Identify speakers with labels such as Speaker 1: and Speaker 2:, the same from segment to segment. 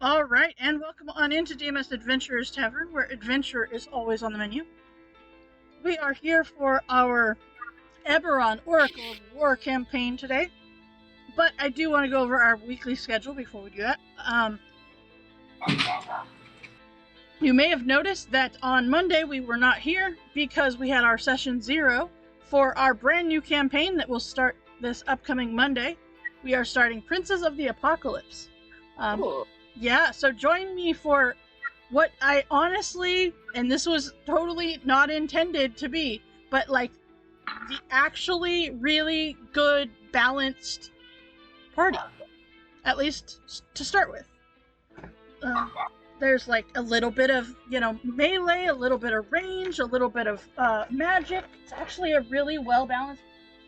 Speaker 1: All right, and welcome on into DMS Adventurers Tavern, where adventure is always on the menu. We are here for our Eberron Oracle of War campaign today, but I do want to go over our weekly schedule before we do that. You may have noticed that on Monday we were not here because we had our session 0 for our brand new campaign that will start this upcoming Monday. We are starting Princes of the Apocalypse.
Speaker 2: Cool.
Speaker 1: Yeah, so join me for what I honestly, and this was totally not intended to be, but like the actually really good, balanced party. At least to start with. There's like a little bit of, melee, a little bit of range, a little bit of magic. It's actually a really well-balanced,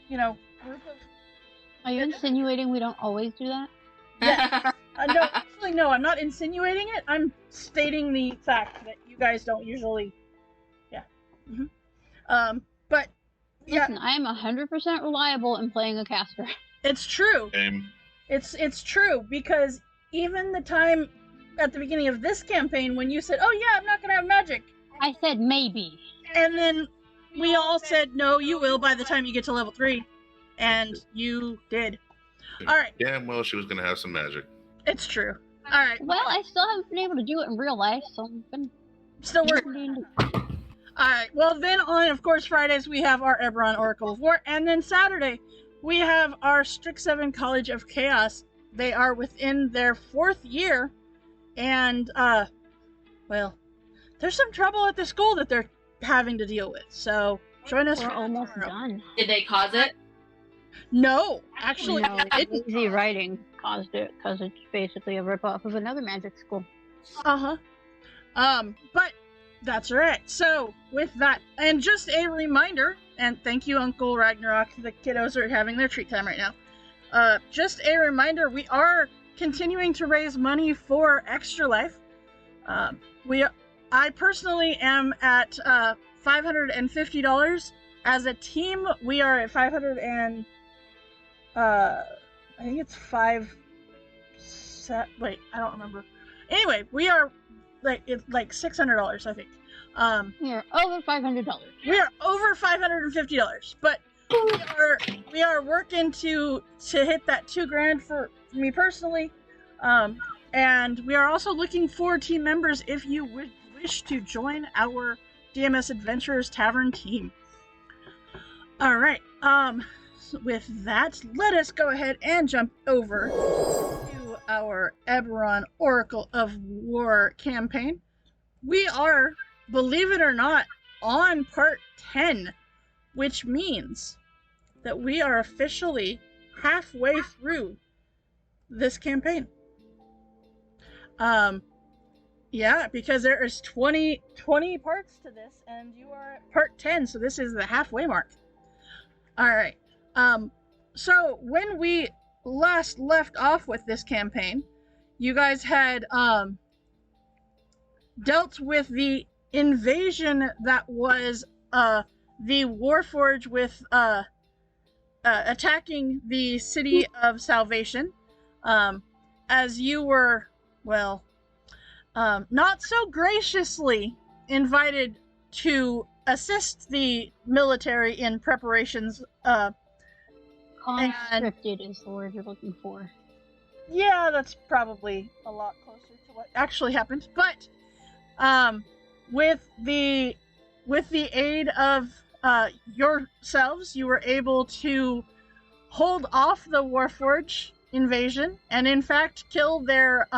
Speaker 1: group of...
Speaker 3: Are you insinuating we don't always do that?
Speaker 1: Yeah. No, I'm not insinuating it. I'm stating the fact that you guys don't usually... Yeah. Mm-hmm. But, yeah.
Speaker 3: Listen, I am 100% reliable in playing a caster.
Speaker 1: It's true.
Speaker 4: Same.
Speaker 1: It's true, because even the time at the beginning of this campaign when you said, oh yeah, I'm not going to have magic.
Speaker 3: I said maybe.
Speaker 1: And then we all said, no, you will by the time you get to level 3. And you did. Alright.
Speaker 4: Damn well she was going to have some magic.
Speaker 1: It's true. Alright.
Speaker 3: Well, I still haven't been able to do it in real life, so I'm been
Speaker 1: still working. Alright, well then on, of course, Fridays we have our Eberron Oracle of War, and then Saturday we have our Strix7 College of Chaos. They are within their 4th year, and, well, there's some trouble at the school that they're having to deal with, so join us.
Speaker 3: We're almost done.
Speaker 2: Did they cause it?
Speaker 1: No, actually,
Speaker 3: No,
Speaker 1: it didn't.
Speaker 3: easy writing caused it, because it's basically a ripoff of another magic school.
Speaker 1: Uh-huh. But that's alright. So, with that, and just a reminder, and thank you, Uncle Ragnarok, the kiddos are having their treat time right now. Just a reminder, we are continuing to raise money for Extra Life. I personally am at $550. As a team, we are at I think it's wait, I don't remember. Anyway, we are like $600, I think.
Speaker 3: We are over $500.
Speaker 1: We are over $550, but we are working to hit that $2,000 for me personally, and we are also looking for team members if you would wish to join our DMS Adventurers Tavern team. All right. With that, let us go ahead and jump over to our Eberron Oracle of War campaign. We are, believe it or not, on part 10, which means that we are officially halfway through this campaign. Yeah, because there is 20 parts to this, and you are at part 10, so this is the halfway mark. Alright. So when we last left off with this campaign, you guys had dealt with the invasion that was the Warforged with attacking the City of Salvation, as you were, well, not so graciously invited to assist the military in preparations.
Speaker 3: Conscripted is the word you're looking for.
Speaker 1: Yeah, that's probably a lot closer to what actually happened. But with the aid of yourselves, you were able to hold off the Warforged invasion, and in fact kill their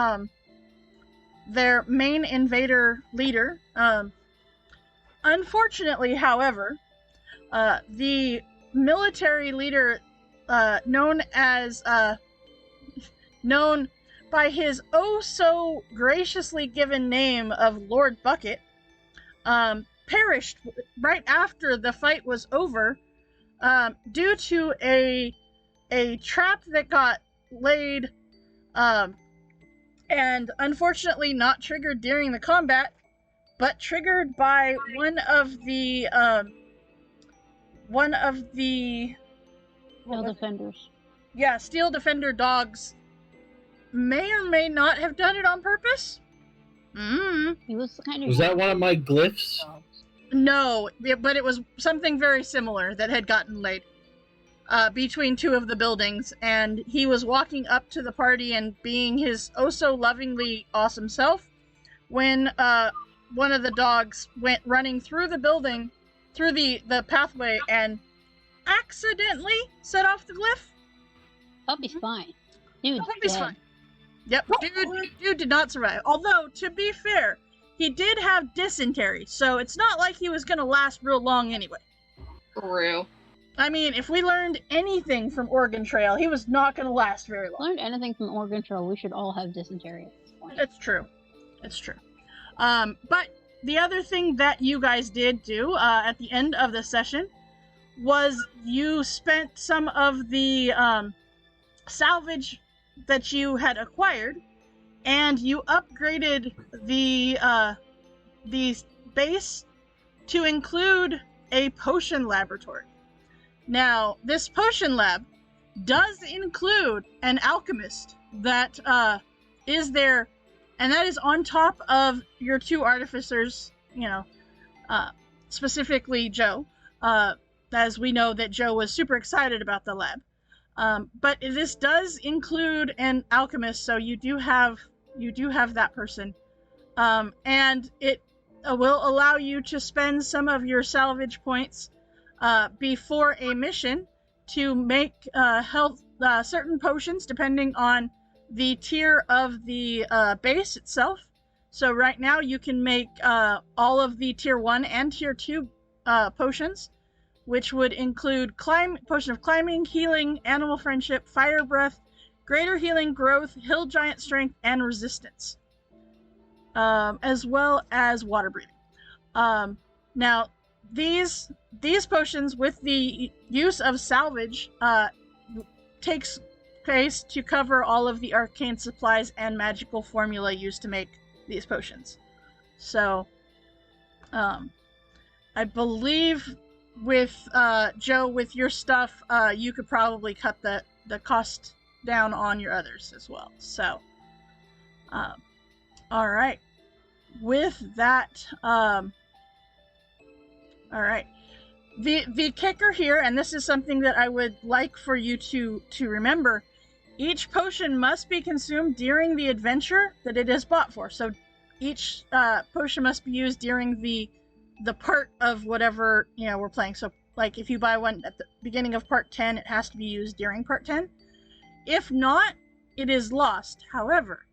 Speaker 1: main invader leader. Unfortunately, however, the military leader, known by his oh so graciously given name of Lord Bucket, perished right after the fight was over, due to a trap that got laid, and unfortunately not triggered during the combat, but triggered by one of the
Speaker 3: Steel defenders.
Speaker 1: Yeah, Steel Defender dogs may or may not have done it on purpose.
Speaker 3: He was kind of.
Speaker 2: Was that one of my glyphs?
Speaker 1: No, but it was something very similar that had gotten laid between two of the buildings, and he was walking up to the party and being his oh-so-lovingly awesome self when one of the dogs went running through the building, through the pathway, and accidentally set off the glyph.
Speaker 3: Puppy's fine. Dude,
Speaker 1: Puppy's fine. Yep, dude did not survive. Although, to be fair, he did have dysentery, so it's not like he was going to last real long anyway.
Speaker 5: For real.
Speaker 1: I mean, if we learned anything from Oregon Trail, he was not going to last very long.
Speaker 3: Learned anything from Oregon Trail, we should all have dysentery at this point.
Speaker 1: It's true. It's true. But the other thing that you guys did do at the end of the session was you spent some of the salvage that you had acquired, and you upgraded the base to include a potion laboratory. Now, this potion lab does include an alchemist that is there, and that is on top of your two artificers, specifically Joe, as we know that Joe was super excited about the lab. But this does include an alchemist, so you do have that person, and it will allow you to spend some of your salvage points before a mission to make certain potions depending on the tier of the base itself. So right now you can make all of the tier 1 and tier 2 potions, which would include potion of climbing, healing, animal friendship, fire breath, greater healing, growth, hill giant strength, and resistance, as well as water breathing. Now, these potions, with the use of salvage, takes place to cover all of the arcane supplies and magical formula used to make these potions. So, I believe with Joe, with your stuff, you could probably cut the cost down on your others as well. So, all right. With that, all right. The kicker here, and this is something that I would like for you to remember, each potion must be consumed during the adventure that it is bought for. So each potion must be used during the part of whatever we're playing. So like if you buy one at the beginning of part 10, it has to be used during part 10. If not, it is lost. However,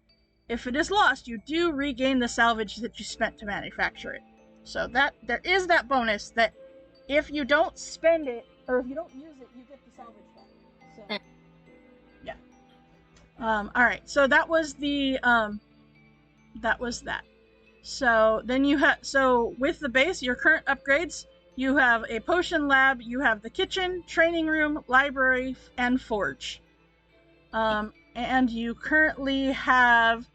Speaker 1: if it is lost, you do regain the salvage that you spent to manufacture it. So that there is that bonus that if you don't spend it, or if you don't use it, you get the salvage back. So, yeah. Alright, so that was the, that was that. So then you have, so with the base, your current upgrades, you have a potion lab, you have the kitchen, training room, library, and forge. And you currently have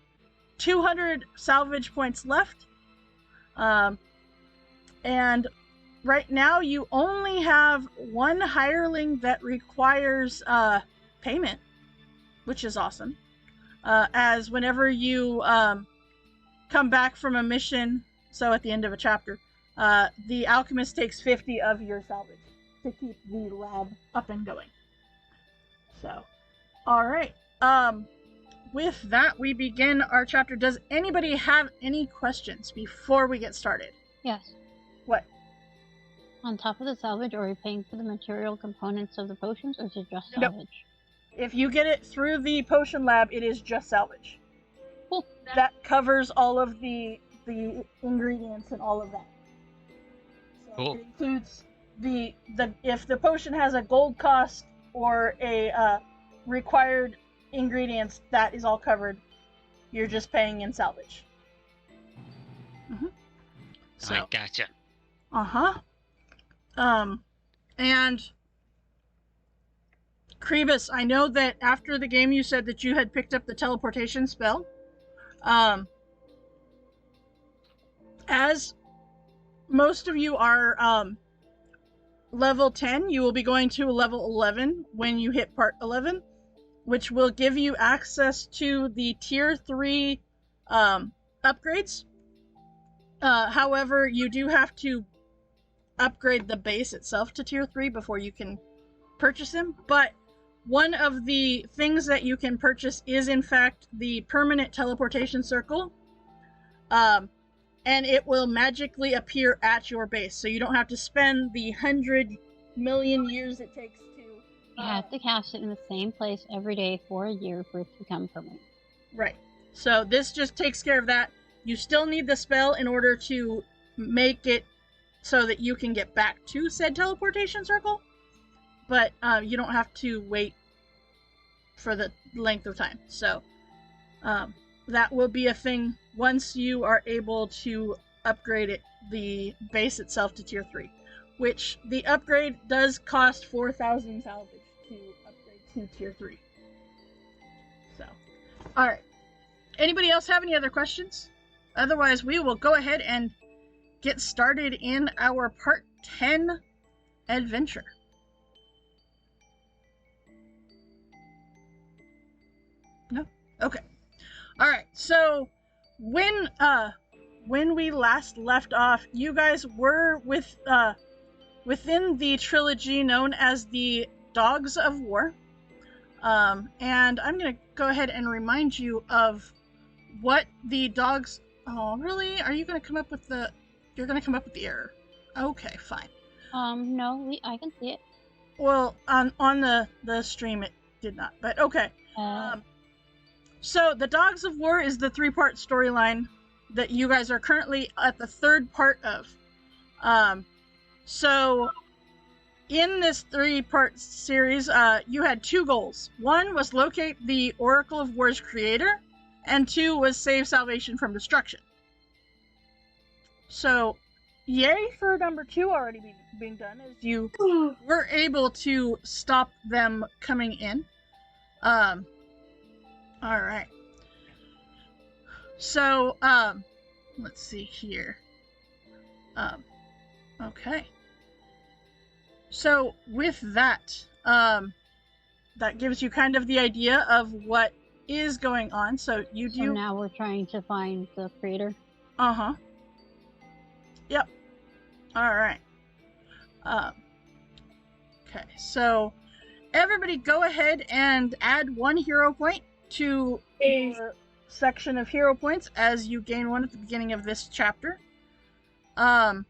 Speaker 1: 200 salvage points left. And right now you only have one hireling that requires payment, which is awesome. As whenever you come back from a mission, so at the end of a chapter, the alchemist takes 50 of your salvage to keep the lab up and going. So, alright. With that, we begin our chapter. Does anybody have any questions before we get started?
Speaker 3: Yes.
Speaker 1: What?
Speaker 3: On top of the salvage, are we paying for the material components of the potions, or is it just salvage?
Speaker 1: Nope. If you get it through the potion lab, it is just salvage.
Speaker 3: Cool.
Speaker 1: That covers all of the ingredients and all of that. So
Speaker 6: Cool.
Speaker 1: It includes the if the potion has a gold cost or a required ingredients, that is all covered. You're just paying in salvage. Mm-hmm. So,
Speaker 6: I gotcha.
Speaker 1: And Krebus, I know that after the game you said that you had picked up the teleportation spell. As most of you are level 10, you will be going to level 11 when you hit part 11. which will give you access to the tier 3 upgrades. However, you do have to upgrade the base itself to tier 3 before you can purchase them. But one of the things that you can purchase is, in fact, the permanent teleportation circle. And it will magically appear at your base, so you don't have to spend the 100 million years it takes to...
Speaker 3: You have to cast it in the same place every day for a year for it to become permanent.
Speaker 1: Right. So this just takes care of that. You still need the spell in order to make it so that you can get back to said teleportation circle, but you don't have to wait for the length of time. So that will be a thing once you are able to upgrade it, the base itself, to tier 3, which the upgrade does cost 4,000 salvage to upgrade to tier 3. So, alright. Anybody else have any other questions? Otherwise, we will go ahead and get started in our part 10 adventure. No? Okay. Alright, so when we last left off, you guys were within the trilogy known as the Dogs of War. And I'm gonna go ahead and remind you of what the dogs... Oh, really? Are you gonna come up with the... You're gonna come up with the error. Okay, fine.
Speaker 3: No, I can see it.
Speaker 1: Well, on the stream it did not, but okay. So, the Dogs of War is the 3-part storyline that you guys are currently at the 3rd part of. So, in this 3-part series, you had 2 goals. 1 was locate the Oracle of War's creator, and 2 was save Salvation from destruction. So, yay for number 2 already being done, as you were able to stop them coming in. Alright. So, let's see here. Okay. So, with that, that gives you kind of the idea of what is going on. So, you do...
Speaker 3: So now we're trying to find the creator?
Speaker 1: Uh-huh. Yep. Alright. Okay, so everybody go ahead and add 1 hero point to your section of hero points, as you gain 1 at the beginning of this chapter. Alright.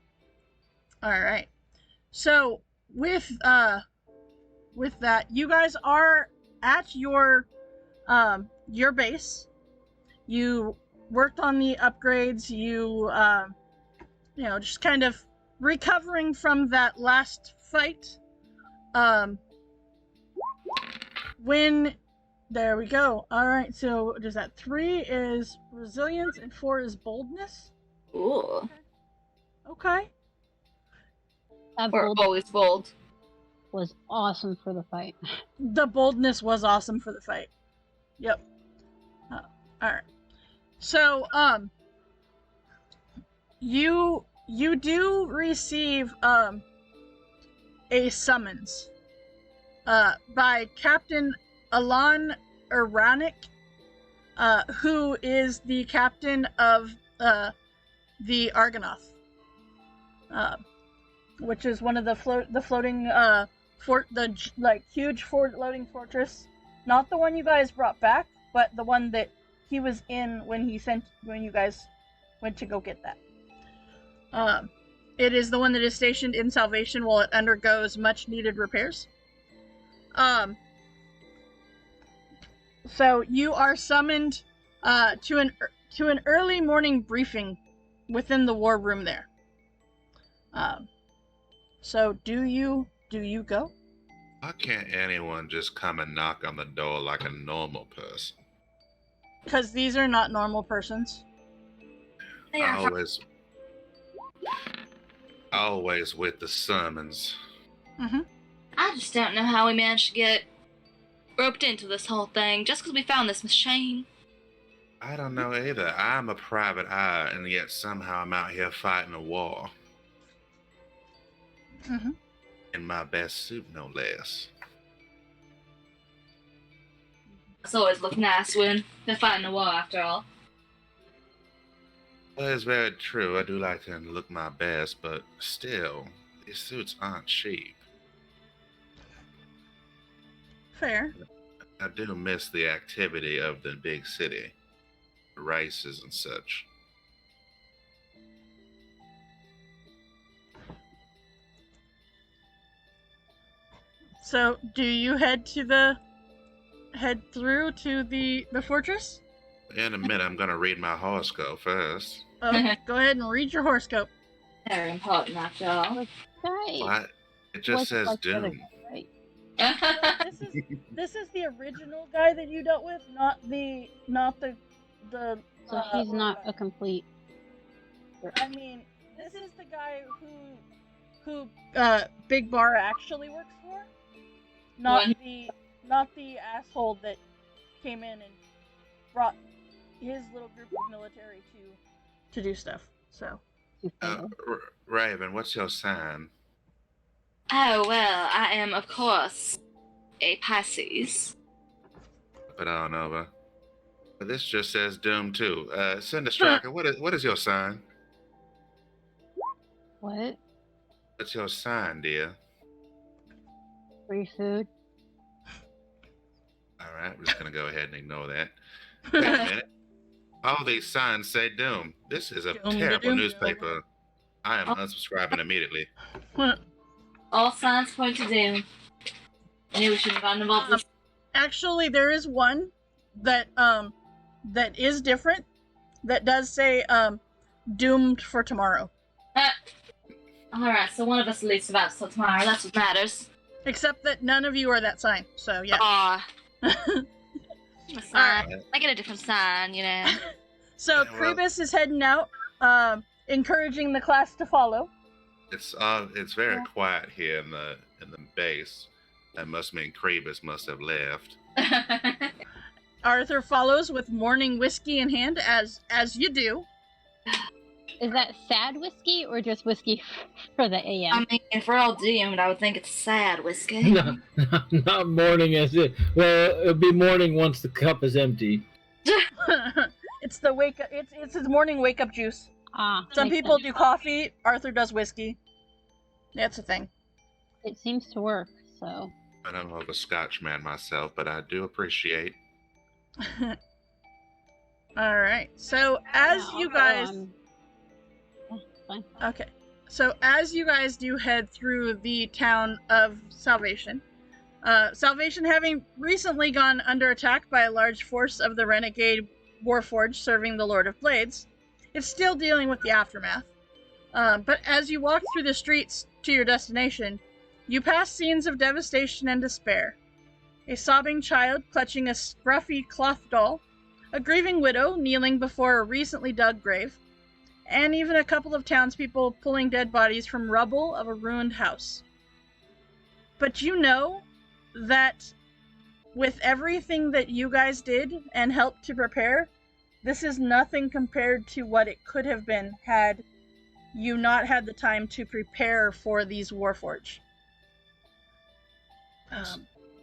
Speaker 1: So with that, you guys are at your base. You worked on the upgrades, you know, just kind of recovering from that last fight. There we go. Alright, so does that 3 is resilience and 4 is boldness?
Speaker 2: Ooh.
Speaker 1: Okay.
Speaker 2: We're always bold.
Speaker 3: Was awesome for the fight.
Speaker 1: The boldness was awesome for the fight. Yep. Alright. So, you do receive, a summons, by Captain Alon Ironic, who is the captain of, the Argonath, which is one of the floating, huge floating fortress. Not the one you guys brought back, but the one that he was in when you guys went to go get that. It is the one that is stationed in Salvation while it undergoes much needed repairs. So you are summoned to an early morning briefing within the war room there. So do you go?
Speaker 4: Why can't anyone just come and knock on the door like a normal person?
Speaker 1: Because these are not normal persons.
Speaker 2: They are
Speaker 4: Always with the summons.
Speaker 1: Mm-hmm.
Speaker 2: I just don't know how we managed to get roped into this whole thing just because we found this machine.
Speaker 4: I don't know either. I'm a private eye, and yet somehow I'm out here fighting a war.
Speaker 1: Mm-hmm.
Speaker 4: In my best suit, no less.
Speaker 2: It's always look nice when they're fighting a war, after all.
Speaker 4: Well, it's very true. I do like to look my best, but still, these suits aren't cheap.
Speaker 1: Fair.
Speaker 4: I do miss the activity of the big city, races and such.
Speaker 1: So, do you head through to the fortress?
Speaker 4: In a minute, I'm gonna read my horoscope first.
Speaker 1: Oh, go ahead and read your horoscope.
Speaker 2: Very important, after all.
Speaker 3: Right.
Speaker 4: What? It just says
Speaker 3: Like the other
Speaker 4: doom.
Speaker 3: guy, right?
Speaker 1: This is the original guy that you dealt with, not the.
Speaker 3: So he's not a complete.
Speaker 1: I mean, this is the guy who Big Bar actually works for, not the asshole that came in and brought his little group of military to do stuff. So,
Speaker 4: Raven, what's your sign?
Speaker 2: Oh, well, I am, of course, a Pisces.
Speaker 4: Put on over. But this just says doom too. Cinder Striker, what is your sign?
Speaker 3: What?
Speaker 4: What's your sign, dear?
Speaker 3: Free food?
Speaker 4: All right, we're just gonna go ahead and ignore that. Wait a minute. All these signs say doom. This is a
Speaker 1: Doom,
Speaker 4: terrible
Speaker 1: doom,
Speaker 4: newspaper. I am unsubscribing immediately.
Speaker 2: All signs point to doom. I knew we shouldn't have gotten involved with this.
Speaker 1: actually, there is one that is different. That does say doomed for tomorrow.
Speaker 2: Alright, so one of us at least survives till tomorrow. That's what matters.
Speaker 1: Except that none of you are that sign. So yeah.
Speaker 2: Aw. I'm a sign.
Speaker 4: Alright.
Speaker 2: I get a different sign, you know.
Speaker 1: So
Speaker 4: Yeah, well-
Speaker 1: Krebus is heading out, encouraging the class to follow.
Speaker 4: It's very quiet here in the base. That must mean Krebus must have left.
Speaker 1: Arthur follows with morning whiskey in hand, as you do.
Speaker 3: Is that sad whiskey or just whiskey for the AM?
Speaker 2: I mean, if we're all doomed, I would think it's sad whiskey.
Speaker 5: No, not morning as it. Well, it'll be morning once the cup is empty.
Speaker 1: It's the wake up. It's his morning wake up juice. Some
Speaker 3: Makes
Speaker 1: people
Speaker 3: sense.
Speaker 1: do coffee. Arthur does whiskey. That's a thing.
Speaker 3: It seems to work, so.
Speaker 4: I don't know of a Scotch man myself, but I do appreciate.
Speaker 1: All right. So as
Speaker 3: Yeah,
Speaker 1: you
Speaker 3: I'll go
Speaker 1: guys,
Speaker 3: on. Yeah, fine.
Speaker 1: okay. So as you guys do head through the town of Salvation, Salvation having recently gone under attack by a large force of the renegade Warforged serving the Lord of Blades, it's still dealing with the aftermath. But as you walk through the streets to your destination, you pass scenes of devastation and despair. A sobbing child clutching a scruffy cloth doll, a grieving widow kneeling before a recently dug grave, and even a couple of townspeople pulling dead bodies from rubble of a ruined house. But you know that with everything that you guys did and helped to prepare, this is nothing compared to what it could have been had you not had the time to prepare for these Warforged.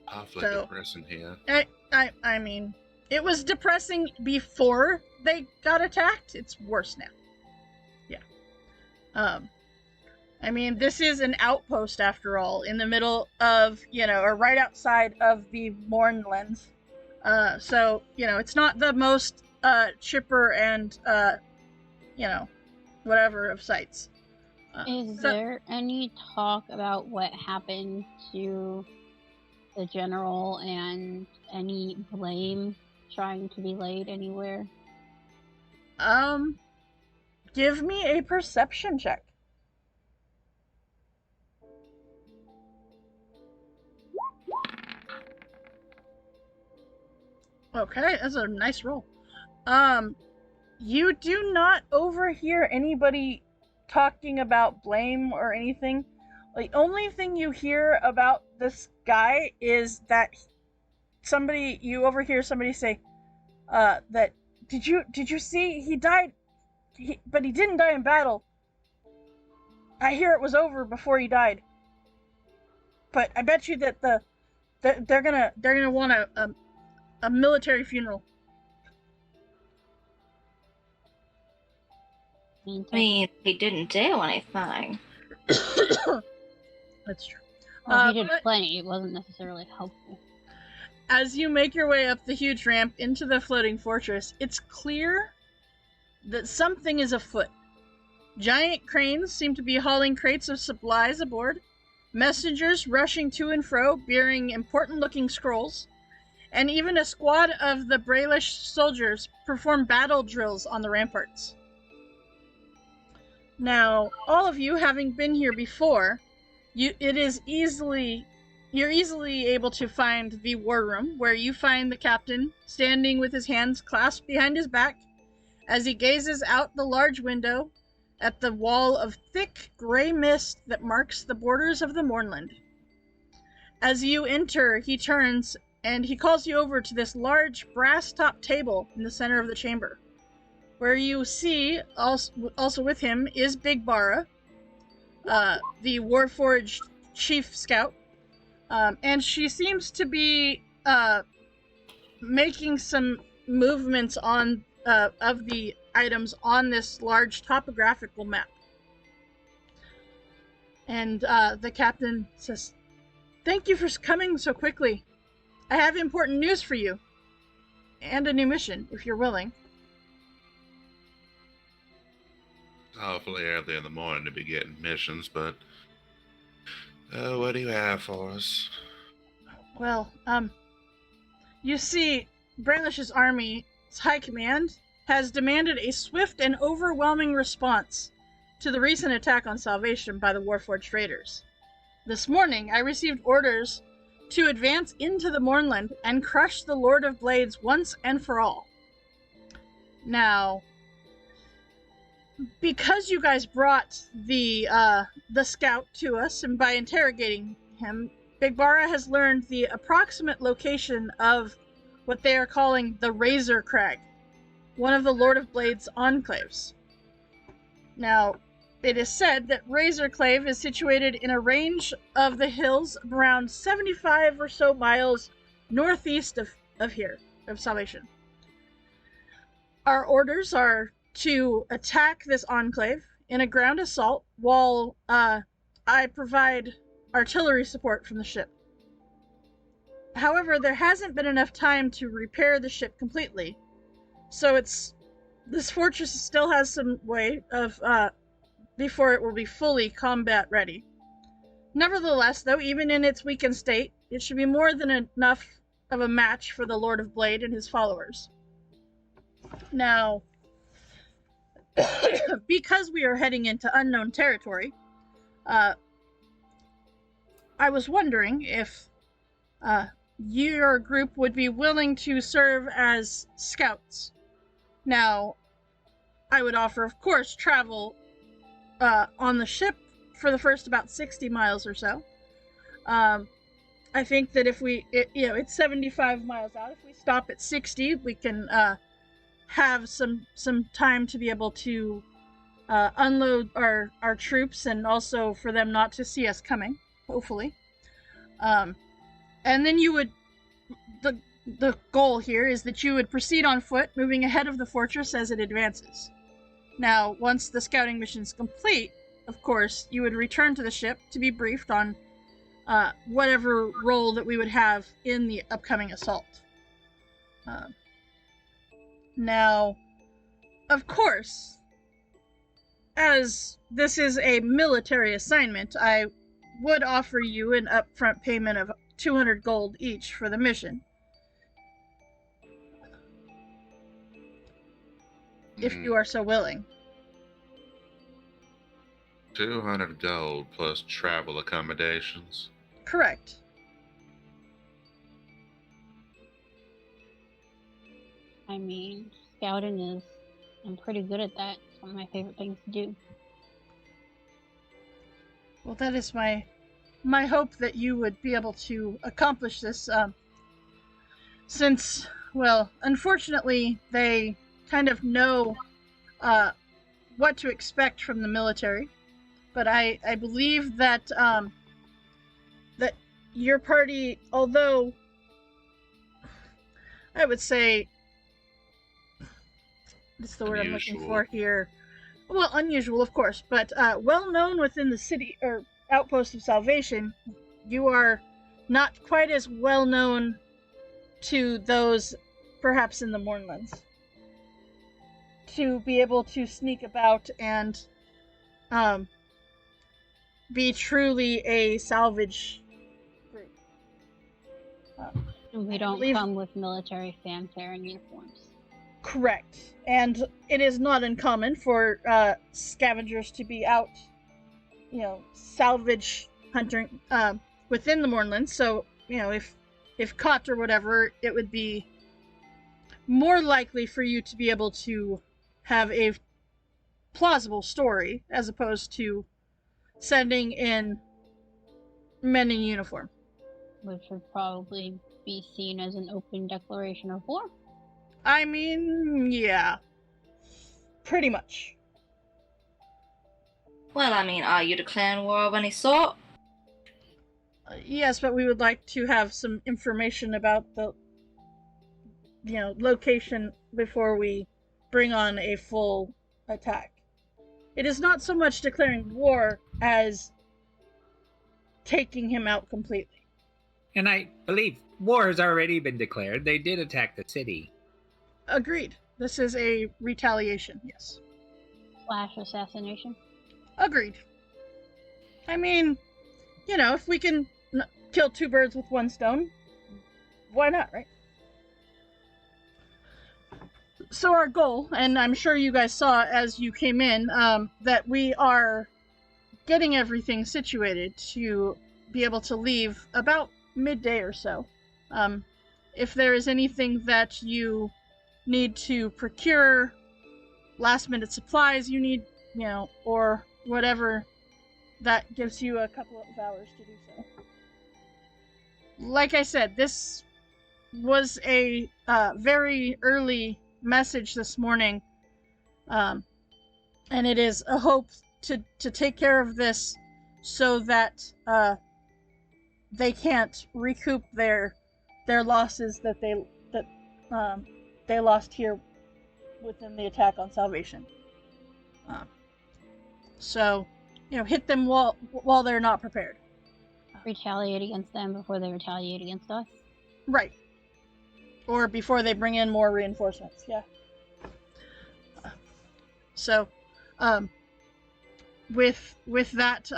Speaker 4: Awfully
Speaker 1: So-
Speaker 4: depressing here.
Speaker 1: I mean, it was depressing before they got attacked. It's worse now. Yeah. I mean, this is an outpost after all, in the middle of, or right outside of the Mournlands. So, it's not the most chipper and, whatever of sights.
Speaker 3: Is
Speaker 1: so-
Speaker 3: there any talk about what happened to the general and any blame trying to be laid anywhere?
Speaker 1: Give me a perception check. Okay, that's a nice roll. You do not overhear anybody talking about blame or anything. The only thing you hear about this guy is that you overhear somebody say, that, did you see, he died, but he didn't die in battle. I hear it was over before he died. But I bet you that they're gonna want to a military funeral.
Speaker 2: I mean, he didn't do anything.
Speaker 1: That's true.
Speaker 3: Well, he did
Speaker 1: but
Speaker 3: plenty. It wasn't necessarily helpful.
Speaker 1: as you make your way up the huge ramp into the floating fortress, it's clear that something is afoot. Giant cranes seem to be hauling crates of supplies aboard, messengers rushing to and fro, bearing important-looking scrolls, and even a squad of the Braelish soldiers perform battle drills on the ramparts. Now, all of you having been here before, you're easily able to find the war room, where you find the captain standing with his hands clasped behind his back as he gazes out the large window at the wall of thick gray mist that marks the borders of the moorland. As you enter, he turns and he calls you over to this large brass-topped table in the center of the chamber, where you see, also with him, is Big Bara, the Warforged chief scout, and she seems to be making some movements on of the items on this large topographical map. And the captain says, "Thank you for coming so quickly. I have important news for you, and a new mission, if you're willing."
Speaker 4: Awfully early in the morning to be getting missions, but what do you have for us?
Speaker 1: Well, you see, Brailish's army's high command has demanded a swift and overwhelming response to the recent attack on Salvation by the Warforged raiders. This morning, I received orders to advance into the Mournland and crush the Lord of Blades once and for all. Now, because you guys brought the scout to us, and by interrogating him, Big Bara has learned the approximate location of what they are calling the Razor Crag, one of the Lord of Blades enclaves. Now, it is said that Razor Clave is situated in a range of the hills around 75 or so miles northeast of here, of Salvation. Our orders are to attack this enclave in a ground assault while I provide artillery support from the ship. However, there hasn't been enough time to repair the ship completely, so this fortress still has some way of before it will be fully combat ready. Nevertheless, though, even in its weakened state, it should be more than enough of a match for the Lord of Blade and his followers. Now, because we are heading into unknown territory, I was wondering if your group would be willing to serve as scouts. Now, I would offer, of course, travel on the ship for the first about 60 miles or so. I think that if it's 75 miles out. If we stop at 60, we can have some time to be able to unload our troops, and also for them not to see us coming, hopefully. And then you would, the goal here is that you would proceed on foot, moving ahead of the fortress as it advances. Now, once the scouting mission is complete, of course, you would return to the ship to be briefed on whatever role that we would have in the upcoming assault. Now, of course, as this is a military assignment, I would offer you an upfront payment of 200 gold each for the mission. If you are so willing.
Speaker 4: 200 gold plus travel accommodations.
Speaker 1: Correct.
Speaker 3: I mean, scouting I'm pretty good at that. It's one of my favorite things to do.
Speaker 1: Well, that is my hope that you would be able to accomplish this, since, well, unfortunately, they kind of know what to expect from the military. But I believe that that your party, although I would say, what's the word I'm looking
Speaker 4: Unusual.
Speaker 1: for here? Well, unusual, of course, but well known within the city or outpost of Salvation. You are not quite as well known to those perhaps in the Mournlands. To be able to sneak about and be truly a salvage group.
Speaker 3: We don't
Speaker 1: believe-
Speaker 3: come with military fanfare and uniforms.
Speaker 1: Correct. And it is not uncommon for scavengers to be out, salvage hunting within the Mournlands. So, if caught or whatever, it would be more likely for you to be able to have a plausible story as opposed to sending in men in uniform.
Speaker 3: Which would probably be seen as an open declaration of war.
Speaker 1: I mean, yeah. Pretty much.
Speaker 2: Well, I mean, are you declaring war of any sort?
Speaker 1: Yes, but we would like to have some information about the, location before we bring on a full attack. It is not so much declaring war as taking him out completely.
Speaker 6: And I believe war has already been declared. They did attack the city.
Speaker 1: Agreed. This is a retaliation, yes.
Speaker 3: / assassination.
Speaker 1: Agreed. I mean, if we can kill two birds with one stone, why not, right? So our goal, and I'm sure you guys saw as you came in, that we are getting everything situated to be able to leave about midday or so. If there is anything that you need to procure, last minute supplies you need, or whatever, that gives you a couple of hours to do so. Like I said, this was a very early message this morning, and it is a hope to take care of this so that they can't recoup their losses that they lost here within the attack on Salvation. So, hit them while they're not prepared.
Speaker 3: Retaliate against them before they retaliate against us.
Speaker 1: Right. Or before they bring in more reinforcements, yeah. So, with that,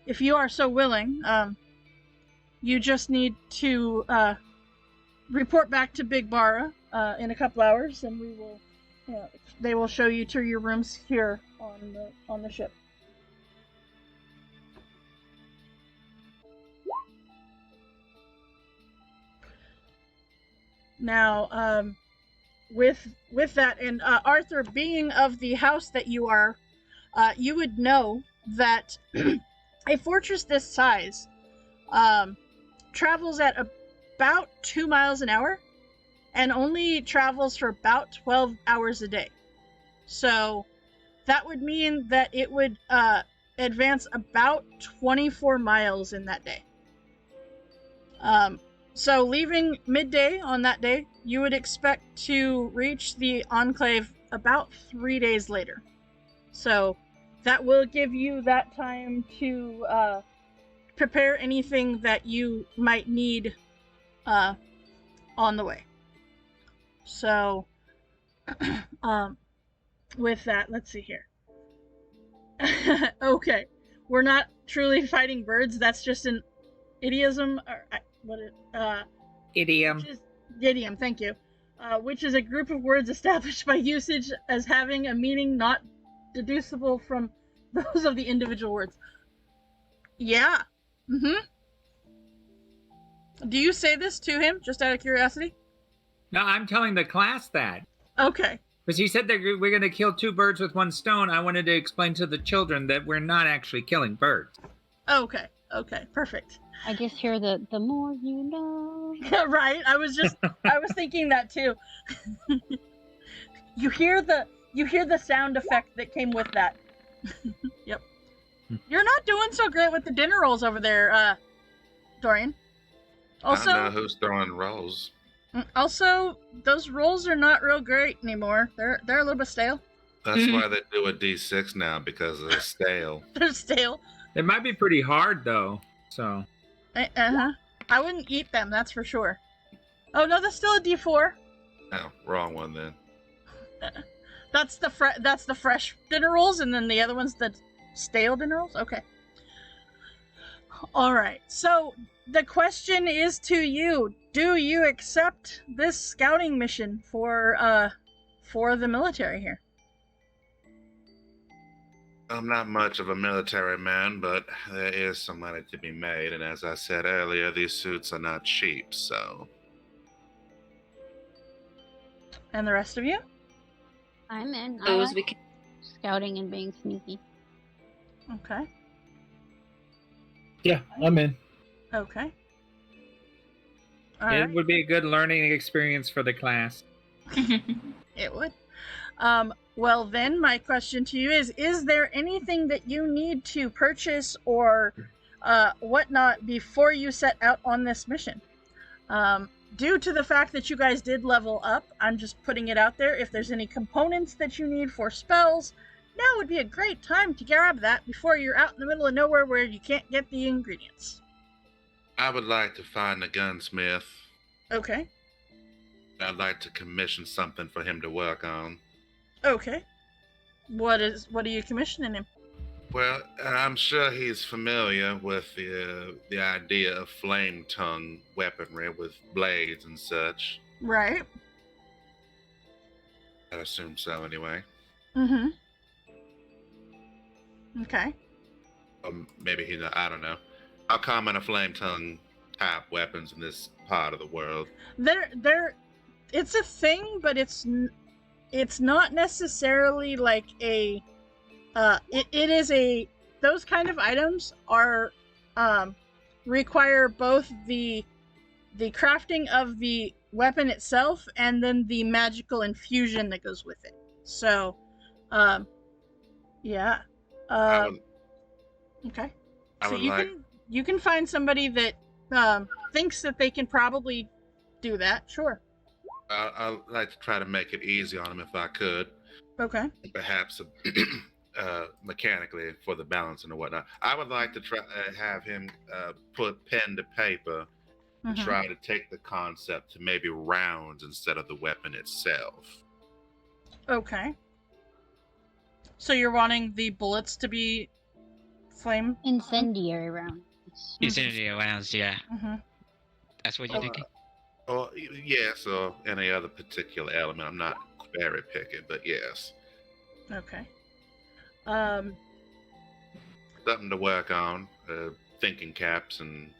Speaker 1: if you are so willing, you just need to report back to Big Bara in a couple hours, and we will, they will show you to your rooms here on the ship. Now, with that, and Arthur, being of the house that you are, you would know that a fortress this size travels at about 2 miles an hour and only travels for about 12 hours a day. So that would mean that it would advance about 24 miles in that day. So leaving midday on that day, you would expect to reach the Enclave about 3 days later. So that will give you that time to prepare anything that you might need on the way. So with that, let's see here. Okay, we're not truly fighting birds. That's just an idiom,
Speaker 6: Idiom.
Speaker 1: Idiom, thank you. Which is a group of words established by usage as having a meaning not deducible from those of the individual words. Yeah. Mm-hmm. Do you say this to him, just out of curiosity?
Speaker 6: No, I'm telling the class that.
Speaker 1: Okay.
Speaker 6: Because he said that we're going to kill 2 birds with 1 stone. I wanted to explain to the children that we're not actually killing birds.
Speaker 1: Okay. Okay. Perfect.
Speaker 3: I just hear the more you know.
Speaker 1: Right. I was thinking that too. You hear the sound effect that came with that. Yep. You're not doing so great with the dinner rolls over there, Dorian. Also,
Speaker 4: I don't know who's throwing rolls.
Speaker 1: Also, those rolls are not real great anymore. They're a little bit stale.
Speaker 4: That's why they do a D6 now, because they're stale.
Speaker 1: They're stale.
Speaker 6: It might be pretty hard though. So
Speaker 1: Uh-huh. I wouldn't eat them, that's for sure. Oh no, that's still a D4.
Speaker 4: No, wrong one then.
Speaker 1: That's the fresh dinner rolls, and then the other one's the stale dinner rolls. Okay. All right. So the question is to you: do you accept this scouting mission for the military here?
Speaker 4: I'm not much of a military man, but there is some money to be made, and as I said earlier, these suits are not cheap, so...
Speaker 1: And the rest of you?
Speaker 3: I'm in. I
Speaker 2: Those
Speaker 3: like
Speaker 2: we can.
Speaker 3: scouting and being sneaky.
Speaker 1: Okay.
Speaker 5: Yeah, I'm in.
Speaker 1: Okay. All
Speaker 6: it
Speaker 1: right.
Speaker 6: would be a good learning experience for the class.
Speaker 1: It would. Well, then, my question to you is there anything that you need to purchase or whatnot before you set out on this mission? Due to the fact that you guys did level up, I'm just putting it out there. If there's any components that you need for spells, now would be a great time to grab that before you're out in the middle of nowhere where you can't get the ingredients.
Speaker 4: I would like to find a gunsmith.
Speaker 1: Okay.
Speaker 4: I'd like to commission something for him to work on.
Speaker 1: Okay. What are you commissioning him?
Speaker 4: Well, I'm sure he's familiar with the idea of flame tongue weaponry with blades and such.
Speaker 1: Right.
Speaker 4: I assume so, anyway.
Speaker 1: Mm-hmm. Okay.
Speaker 4: Maybe I don't know. How common are flame tongue type weapons in this part of the world?
Speaker 1: It's a thing, but it's not necessarily like a. It is a. Those kind of items are require both the crafting of the weapon itself and then the magical infusion that goes with it. So, yeah. Okay. So you can find somebody that thinks that they can probably do that. Sure.
Speaker 4: I'd like to try to make it easy on him if I could.
Speaker 1: Okay.
Speaker 4: Perhaps mechanically for the balancing and whatnot. I would like to try have him put pen to paper and
Speaker 1: Mhm.
Speaker 4: try to take the concept to maybe rounds instead of the weapon itself.
Speaker 1: Okay. So you're wanting the bullets to be flame?
Speaker 3: Incendiary rounds.
Speaker 7: Incendiary rounds, yeah.
Speaker 1: Mm-hmm.
Speaker 7: That's what you're thinking.
Speaker 4: Or yes, or any other particular element. I'm not very picky, but yes.
Speaker 1: Okay.
Speaker 4: Something to work on. Thinking caps and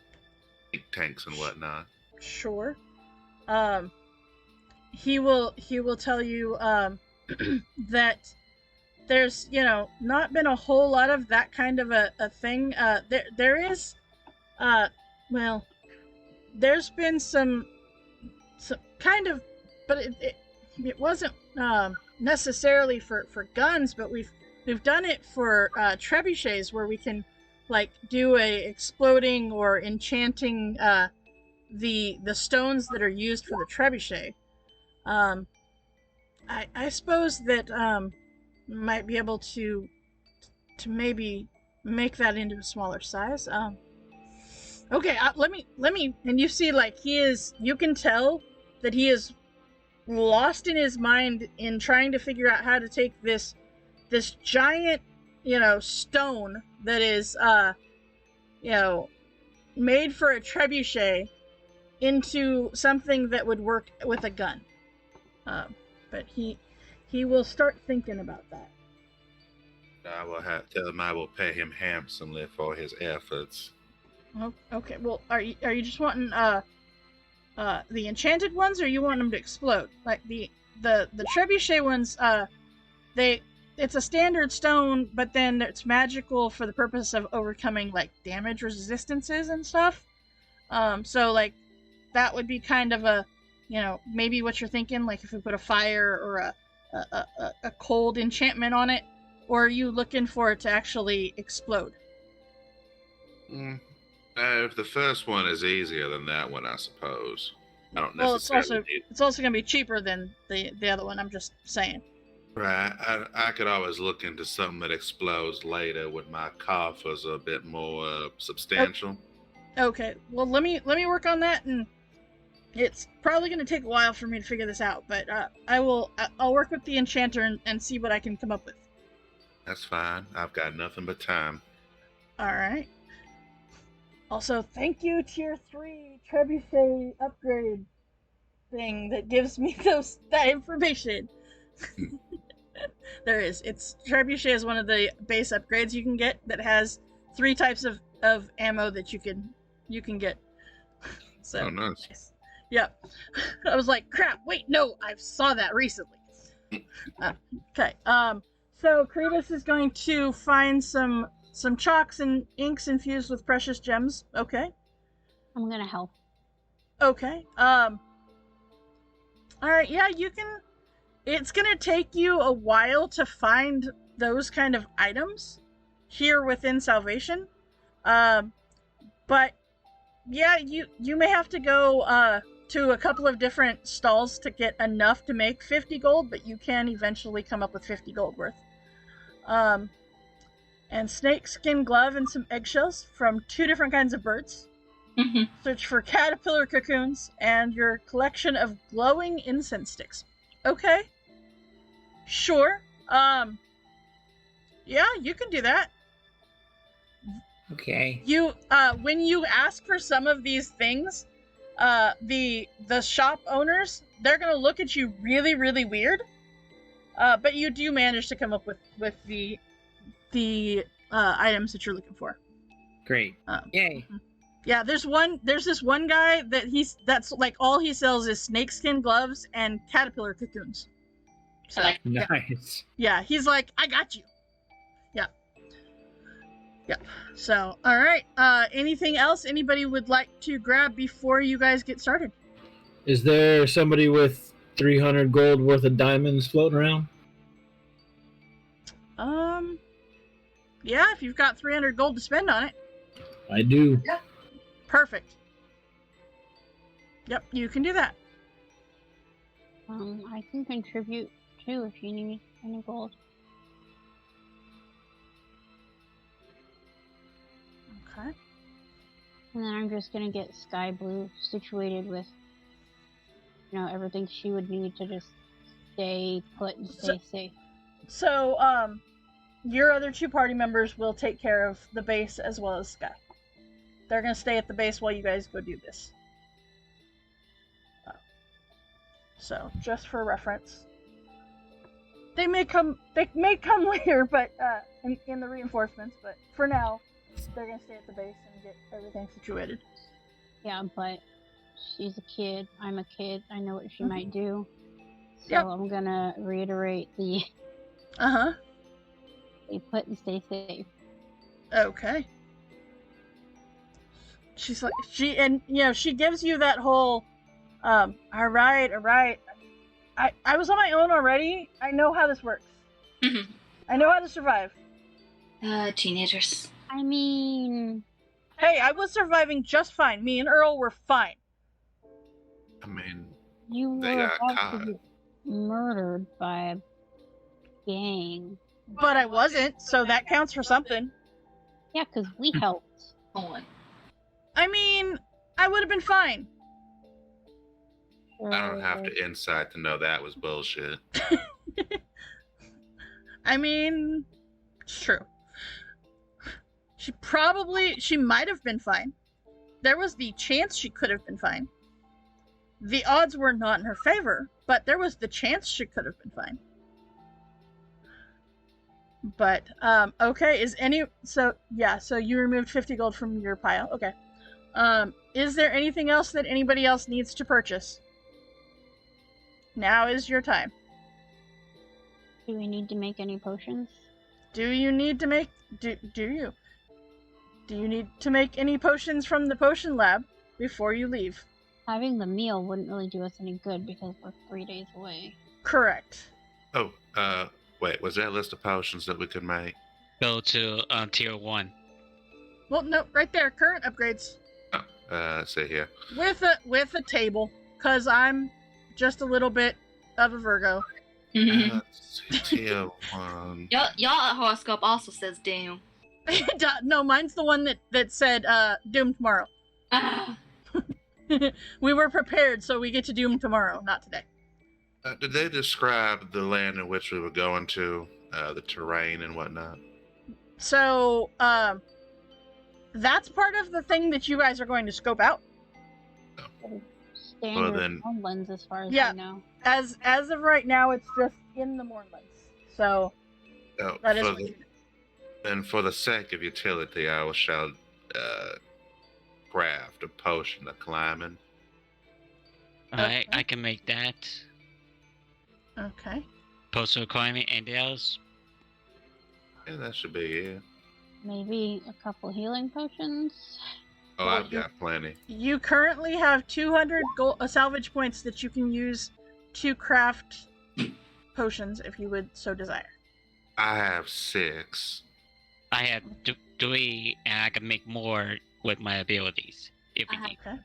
Speaker 4: think tanks and whatnot.
Speaker 1: Sure. He will tell you that there's not been a whole lot of that kind of a thing. There is well, there's been some kind of, but it wasn't necessarily for guns, but we've done it for trebuchets where we can like do a exploding or enchanting the stones that are used for the trebuchet. I suppose that might be able to maybe make that into a smaller size. Okay, let me, and you see, like, you can tell that he is lost in his mind in trying to figure out how to take this giant, stone that is, made for a trebuchet into something that would work with a gun. But he will start thinking about that.
Speaker 4: I will tell him I will pay him handsomely for his efforts.
Speaker 1: Oh, okay. Well, are you just wanting the enchanted ones, or you want them to explode? Like the trebuchet ones, it's a standard stone, but then it's magical for the purpose of overcoming like damage resistances and stuff. So like that would be kind of a, maybe what you're thinking, like if we put a fire or a cold enchantment on it, or are you looking for it to actually explode?
Speaker 4: If the first one is easier than that one, I suppose. I don't
Speaker 1: Well,
Speaker 4: necessarily need.
Speaker 1: it's also going to be cheaper than the other one. I'm just saying.
Speaker 4: Right. I could always look into something that explodes later when my coffers are a bit more substantial.
Speaker 1: Okay. Well, let me work on that, and it's probably going to take a while for me to figure this out. But I'll work with the enchanter and see what I can come up with.
Speaker 4: That's fine. I've got nothing but time.
Speaker 1: All right. Also, thank you, Tier 3 Trebuchet Upgrade thing that gives me that information. There is. Trebuchet is one of the base upgrades you can get that has 3 types of ammo that you can get. So,
Speaker 4: Oh, nice.
Speaker 1: Yep. I was like, crap, wait, no, I saw that recently. Okay. So Kratos is going to find some chalks and inks infused with precious gems. Okay.
Speaker 3: I'm gonna help.
Speaker 1: Okay. All right. Yeah, you can. It's gonna take you a while to find those kind of items here within Salvation. But yeah, you may have to go to a couple of different stalls to get enough to make 50 gold, but you can eventually come up with 50 gold worth. And snakeskin glove and some eggshells from 2 different kinds of birds.
Speaker 2: Mm-hmm.
Speaker 1: Search for caterpillar cocoons and your collection of glowing incense sticks. Okay. Sure. Yeah, you can do that.
Speaker 6: Okay.
Speaker 1: You when you ask for some of these things, the shop owners, they're gonna look at you really, really weird. But you do manage to come up with the items that you're looking for.
Speaker 6: Great. Yay.
Speaker 1: Yeah, there's this one guy that's like all he sells is snakeskin gloves and caterpillar cocoons. So,
Speaker 6: Nice.
Speaker 1: yeah, he's like, I got you. Yeah. So, all right. Anything else anybody would like to grab before you guys get started?
Speaker 5: Is there somebody with 300 gold worth of diamonds floating around?
Speaker 1: Yeah, if you've got 300 gold to spend on it.
Speaker 5: I do.
Speaker 1: Perfect. Yep, you can do that.
Speaker 3: I can contribute too if you need any gold.
Speaker 1: Okay.
Speaker 3: And then I'm just gonna get Sky Blue situated with, everything she would need to just stay put and stay safe.
Speaker 1: So, your other 2 party members will take care of the base as well as Sky. They're gonna stay at the base while you guys go do this. So, just for reference. They may come later, but in the reinforcements. But for now, they're gonna stay at the base and get everything situated.
Speaker 3: Yeah, but she's a kid. I'm a kid. I know what she might do. So
Speaker 1: Yep.
Speaker 3: I'm gonna reiterate the stay put and stay safe.
Speaker 1: Okay. She's like she gives you that whole all right. I was on my own already. I know how this works.
Speaker 2: Mm-hmm.
Speaker 1: I know how to survive.
Speaker 2: Teenagers.
Speaker 3: I mean,
Speaker 1: Hey, I was surviving just fine. Me and Earl were fine.
Speaker 4: I mean,
Speaker 3: you
Speaker 4: they
Speaker 3: were
Speaker 4: got
Speaker 3: about
Speaker 4: caught.
Speaker 3: to get murdered by a gang.
Speaker 1: But I wasn't, so that counts for something.
Speaker 3: Yeah, because we helped.
Speaker 2: Hold on.
Speaker 1: I mean, I would have been fine.
Speaker 4: I don't have to insight to know that was bullshit.
Speaker 1: I mean, it's true. She might have been fine. There was the chance she could have been fine. The odds were not in her favor, but there was the chance she could have been fine. But, okay, so you removed 50 gold from your pile, okay. Is there anything else that anybody else needs to purchase? Now is your time.
Speaker 3: Do we need to make any potions?
Speaker 1: Do you need to make, do you need to make any potions from the potion lab before you leave?
Speaker 3: Having the meal wouldn't really do us any good because we're 3 days away.
Speaker 1: Correct.
Speaker 4: Oh, wait, was that a list of potions that we could make?
Speaker 7: Go to tier 1.
Speaker 1: Well, no, right there, current upgrades.
Speaker 4: Let's see here.
Speaker 1: With a table. because I'm just a little bit of a Virgo.
Speaker 4: Tier 1.
Speaker 2: Your horoscope also says doom.
Speaker 1: No, mine's the one that said doom tomorrow.
Speaker 2: Ah.
Speaker 1: We were prepared, so we get to doom tomorrow, not today.
Speaker 4: Did they describe the land in which we were going to, the terrain and whatnot?
Speaker 1: So, that's part of the thing that you guys are going to scope out.
Speaker 3: Standard
Speaker 4: then-
Speaker 3: Mournlands, as far as
Speaker 1: Yeah.
Speaker 3: I know.
Speaker 1: As of right now, it's just in the Mournlands. So, that is
Speaker 4: for
Speaker 1: what
Speaker 4: the,
Speaker 1: you do.
Speaker 4: and for the sake of utility, I shall craft a potion of climbing.
Speaker 7: I can make that.
Speaker 1: Okay.
Speaker 7: Postal climbing and else.
Speaker 4: Yeah, that should be it.
Speaker 3: Maybe a couple healing potions.
Speaker 4: Oh,
Speaker 1: Well,
Speaker 4: I've got plenty.
Speaker 1: You currently have 200 salvage points that you can use to craft potions if you would so desire.
Speaker 4: I have 6.
Speaker 7: I have 3, and I can make more with my abilities if we
Speaker 2: Uh-huh.
Speaker 7: need.
Speaker 1: Okay.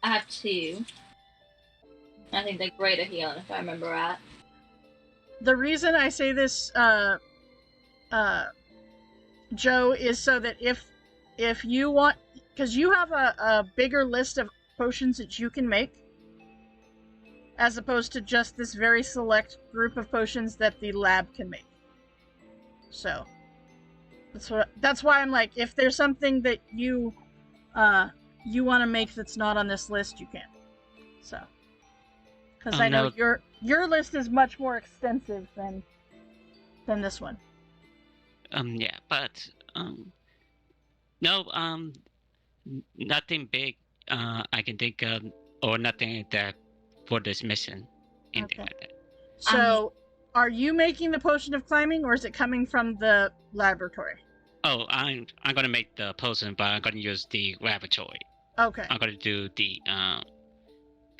Speaker 2: I have 2. I think they're greater healing, if I remember right.
Speaker 1: The reason I say this, Joe, is so that if you want, because you have a bigger list of potions that you can make, as opposed to just this very select group of potions that the lab can make. So that's why I'm like, if there's something that you want to make that's not on this list, you can. So, because I know
Speaker 7: no.
Speaker 1: your list is much more extensive than this one.
Speaker 7: Yeah, but no, nothing big. I can think of, or nothing that for this mission, anything
Speaker 1: Okay.
Speaker 7: like that.
Speaker 1: So, are you making the potion of climbing, or is it coming from the laboratory?
Speaker 7: Oh, I'm gonna make the potion, but I'm gonna use the laboratory.
Speaker 1: Okay.
Speaker 7: I'm gonna do the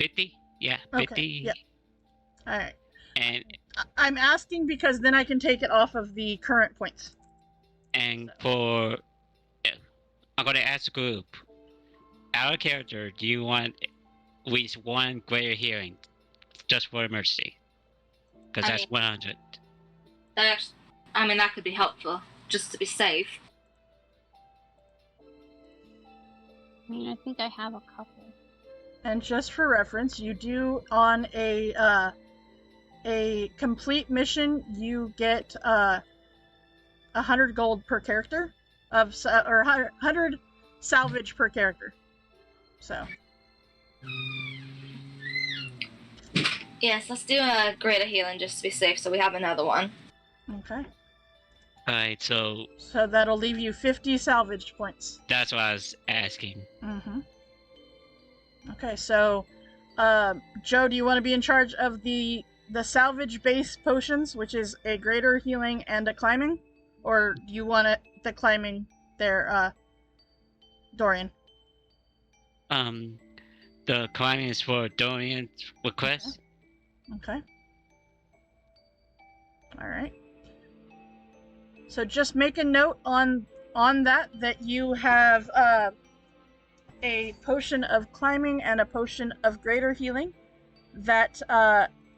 Speaker 7: 50. Yeah, 50.
Speaker 1: Okay, yeah. All right.
Speaker 7: And
Speaker 1: I'm asking because then I can take it off of the current points.
Speaker 7: for I'm gonna ask the group. Our character, do you want at least 1 greater healing, just for mercy? Because
Speaker 2: I
Speaker 7: that's
Speaker 2: mean-
Speaker 7: 100.
Speaker 2: That could be helpful, just to be safe.
Speaker 3: I mean, I think I have a couple.
Speaker 1: And just for reference, you do on a complete mission, you get 100 gold per character or 100 salvage per character. So
Speaker 2: Yes, let's do a greater healing just to be safe, so we have another one.
Speaker 1: okay,
Speaker 7: Alright, so
Speaker 1: so that'll leave you 50 salvage points.
Speaker 7: that's what I was asking.
Speaker 1: Mm-hmm. Okay, so Joe, do you want to be in charge of the salvage base potions, which is a greater healing and a climbing, or do you want the climbing there, Dorian?
Speaker 7: The climbing is for Dorian's request.
Speaker 1: Okay. All right. So just make a note on that you have a potion of climbing and a potion of greater healing that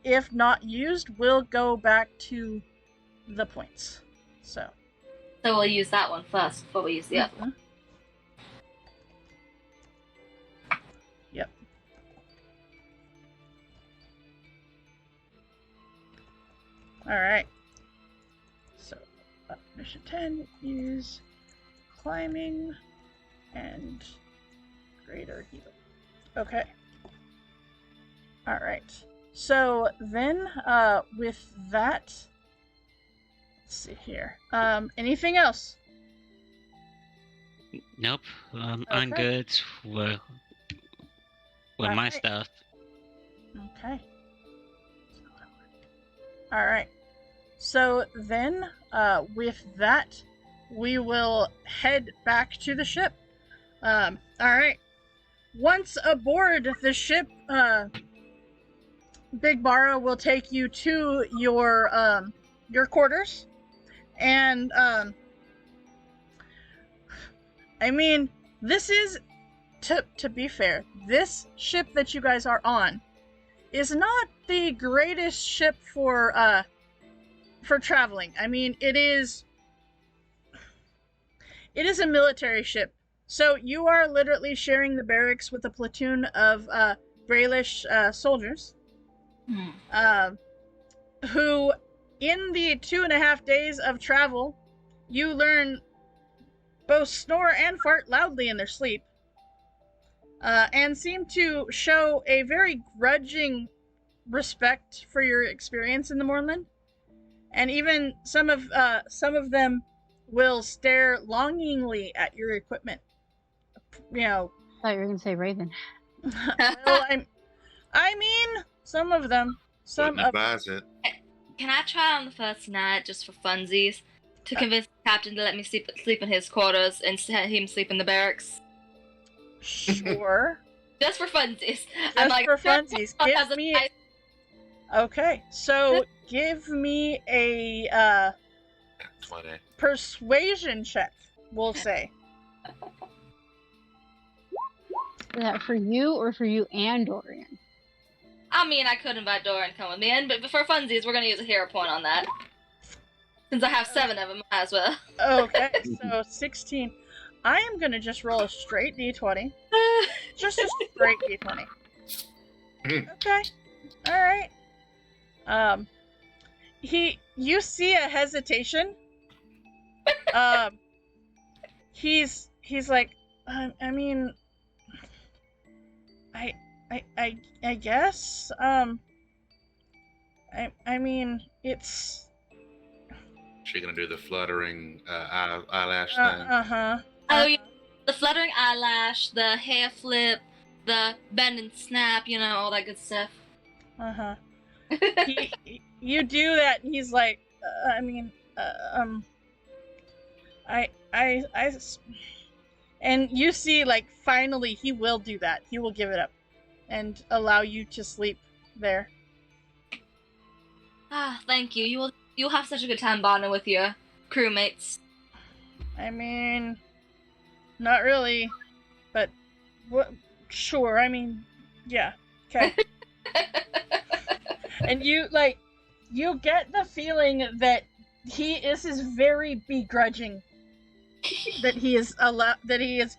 Speaker 1: if not used will go back to the points. So
Speaker 2: we'll use that one first before we use the other one.
Speaker 1: Yep. All right. So, mission 10 is climbing and greater healing. Okay. All right. So then, with that, let's see here. Anything else?
Speaker 7: Nope. I'm
Speaker 1: Okay.
Speaker 7: good with my
Speaker 1: Alright.
Speaker 7: stuff.
Speaker 1: Okay. All right. So then, with that, we will head back to the ship. All right. Once aboard the ship, Big Barra will take you to your quarters, and I mean, this is to be fair. This ship that you guys are on is not the greatest ship for traveling. I mean, it is a military ship. So you are literally sharing the barracks with a platoon of Graylish soldiers, who, in the 2.5 days of travel, you learn both snore and fart loudly in their sleep, and seem to show a very grudging respect for your experience in the Moorland, and even some of them will stare longingly at your equipment. You know.
Speaker 3: I thought you were gonna say Raven.
Speaker 1: Well, I mean, some of them.
Speaker 4: Wouldn't advise it.
Speaker 2: Can I try on the first night just for funsies to convince the captain to let me sleep in his quarters and have him sleep in the barracks?
Speaker 1: Sure.
Speaker 2: Just for funsies.
Speaker 1: Just for funsies. Give me. Okay, so give me a
Speaker 4: 20.
Speaker 1: persuasion check. We'll say.
Speaker 3: Is that for you or for you and Dorian?
Speaker 2: I mean, I could invite Dorian to come with me, but for funsies, we're gonna use a hero point on that. Since I have 7 of them, might as well.
Speaker 1: Okay, so 16. I am gonna just roll a straight d20. Just a straight d20. Okay. Alright. You see a hesitation. He's like, I mean, I guess, I mean, it's...
Speaker 4: She gonna do the fluttering eyelash thing?
Speaker 2: Oh, yeah. The fluttering eyelash, the hair flip, the bend and snap, you know, all that good stuff.
Speaker 1: You do that, and he's like, I mean, and you see, like, finally he will do that. He will give it up and allow you to sleep there.
Speaker 2: Ah, thank you. You'll have such a good time bonding with your crewmates.
Speaker 1: I mean, not really, but sure. I mean, yeah. Okay. And you get the feeling that this is very begrudging that he is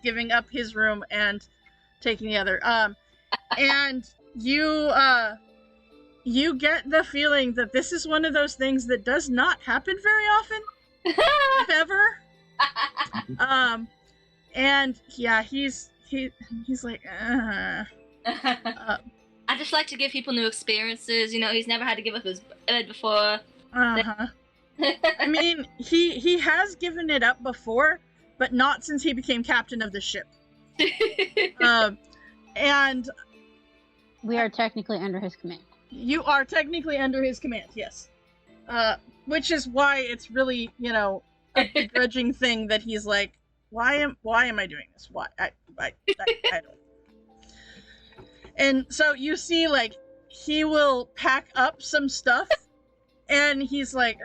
Speaker 1: giving up his room and taking the other. And you get the feeling that this is one of those things that does not happen very often, if ever. And yeah, he's like,
Speaker 2: I just like to give people new experiences. You know, he's never had to give up his bed before.
Speaker 1: I mean, he has given it up before, but not since he became captain of the ship. And
Speaker 3: we are technically under his command.
Speaker 1: You are technically under his command, yes. Which is why it's really, you know, a begrudging thing that he's like, why am I doing this? Why? I don't. And so you see, like, he will pack up some stuff, and he's like,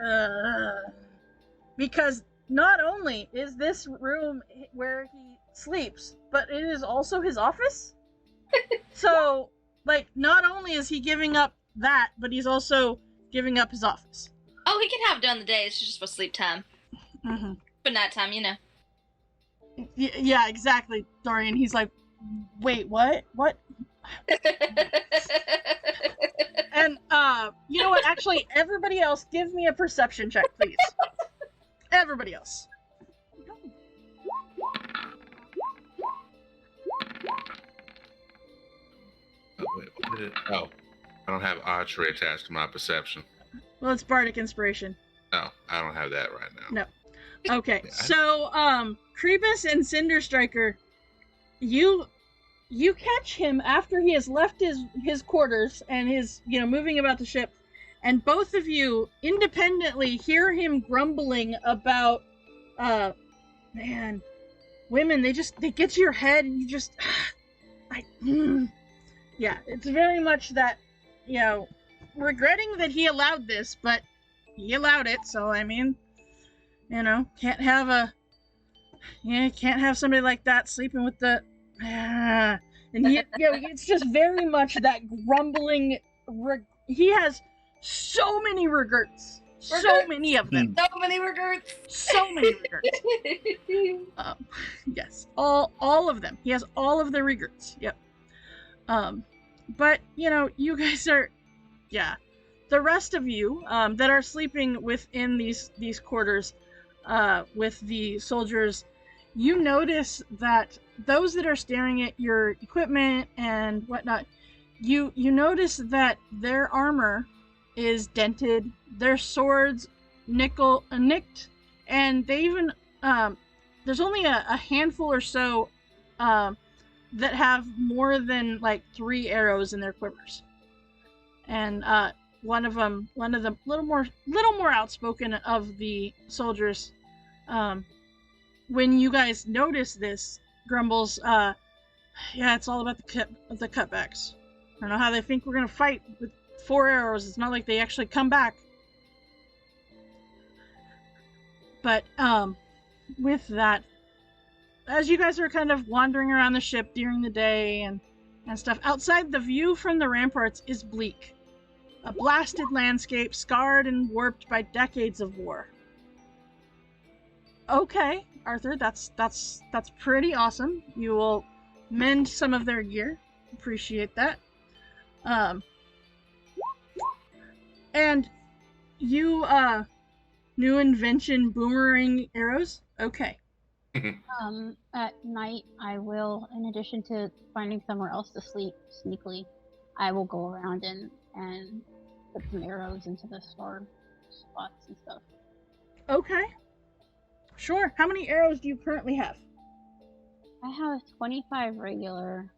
Speaker 1: because not only is this room where he sleeps, but it is also his office. So, like, not only is he giving up that, but he's also giving up his office.
Speaker 2: Oh, he can have it during the day. It's just for sleep time. For nighttime, you know.
Speaker 1: Yeah, exactly, Dorian. He's like, wait, what? What? And, you know what? Actually, everybody else, give me a perception check, please. Everybody else.
Speaker 4: Oh, wait, what did it? Oh, I don't have archery attached to my perception.
Speaker 1: Well, it's Bardic Inspiration.
Speaker 4: No, I don't have that right now.
Speaker 1: No. Okay, so, Krebus and Cinder Striker, you catch him after he has left his quarters and is, you know, moving about the ship, and both of you independently hear him grumbling about, man, women, they get to your head and you just, yeah, it's very much that, you know, regretting that he allowed this, but he allowed it, so, I mean, you know, can't have somebody like that sleeping with the, and he, you know, it's just very much that grumbling he has so many regrets. So many of them.
Speaker 2: So many regrets.
Speaker 1: So many regrets. Yes, all of them. He has all of the regrets. Yep. But you guys are, the rest of you that are sleeping within these quarters, with the soldiers, you notice that those that are staring at your equipment and whatnot, you notice that their armor is dented, their swords nicked, and they even there's only a handful or so that have more than like 3 arrows in their quivers, and one of them little more outspoken of the soldiers, when you guys notice this, grumbles, it's all about the cutbacks. I don't know how they think we're gonna fight with 4 arrows. It's not like they actually come back. But with that, as you guys are kind of wandering around the ship during the day and stuff, outside, the view from the ramparts is bleak. A blasted landscape, scarred and warped by decades of war. Okay, Arthur, that's pretty awesome. You will mend some of their gear. Appreciate that. And you, new invention, Boomerang Arrows? Okay.
Speaker 3: At night, I will, in addition to finding somewhere else to sleep sneakily, I will go around and put some arrows into the stored spots and stuff.
Speaker 1: Okay. Sure. How many arrows do you currently have?
Speaker 3: I have 25 regular.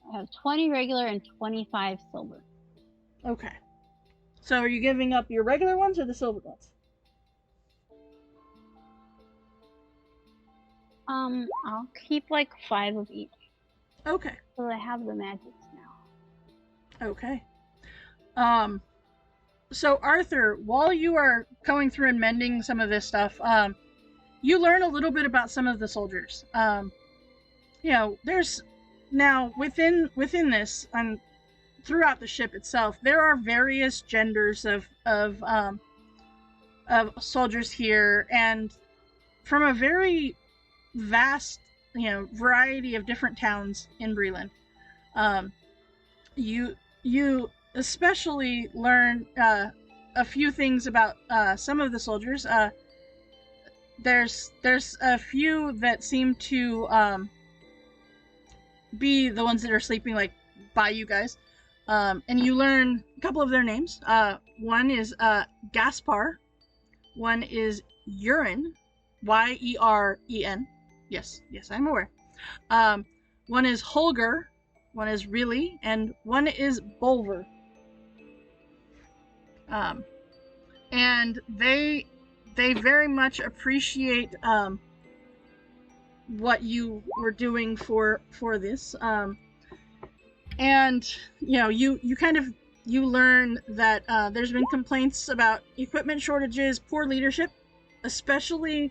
Speaker 3: I have 20 regular and 25 silver.
Speaker 1: Okay. So are you giving up your regular ones or the silver ones?
Speaker 3: I'll keep like 5 of each.
Speaker 1: Okay.
Speaker 3: So I have the magics now.
Speaker 1: Okay. So Arthur, while you are going through and mending some of this stuff, you learn a little bit about some of the soldiers. There's now within this and throughout the ship itself, there are various genders of soldiers here, and from a very vast, variety of different towns in Breland. You especially learn a few things about some of the soldiers. There's a few that seem to be the ones that are sleeping like by you guys, and you learn a couple of their names. One is Gaspar, one is Uren, Yeren. Yes, I'm aware. One is Holger, one is Really, and one is Bolver. And they very much appreciate what you were doing for this. And you learn that there's been complaints about equipment shortages, poor leadership, especially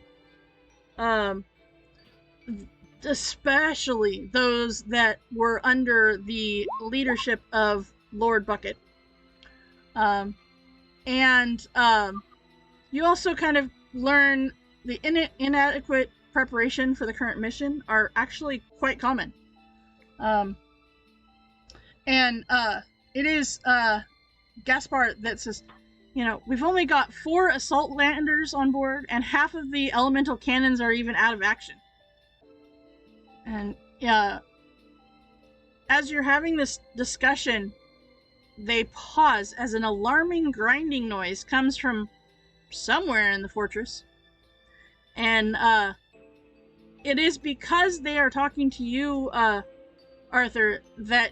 Speaker 1: those that were under the leadership of Lord Bucket. And you also kind of learn the inadequate preparation for the current mission are actually quite common. And it is Gaspar that says, we've only got 4 assault landers on board, and half of the elemental cannons are even out of action. And as you're having this discussion, they pause as an alarming grinding noise comes from somewhere in the fortress. And it is because they are talking to you, Arthur, that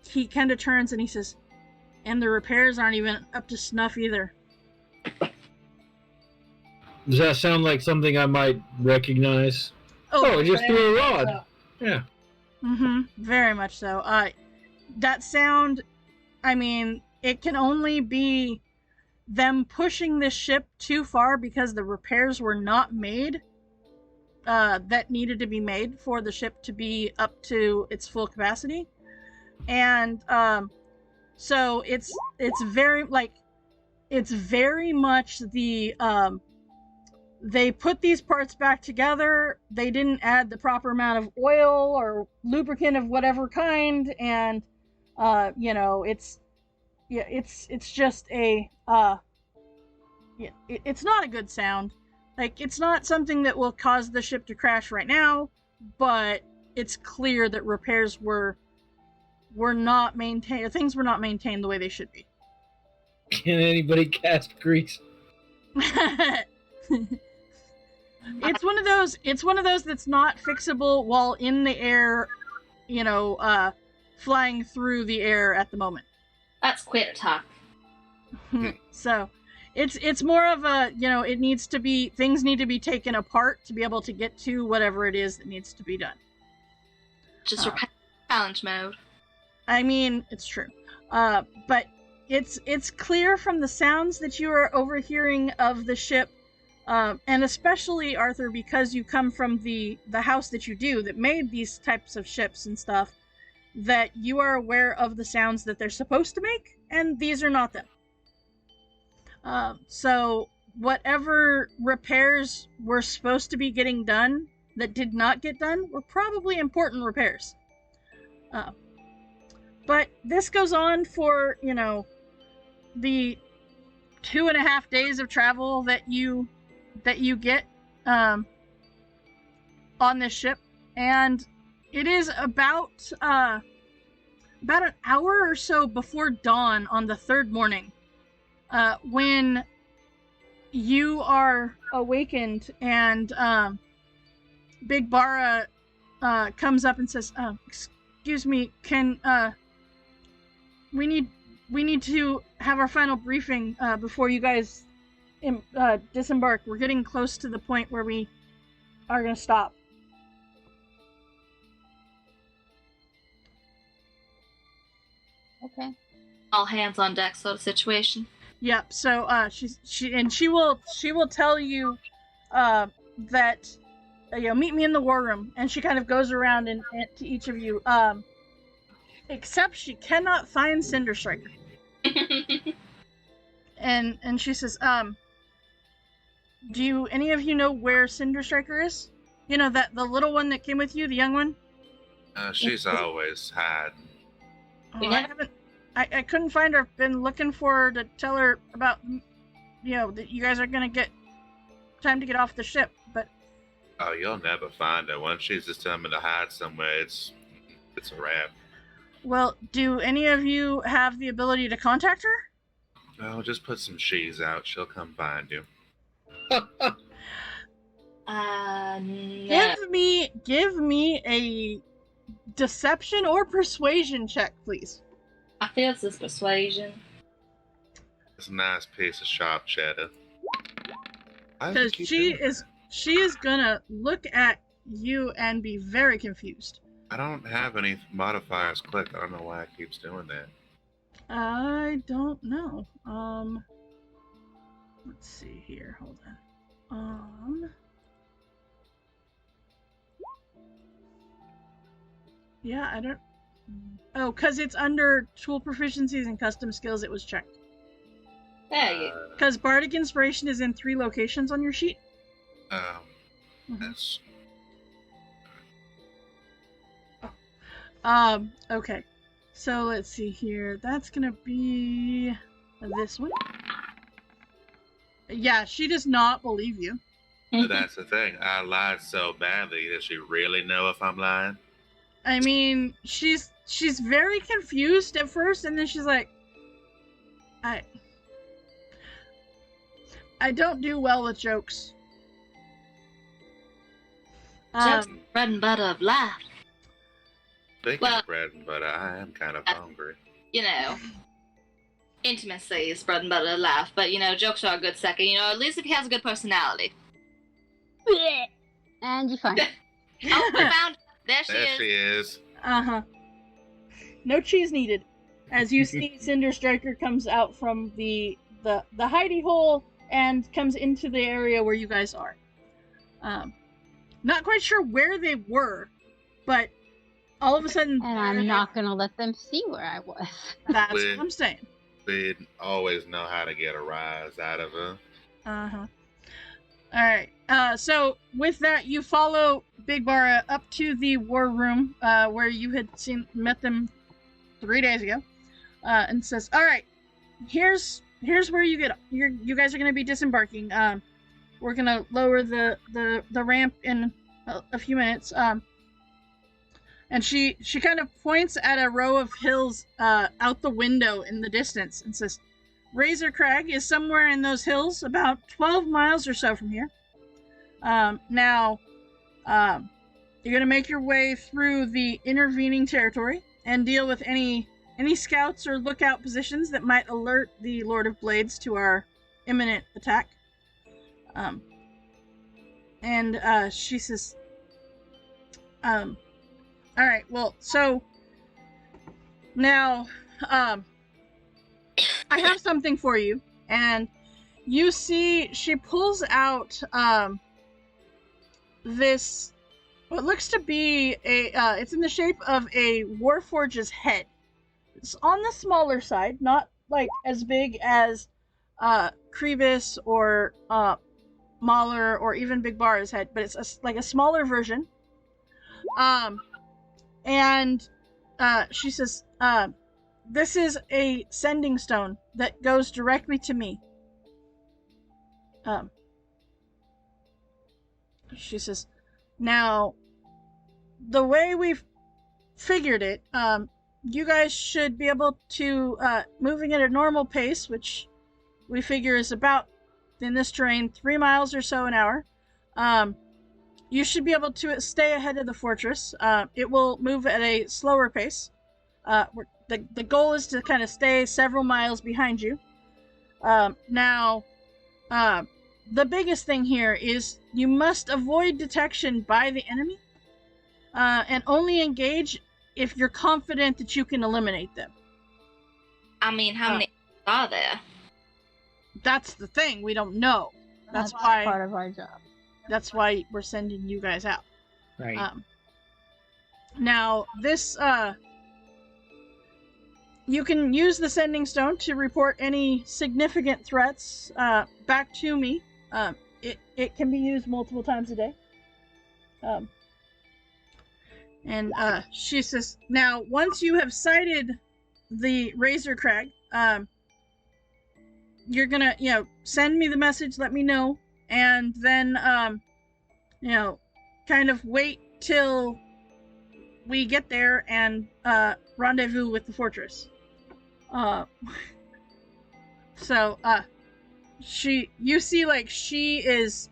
Speaker 1: he kind of turns and he says, and the repairs aren't even up to snuff either.
Speaker 5: Does that sound like something I might recognize? Oh, just threw a rod. Yeah.
Speaker 1: Mm-hmm. Very much so. That sound, it can only be them pushing this ship too far because the repairs were not made that needed to be made for the ship to be up to its full capacity. And so it's very much the they put these parts back together. They didn't add the proper amount of oil or lubricant of whatever kind, and it's just a it's not a good sound. Like, it's not something that will cause the ship to crash right now, but it's clear that repairs were not maintained. Things were not maintained the way they should be.
Speaker 5: Can anybody cast grease?
Speaker 1: It's one of those that's not fixable while in the air, flying through the air at the moment.
Speaker 2: That's quick talk.
Speaker 1: So it's more of a, things need to be taken apart to be able to get to whatever it is that needs to be done.
Speaker 2: Just repair challenge mode.
Speaker 1: I mean, it's true. But it's clear from the sounds that you are overhearing of the ship, and especially, Arthur, because you come from the house that made these types of ships and stuff, that you are aware of the sounds that they're supposed to make, and these are not them. So whatever repairs were supposed to be getting done that did not get done were probably important repairs. But this goes on for, the 2.5 days of travel that you get on this ship, and it is about an hour or so before dawn on the third morning when you are awakened, and Big Bara comes up and says, excuse me, can we need to have our final briefing before you guys disembark. We're getting close to the point where we are going to stop.
Speaker 3: Okay.
Speaker 2: All hands on deck sort of situation.
Speaker 1: Yep. So she will tell you that meet me in the war room, and she kind of goes around and to each of you, except she cannot find Cinder Striker. and she says, do any of you know where Cinder Striker is? The little one that came with you, the young one?
Speaker 4: She's always hiding.
Speaker 1: Oh, I couldn't find her. I've been looking for her to tell her about, that you guys are gonna get time to get off the ship, but...
Speaker 4: Oh, you'll never find her. Once she's determined to hide somewhere, it's a wrap.
Speaker 1: Well, do any of you have the ability to contact her?
Speaker 4: Oh, just put some cheese out. She'll come find you.
Speaker 2: No.
Speaker 1: Give me a deception or persuasion check, please.
Speaker 2: I feel this is persuasion.
Speaker 4: It's a nice piece of sharp cheddar.
Speaker 1: Because she is gonna look at you and be very confused.
Speaker 4: I don't have any modifiers clicked. I don't know why it keeps doing that.
Speaker 1: I don't know. Let's see here. Hold on. Yeah, I don't... Oh, because it's under tool proficiencies and custom skills, it was checked.
Speaker 2: There you go.
Speaker 1: Because Bardic Inspiration is in 3 locations on your sheet.
Speaker 4: That's...
Speaker 1: Okay. So let's see here. That's gonna be this one. Yeah, she does not believe you.
Speaker 4: But that's the thing. I lied so badly. Does she really know if I'm lying?
Speaker 1: I mean, she's very confused at first, and then she's like, I don't do well with jokes.
Speaker 2: Jokes bread and butter of life.
Speaker 4: Speaking of bread and butter, I am kind of hungry.
Speaker 2: Intimacy is bread and butter of life, but jokes are a good second. At least if he has a good personality.
Speaker 3: And you find it.
Speaker 2: Oh, we found. There she
Speaker 4: is.
Speaker 1: Uh-huh. No cheese needed. As you see, Cinder Striker comes out from the hidey hole and comes into the area where you guys are. Not quite sure where they were, but all of a sudden,
Speaker 3: And I'm not gonna let them see where I was.
Speaker 1: That's what I'm saying.
Speaker 4: They always know how to get a rise out of her.
Speaker 1: Uh-huh. All right. So with that, you follow Big Bara up to the war room, where you had met them 3 days ago, and says, "All right, here's where you guys are going to be disembarking. We're going to lower the ramp in a few minutes." And she kind of points at a row of hills out the window in the distance and says, "Razor Crag is somewhere in those hills, about 12 miles or so from here. Now, you're going to make your way through the intervening territory and deal with any scouts or lookout positions that might alert the Lord of Blades to our imminent attack." And she says, all right, well, so now I have something for you. And you see she pulls out this, what looks to be it's in the shape of a Warforge's head. It's on the smaller side, not like as big as Krebis or Mahler or even Big Bara's head, but it's like a smaller version. And she says, "This is a sending stone that goes directly to me." She says, "Now, the way we've figured it, you guys should be able to, moving at a normal pace, which we figure is about, in this terrain, 3 miles or so an hour. You should be able to stay ahead of the fortress. It will move at a slower pace. The goal is to kind of stay several miles behind you. Now, the biggest thing here is you must avoid detection by the enemy, and only engage if you're confident that you can eliminate them."
Speaker 2: I mean, how many are there?
Speaker 1: That's the thing. We don't know. That's
Speaker 3: part
Speaker 1: why
Speaker 3: of our job.
Speaker 1: That's why we're sending you guys out.
Speaker 6: Right.
Speaker 1: Now, this, you can use the sending stone to report any significant threats back to me. It can be used multiple times a day. And she says, "Now, once you have sighted the Razor Crag, you're gonna, send me the message, let me know, and then, kind of wait till we get there and rendezvous with the fortress." So, you see, like, she is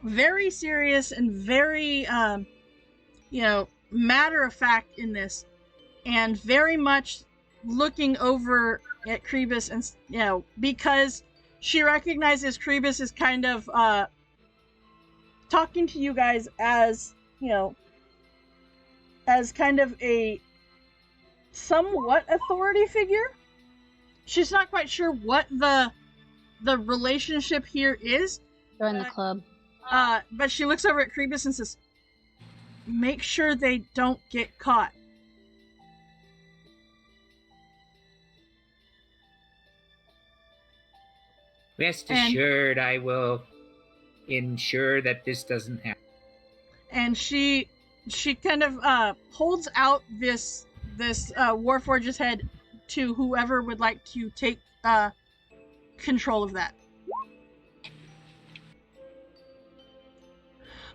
Speaker 1: very serious and very, matter of fact in this, and very much looking over at Krebis, and, because she recognizes Krebis is kind of, talking to you guys as, as kind of a somewhat authority figure. She's not quite sure what the relationship here is.
Speaker 3: Join the club.
Speaker 1: But she looks over at Krebis and says, "Make sure they don't get caught."
Speaker 6: Rest assured, I will ensure that this doesn't happen.
Speaker 1: And she kind of holds out this Warforge's head to whoever would like to take control of that.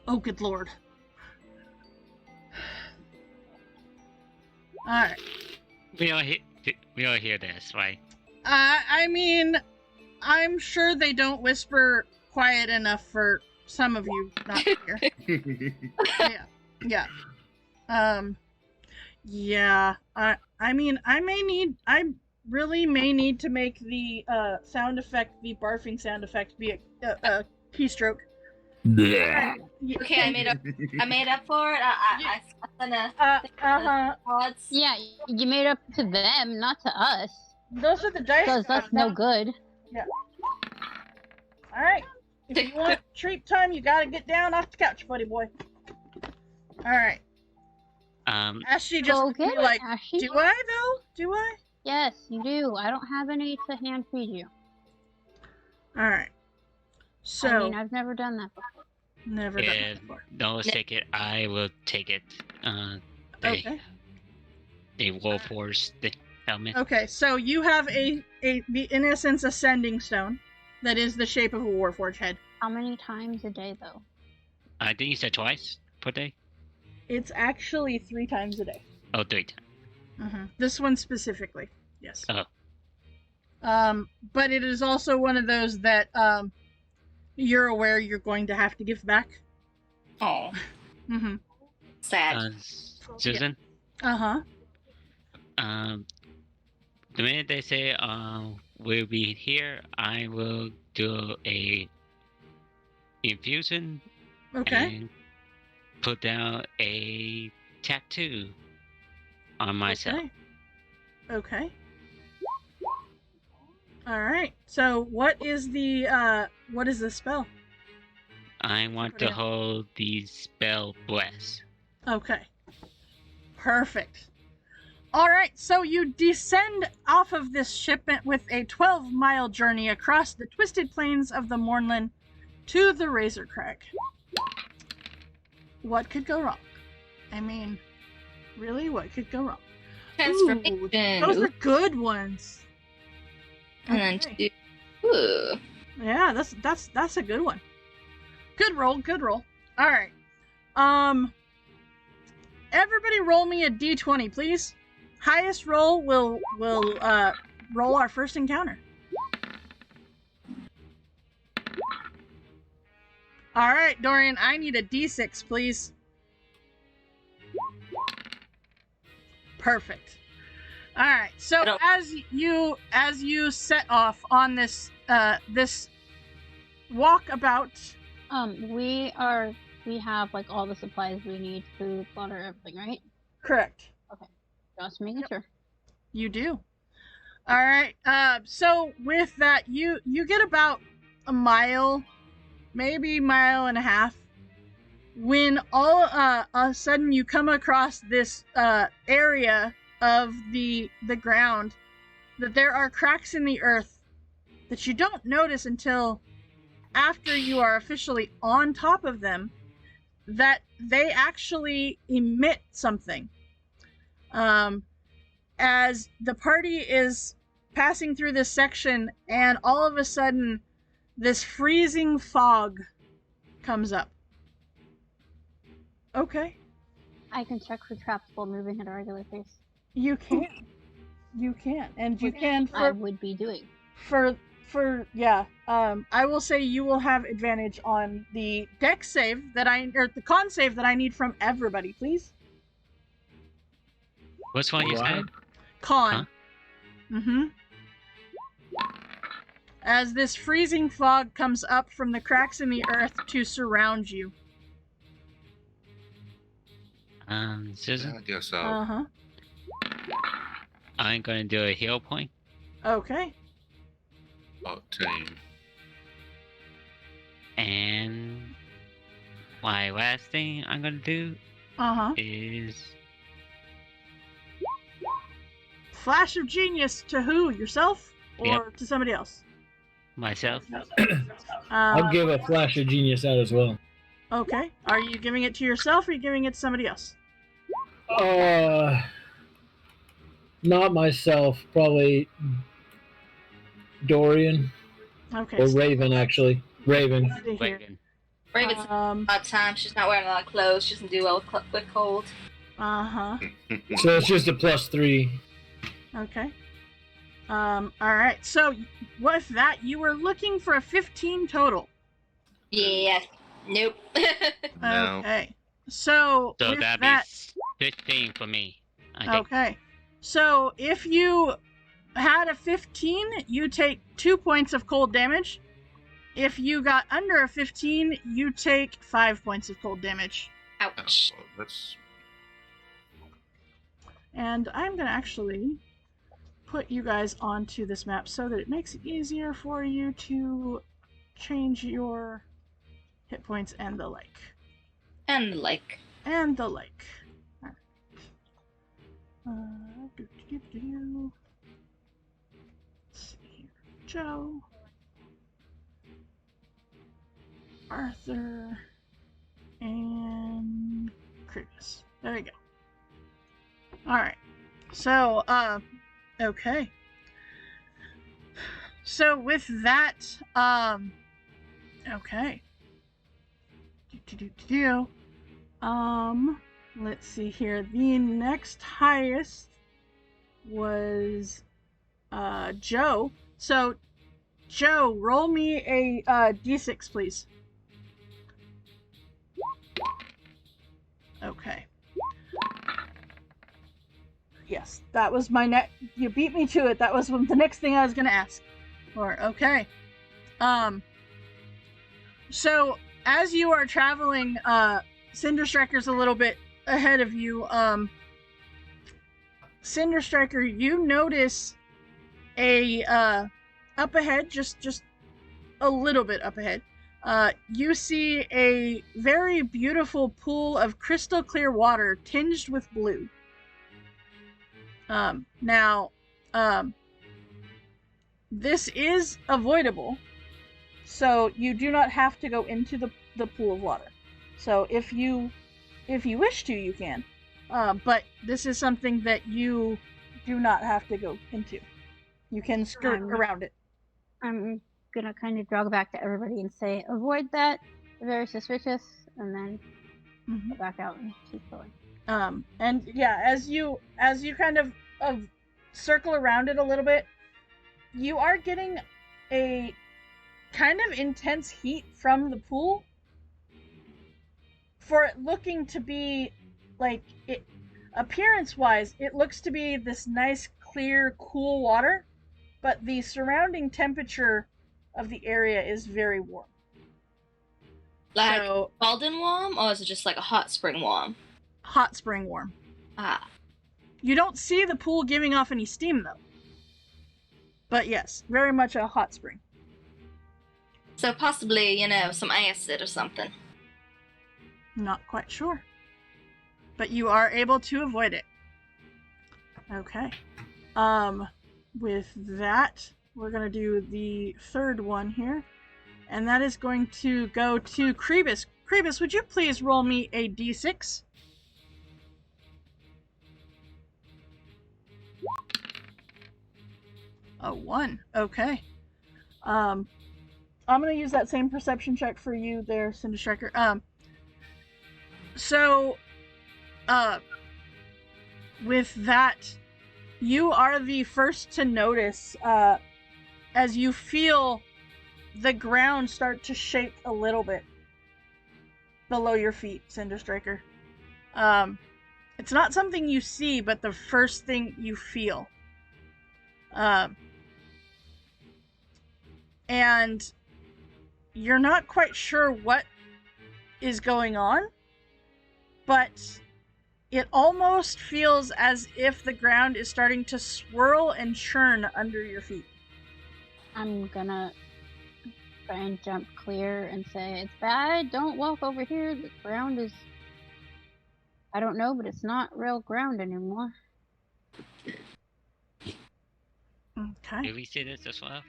Speaker 1: Oh, good lord. Alright.
Speaker 7: We all hear this, right?
Speaker 1: I mean, I'm sure they don't whisper quiet enough for some of you not to hear. Yeah. Yeah. I mean, I really may need to make the sound effect, the barfing sound effect, be a keystroke.
Speaker 5: Bleh.
Speaker 2: Okay, I made up for it. I sent odds.
Speaker 3: Yeah, you made up to them, not to us.
Speaker 1: Those are the dice.
Speaker 3: Because that's no good.
Speaker 1: Yeah. Alright. If you want treat time, you gotta get down off the couch, buddy boy. Alright. Ashley just
Speaker 3: Go
Speaker 1: looked at
Speaker 3: get
Speaker 1: me
Speaker 3: it,
Speaker 1: like,
Speaker 3: Ashley.
Speaker 1: do I though? Do I?
Speaker 3: Yes, you do. I don't have any to hand feed you.
Speaker 1: All right. So
Speaker 3: I mean, I've never done that before.
Speaker 1: never done
Speaker 7: Yeah,
Speaker 1: that before.
Speaker 7: no, take it. I will take it.
Speaker 1: Okay.
Speaker 7: The Warforged the helmet.
Speaker 1: Okay. So you have the in essence ascending stone, that is the shape of a Warforged head.
Speaker 3: How many times a day, though?
Speaker 7: I think you said twice per day.
Speaker 1: It's actually 3 times a day.
Speaker 7: Oh, 3 times.
Speaker 1: This one specifically, yes.
Speaker 7: Oh.
Speaker 1: But it is also one of those that you're aware you're going to have to give back.
Speaker 2: Oh,
Speaker 1: Mm-hmm.
Speaker 2: sad.
Speaker 7: Susan.
Speaker 1: Uh-huh.
Speaker 7: The minute they say we'll be here, I will do a infusion
Speaker 1: Okay.
Speaker 7: and put down a tattoo on myself.
Speaker 1: Okay. All right. So what is the spell?
Speaker 7: I want to hold the spell bless.
Speaker 1: Okay. Perfect. All right. So you descend off of this shipment with a 12-mile journey across the twisted plains of the Mornland to the Razor Crag. What could go wrong? I mean, really, what could go wrong?
Speaker 2: Transformation.
Speaker 1: Those are good ones.
Speaker 2: And then
Speaker 1: Okay.
Speaker 2: Ooh.
Speaker 1: Yeah, that's a good one. Good roll. All right. Everybody roll me a d20, please. Highest roll will roll our first encounter. All right, Dorian, I need a d6, please. Perfect. All right. So as you set off on this this walkabout,
Speaker 3: we have like all the supplies we need, food, water, everything, right?
Speaker 1: correct.
Speaker 3: Okay. Just making sure.
Speaker 1: You do. All right. So with that, you get about a mile, maybe mile and a half, when all of a sudden you come across this area of the ground that there are cracks in the earth that you don't notice until after you are officially on top of them, that they actually emit something. As the party is passing through this section, and all of a sudden this freezing fog comes up. Okay.
Speaker 3: I can check for traps while moving at a regular pace.
Speaker 1: You can. And you can
Speaker 3: I would be doing.
Speaker 1: I will say you will have advantage on the dex save the con save that I need from everybody, please.
Speaker 7: Which one you said?
Speaker 1: Con.
Speaker 7: Huh?
Speaker 1: As this freezing fog comes up from the cracks in the earth to surround you.
Speaker 7: Susan?
Speaker 4: I guess so.
Speaker 1: Uh-huh.
Speaker 7: I'm gonna do a heal point.
Speaker 1: Okay.
Speaker 4: 14.
Speaker 7: And my last thing I'm gonna do
Speaker 1: Uh-huh.
Speaker 7: is
Speaker 1: Flash of genius to who? Yourself? Or
Speaker 7: Yep.
Speaker 1: to somebody else?
Speaker 7: myself.
Speaker 5: I'll give a flash of genius out as well.
Speaker 1: Okay. Are you giving it to yourself or are you giving it to somebody else?
Speaker 5: Not myself. Probably Dorian
Speaker 1: Okay.
Speaker 5: or Raven, actually. Raven.
Speaker 1: Good to hear.
Speaker 7: Wait,
Speaker 2: Raven's odd time. She's not wearing a lot of clothes. She doesn't do well with cold.
Speaker 1: Uh-huh.
Speaker 5: So it's just a +3.
Speaker 1: Okay. Alright. So, with that, you were looking for a 15 total.
Speaker 2: Yes. Nope.
Speaker 4: No.
Speaker 1: Okay. So,
Speaker 7: so
Speaker 1: with
Speaker 7: that'd
Speaker 1: that...
Speaker 7: be 15 for me. I think.
Speaker 1: Okay. So, if you had a 15, you take 2 points of cold damage. If you got under a 15, you take 5 points of cold damage.
Speaker 2: Ouch.
Speaker 4: Well, that's
Speaker 1: And I'm going to actually put you guys onto this map so that it makes it easier for you to change your hit points and the like.
Speaker 2: And like.
Speaker 1: And the like. Let's see here. Joe. Arthur. And Chris. There you go. Alright. So, okay. So with that, okay. Let's see here. The next highest was, Joe. So, Joe, roll me a, d6, please. Okay. Yes, that was my next. You beat me to it. That was the next thing I was gonna ask. Or okay. So as you are traveling, Cinder Striker's a little bit ahead of you. Cinder Striker, you notice a up ahead, just a little bit up ahead. You see a very beautiful pool of crystal clear water tinged with blue. Now, this is avoidable, so you do not have to go into the pool of water. So if you wish to, you can. But this is something that you do not have to go into. You can skirt around it.
Speaker 3: I'm gonna kind of jog back to everybody and say, avoid that, very suspicious, and then go back out and keep going.
Speaker 1: And yeah, as you kind of circle around it a little bit, you are getting a kind of intense heat from the pool. For it looking to be like it, appearance-wise, it looks to be this nice, clear, cool water, but the surrounding temperature of the area is very warm.
Speaker 2: Like
Speaker 1: So,
Speaker 2: Scalding warm, or is it just like a hot spring warm?
Speaker 1: hot spring warm.
Speaker 2: Ah.
Speaker 1: You don't see the pool giving off any steam, though. But yes, very much a hot spring.
Speaker 2: So possibly, some acid or something.
Speaker 1: Not quite sure. But you are able to avoid it. Okay. With that, we're going to do the third one here. And that is going to go to Krebus. Krebus, would you please roll me a d6? A 1. Okay. I'm going to use that same perception check for you there, Cinder Striker. So, with that, you are the first to notice, as you feel the ground start to shake a little bit below your feet, Cinder Striker. It's not something you see, but the first thing you feel. And you're not quite sure what is going on, but it almost feels as if the ground is starting to swirl and churn under your feet.
Speaker 3: I'm gonna try and jump clear and say, it's bad, don't walk over here, the ground is... I don't know, but it's not real ground anymore.
Speaker 1: Okay.
Speaker 7: Do we see this as well?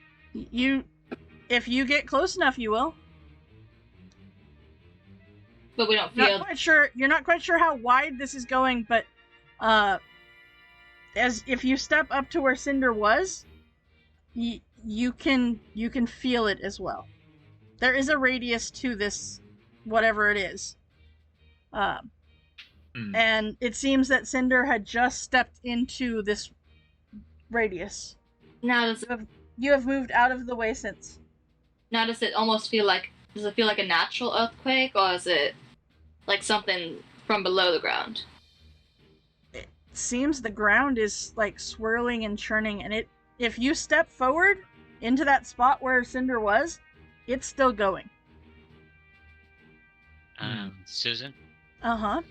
Speaker 1: If you get close enough, you will.
Speaker 2: But we don't feel...
Speaker 1: You're not quite sure how wide this is going, but as if you step up to where Cinder was, you can feel it as well. There is a radius to this, whatever it is. And it seems that Cinder had just stepped into this radius.
Speaker 2: Now
Speaker 1: You have moved out of the way since.
Speaker 2: Now does it almost feel like... Does it feel like a natural earthquake, or is it like something from below the ground?
Speaker 1: It seems the ground is like swirling and churning, and if you step forward into that spot where Cinder was, it's still going.
Speaker 7: Susan?
Speaker 1: Uh-huh.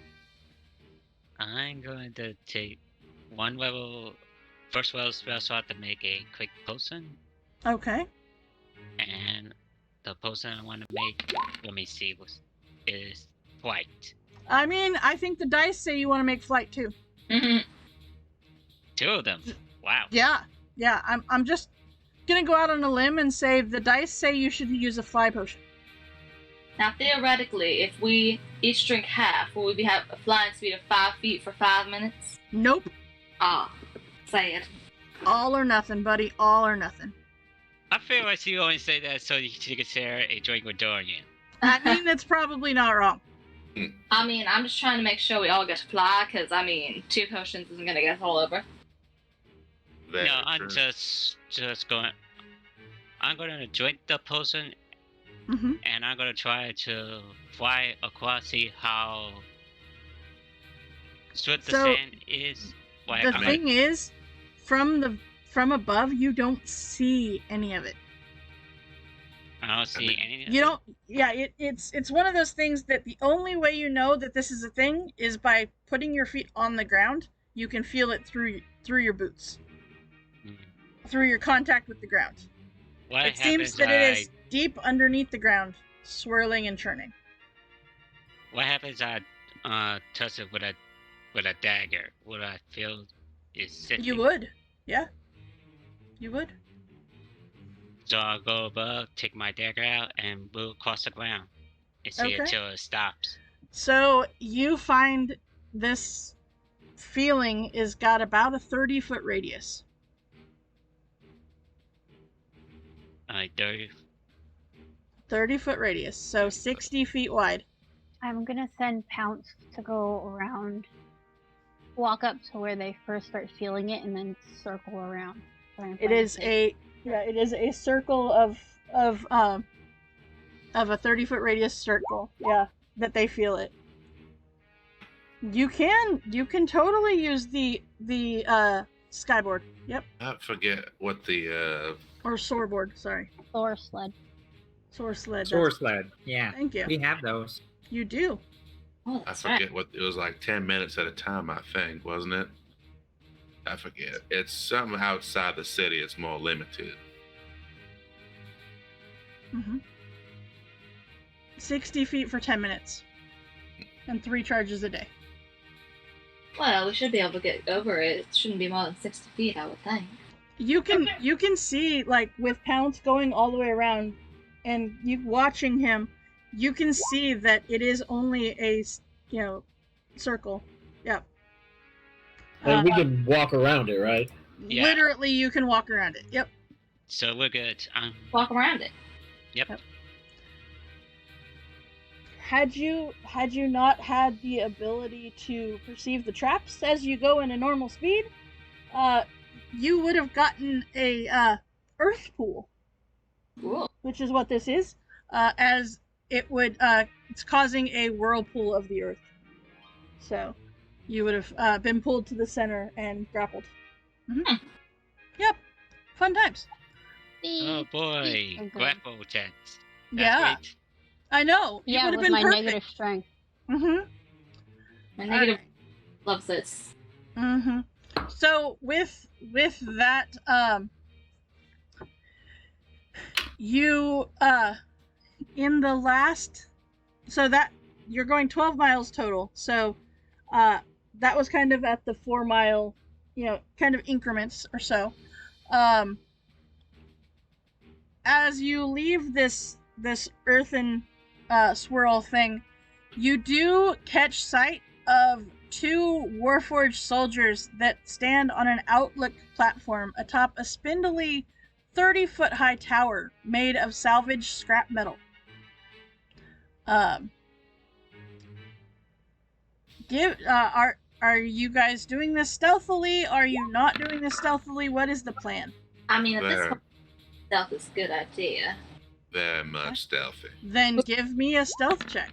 Speaker 7: I'm going to take one first level spell slot to make a quick potion.
Speaker 1: Okay.
Speaker 7: And the potion I want to make, let me see, is flight.
Speaker 1: I mean, I think the dice say you want to make flight too.
Speaker 2: Mm-hmm.
Speaker 7: 2 of them. Wow.
Speaker 1: Yeah. I'm just gonna go out on a limb and say the dice say you should use a fly potion.
Speaker 2: Now, theoretically, if we each drink half, will we have a flying speed of 5 feet for 5 minutes?
Speaker 1: Nope.
Speaker 2: Sad.
Speaker 1: All or nothing, buddy. All or nothing.
Speaker 7: I feel like you only say that so you can share a drink with Dorian.
Speaker 1: I mean, that's probably not wrong.
Speaker 2: I mean, I'm just trying to make sure we all get to fly, because, 2 potions isn't going to get us all over.
Speaker 4: Very
Speaker 7: No, I'm
Speaker 4: true.
Speaker 7: just going. I'm gonna drink the potion,
Speaker 1: Mm-hmm.
Speaker 7: and I'm gonna try to fly across, see how swift the
Speaker 1: So,
Speaker 7: sand is. Like,
Speaker 1: The thing is, from above, you don't see any of it.
Speaker 7: I don't see any.
Speaker 1: You don't. Yeah, it's one of those things that the only way you know that this is a thing is by putting your feet on the ground. You can feel it through your boots, through your contact with the ground. It seems that it is deep underneath the ground, swirling and churning.
Speaker 7: What happens? I touch it with a dagger. Would I feel is sitting?
Speaker 1: You would, yeah. You would.
Speaker 7: So I'll go above, take my dagger out, and move across the ground and see
Speaker 1: Okay.
Speaker 7: until it stops.
Speaker 1: So you find this feeling is got about a 30-foot radius.
Speaker 7: 30.
Speaker 1: 30-foot radius, so 60 feet wide.
Speaker 3: I'm gonna send Pounce to go around, walk up to where they first start feeling it, and then circle around.
Speaker 1: It is a circle of a 30-foot radius circle. Yeah, that they feel it. You can totally use the skyboard. Yep.
Speaker 4: I forget what the
Speaker 1: Or soarboard. Sorry.
Speaker 3: Soar sled.
Speaker 1: Soar sled.
Speaker 6: Soar sled. Yeah.
Speaker 1: Thank you.
Speaker 6: We have those.
Speaker 1: You do.
Speaker 2: Oh,
Speaker 4: I
Speaker 2: that's
Speaker 4: forget
Speaker 2: right.
Speaker 4: what it was, like 10 minutes at a time, I think, wasn't it? I forget. It's something outside the city. It's more limited.
Speaker 1: Mm-hmm. 60 feet for 10 minutes. And 3 charges a day.
Speaker 2: Well, we should be able to get over it. It shouldn't be more than 60 feet, I would think.
Speaker 1: You can see, like, with Pounce going all the way around and you watching him, you can see that it is only a, circle. Yep.
Speaker 5: And we can walk around it, right?
Speaker 7: Yeah.
Speaker 1: Literally, you can walk around it. Yep.
Speaker 7: So we're good.
Speaker 2: Walk around it.
Speaker 7: Yep.
Speaker 1: Had you not had the ability to perceive the traps as you go in a normal speed, you would have gotten a earth pool,
Speaker 2: Cool.
Speaker 1: which is what this is, as it would it's causing a whirlpool of the earth. So you would have been pulled to the center and grappled. Mm-hmm. Yep, fun times.
Speaker 7: Oh boy,
Speaker 3: Okay.
Speaker 7: grapple checks. That's
Speaker 1: Yeah,
Speaker 7: great.
Speaker 1: I know. You
Speaker 3: Yeah,
Speaker 1: would have
Speaker 3: with
Speaker 1: been
Speaker 3: my
Speaker 1: perfect.
Speaker 3: negative strength.
Speaker 1: Mm-hmm.
Speaker 2: My negative loves this.
Speaker 1: Mm-hmm. So with that, you in the last, so that you're going 12 miles total. So that was kind of at the 4 mile, kind of increments or so. As you leave this earthen swirl thing, you do catch sight of 2 Warforged soldiers that stand on an outlook platform atop a spindly 30-foot high tower made of salvaged scrap metal. Are you guys doing this stealthily? Are you not doing this stealthily? What is the plan?
Speaker 2: I mean, at this
Speaker 4: Very,
Speaker 2: point, stealth is a good idea.
Speaker 4: very much stealthy.
Speaker 1: Then give me a stealth check.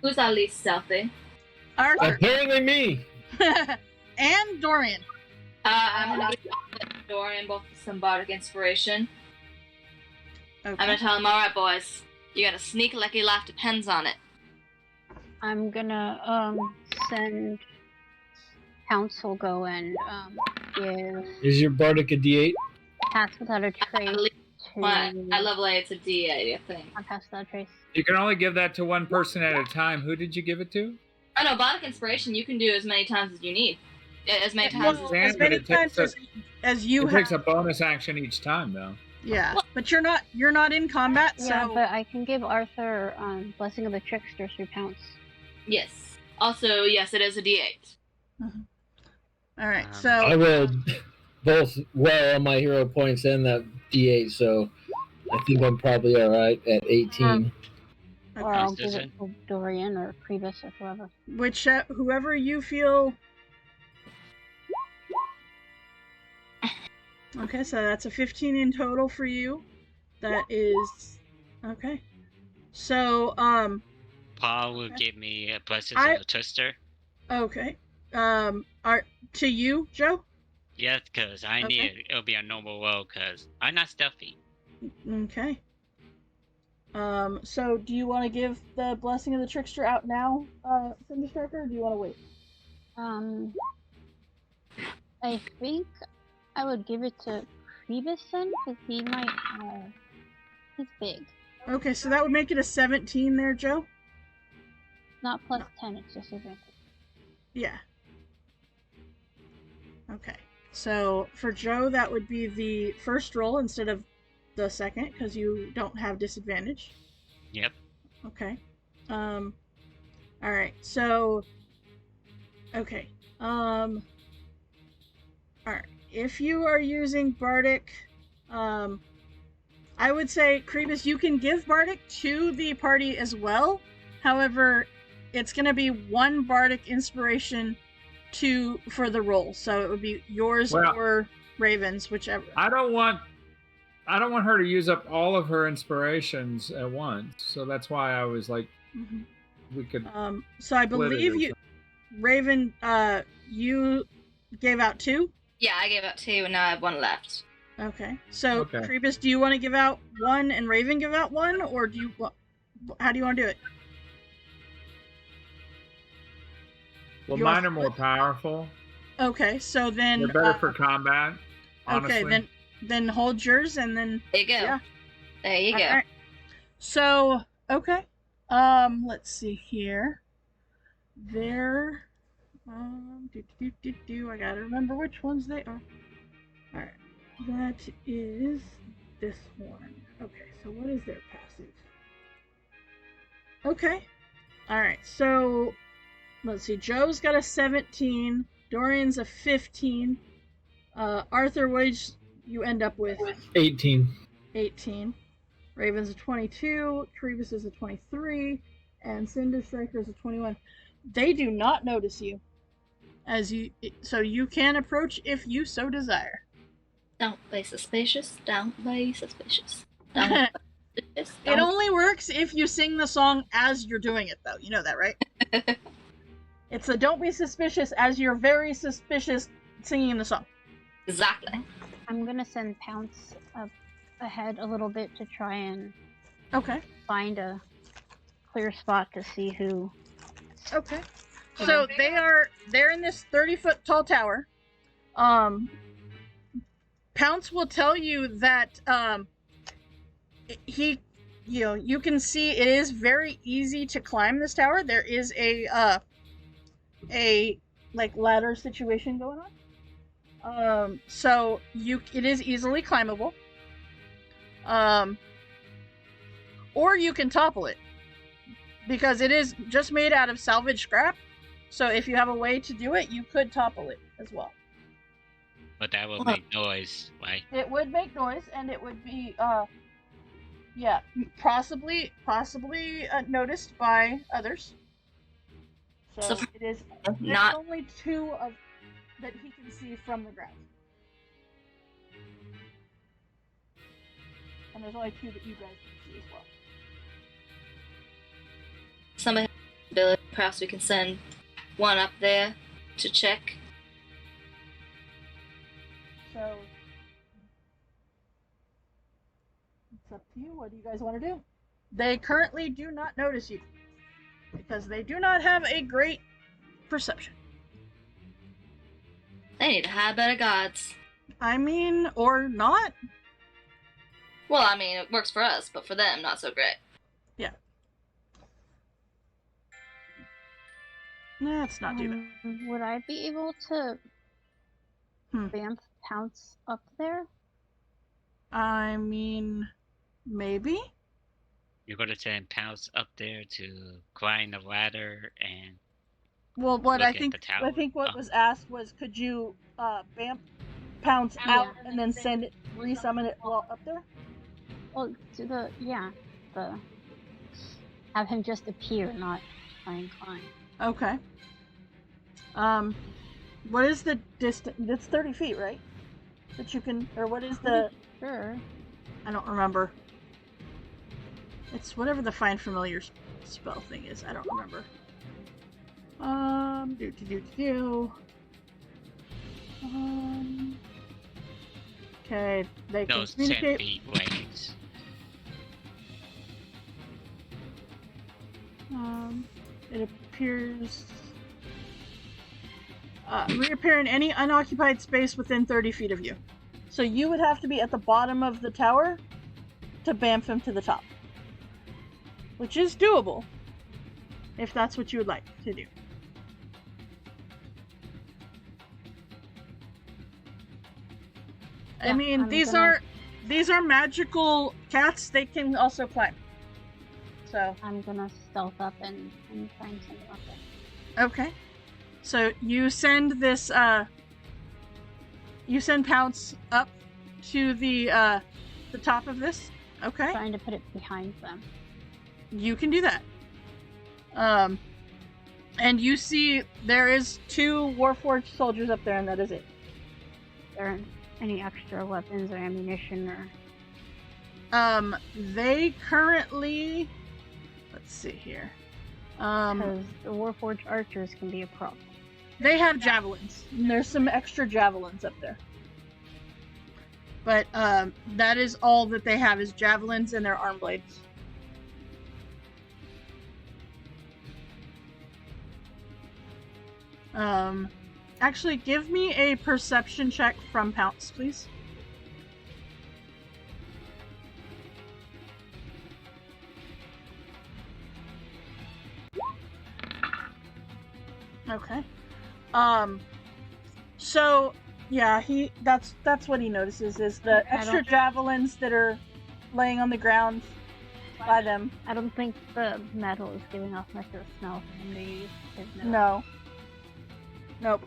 Speaker 2: Who's our least stealthy?
Speaker 1: Arthur.
Speaker 5: Apparently me.
Speaker 1: And Dorian.
Speaker 2: I'm gonna give Dorian both some bardic inspiration. I'm
Speaker 1: Okay.
Speaker 2: gonna tell him, alright, boys, you gotta sneak like your life depends on it.
Speaker 3: I'm gonna send Pounce will go and give
Speaker 5: Is your bardic a D8?
Speaker 3: pass without a trace
Speaker 2: I level A, it's a D8, I think.
Speaker 3: I'll pass without a trace.
Speaker 6: You can only give that to one person at a time. Who did you give it to?
Speaker 2: Oh no, bardic inspiration you can do as many times as you need. as many times
Speaker 1: Well,
Speaker 6: as
Speaker 1: as many
Speaker 6: it takes
Speaker 1: times as you
Speaker 6: It
Speaker 1: have.
Speaker 6: takes a bonus action each time, though.
Speaker 1: Yeah,
Speaker 2: Well-
Speaker 1: but you're not in combat, so.
Speaker 3: Yeah, but I can give Arthur Blessing of the Trickster through Pounce.
Speaker 2: Yes. Also, yes, it is a D8.
Speaker 1: All right,
Speaker 7: I
Speaker 1: so
Speaker 5: I rolled both well on my hero points and that D8, so I think I'm probably all right at 18.
Speaker 3: Or
Speaker 1: okay.
Speaker 3: I'll give
Speaker 7: Constitution?
Speaker 3: it to Dorian or Priebus or whoever.
Speaker 1: Whoever you feel. Okay, so that's a 15 in total for you. That is okay. So
Speaker 7: Paul will give me a blessing
Speaker 1: I-
Speaker 7: of the Trickster.
Speaker 1: okay. Are to you, Joe?
Speaker 7: Yes, because I
Speaker 1: Okay.
Speaker 7: need it. It'll be a normal roll because I'm not stealthy.
Speaker 1: Okay. So do you want to give the Blessing of the Trickster out now, Cinder Striker, or do you want to wait?
Speaker 3: I think I would give it to Priebus then, because he might, he's big.
Speaker 1: Okay, so that would make it a 17 there, Joe?
Speaker 3: Not plus 10, it's just advantage.
Speaker 1: Yeah. Okay. So for Joe, that would be the first roll instead of the second, because you don't have disadvantage.
Speaker 7: Yep.
Speaker 1: Okay. Alright, so okay. Alright. If you are using Bardic, I would say, Kriebus, you can give Bardic to the party as well. However, it's gonna be one Bardic inspiration for the roll. So it would be yours or Raven's, whichever.
Speaker 6: I don't want her to use up all of her inspirations at once. So that's why I was like, we could.
Speaker 1: So I
Speaker 6: split it
Speaker 1: believe
Speaker 6: or
Speaker 1: you, Raven, you gave out 2?
Speaker 2: Yeah, I gave out 2, and now I have 1 left.
Speaker 1: Okay. So,
Speaker 6: Okay.
Speaker 1: Kriebus, do you want to give out 1 and Raven give out 1, or how do you want to do it?
Speaker 6: Well,
Speaker 1: You
Speaker 6: mine
Speaker 1: want-
Speaker 6: are more powerful.
Speaker 1: Okay, so then.
Speaker 6: They're better for combat. Honestly.
Speaker 1: Okay, then hold yours and then.
Speaker 2: There you go.
Speaker 1: Yeah.
Speaker 2: There you go.
Speaker 1: Alright. So, okay. Let's see here. There. I gotta remember which ones they are. Alright. That is this one. Okay, so what is their passive? Okay. Alright, so let's see. Joe's got a 17. Dorian's a 15. Arthur, what did you end up with?
Speaker 5: 18.
Speaker 1: 18. Raven's a 22. Kriebus is a 23. And Cinder Striker is a 21. They do not notice you. So you can approach if you so desire.
Speaker 2: Don't be suspicious. Don't be suspicious. Don't be suspicious.
Speaker 1: It only works if you sing the song as you're doing it, though. You know that, right? It's a don't be suspicious as you're very suspicious singing the song.
Speaker 2: Exactly.
Speaker 3: I'm gonna send Pounce up ahead a little bit to try and
Speaker 1: Okay.
Speaker 3: find a clear spot to see who.
Speaker 1: Okay. So they're in this 30-foot tall tower. Pounce will tell you that you can see it is very easy to climb this tower. There is a like ladder situation going on. So it is easily climbable. Or you can topple it, because it is just made out of salvage scrap. So if you have a way to do it, you could topple it as well.
Speaker 7: But that will make noise, right?
Speaker 1: It would make noise, and it would be, possibly noticed by others. So it is
Speaker 2: not
Speaker 1: only 2 that he can see from the ground, and there's only 2 that you guys can see as well.
Speaker 2: somebody has the ability. Perhaps we can send one up there to check.
Speaker 1: So it's up to you. What do you guys want to do? They currently do not notice you, because they do not have a great perception.
Speaker 2: They need to hire better guards.
Speaker 1: I mean, or not.
Speaker 2: Well, I mean, it works for us, but for them, not so great.
Speaker 1: Nah, it's not too bad.
Speaker 3: Would I be able to Bamf Pounce up there?
Speaker 1: I mean, maybe.
Speaker 7: You're gonna send Pounce up there to climb the ladder and
Speaker 1: Well, what
Speaker 7: look
Speaker 1: I
Speaker 7: at
Speaker 1: think
Speaker 7: the tower?
Speaker 1: I think what
Speaker 7: Oh.
Speaker 1: was asked was, could you Bamf Pounce out and then send it, resummon it while up there?
Speaker 3: Well, to the have him just appear, not try and climb.
Speaker 1: Okay. What is the distance? It's 30 feet, right? That you can, or what is the?
Speaker 3: Sure.
Speaker 1: I don't remember. It's whatever the find familiar spell thing is. I don't remember. Okay, they can
Speaker 7: Those
Speaker 1: communicate.
Speaker 7: 10 feet ways.
Speaker 1: It appears. Reappear in any unoccupied space within 30 feet of you. So you would have to be at the bottom of the tower to bamf him to the top. Which is doable, if that's what you would like to do. I
Speaker 3: Yeah,
Speaker 1: mean, these
Speaker 3: gonna-
Speaker 1: are magical cats. They can also climb. So
Speaker 3: I'm gonna stealth up and try and send him up there.
Speaker 1: okay. So you send this. You send Pounce up to the top of this. Okay.
Speaker 3: Trying to put it behind them.
Speaker 1: You can do that. And you see there is 2 Warforged soldiers up there, and that is it.
Speaker 3: There any extra weapons or ammunition or?
Speaker 1: They currently. Let's see here.
Speaker 3: Because the Warforged archers can be a problem.
Speaker 1: They have javelins. And there's some extra javelins up there. But that is all that they have is javelins and their arm blades. Actually, give me a perception check from Pounce, please. Okay. So yeah, that's what he notices is the extra javelins that are laying on the ground by them.
Speaker 3: I don't think the metal is giving off much of a smell for him to use his metal.
Speaker 1: No. Nope.